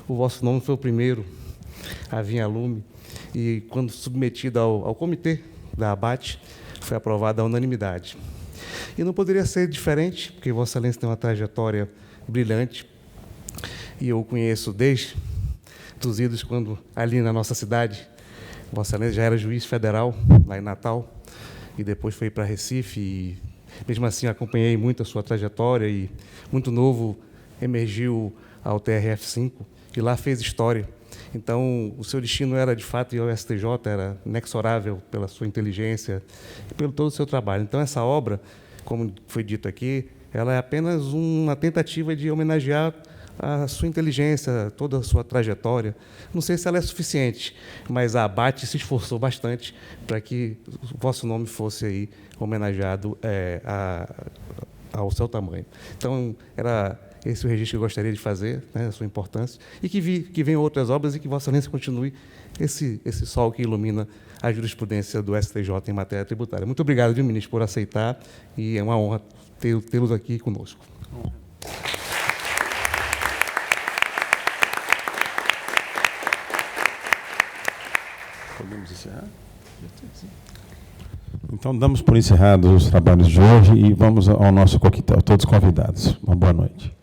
o vosso nome foi o primeiro a vir a lume, e quando submetido ao comitê da ABAT, foi aprovada à unanimidade. E não poderia ser diferente, porque Vossa Excelência tem uma trajetória brilhante, e eu o conheço desde os idos, quando ali na nossa cidade, Vossa Excelência já era juiz federal, lá em Natal, e depois foi para Recife, e mesmo assim acompanhei muito a sua trajetória, e muito novo emergiu ao TRF5, e lá fez história. Então, o seu destino era, de fato, ir ao STJ, era inexorável pela sua inteligência e pelo todo o seu trabalho. Então, essa obra, como foi dito aqui, ela é apenas uma tentativa de homenagear a sua inteligência, toda a sua trajetória. Não sei se ela é suficiente, mas a ABAT se esforçou bastante para que o vosso nome fosse aí homenageado ao seu tamanho. Então, era esse o registro que eu gostaria de fazer, né, a sua importância, e que venham outras obras e que Vossa Excelência continue esse sol que ilumina a jurisprudência do STJ em matéria tributária. Muito obrigado, viu, ministro, por aceitar, e é uma honra tê-los aqui conosco. Podemos encerrar? Então, damos por encerrados os trabalhos de hoje e vamos ao nosso coquetel. Todos convidados. Uma boa noite.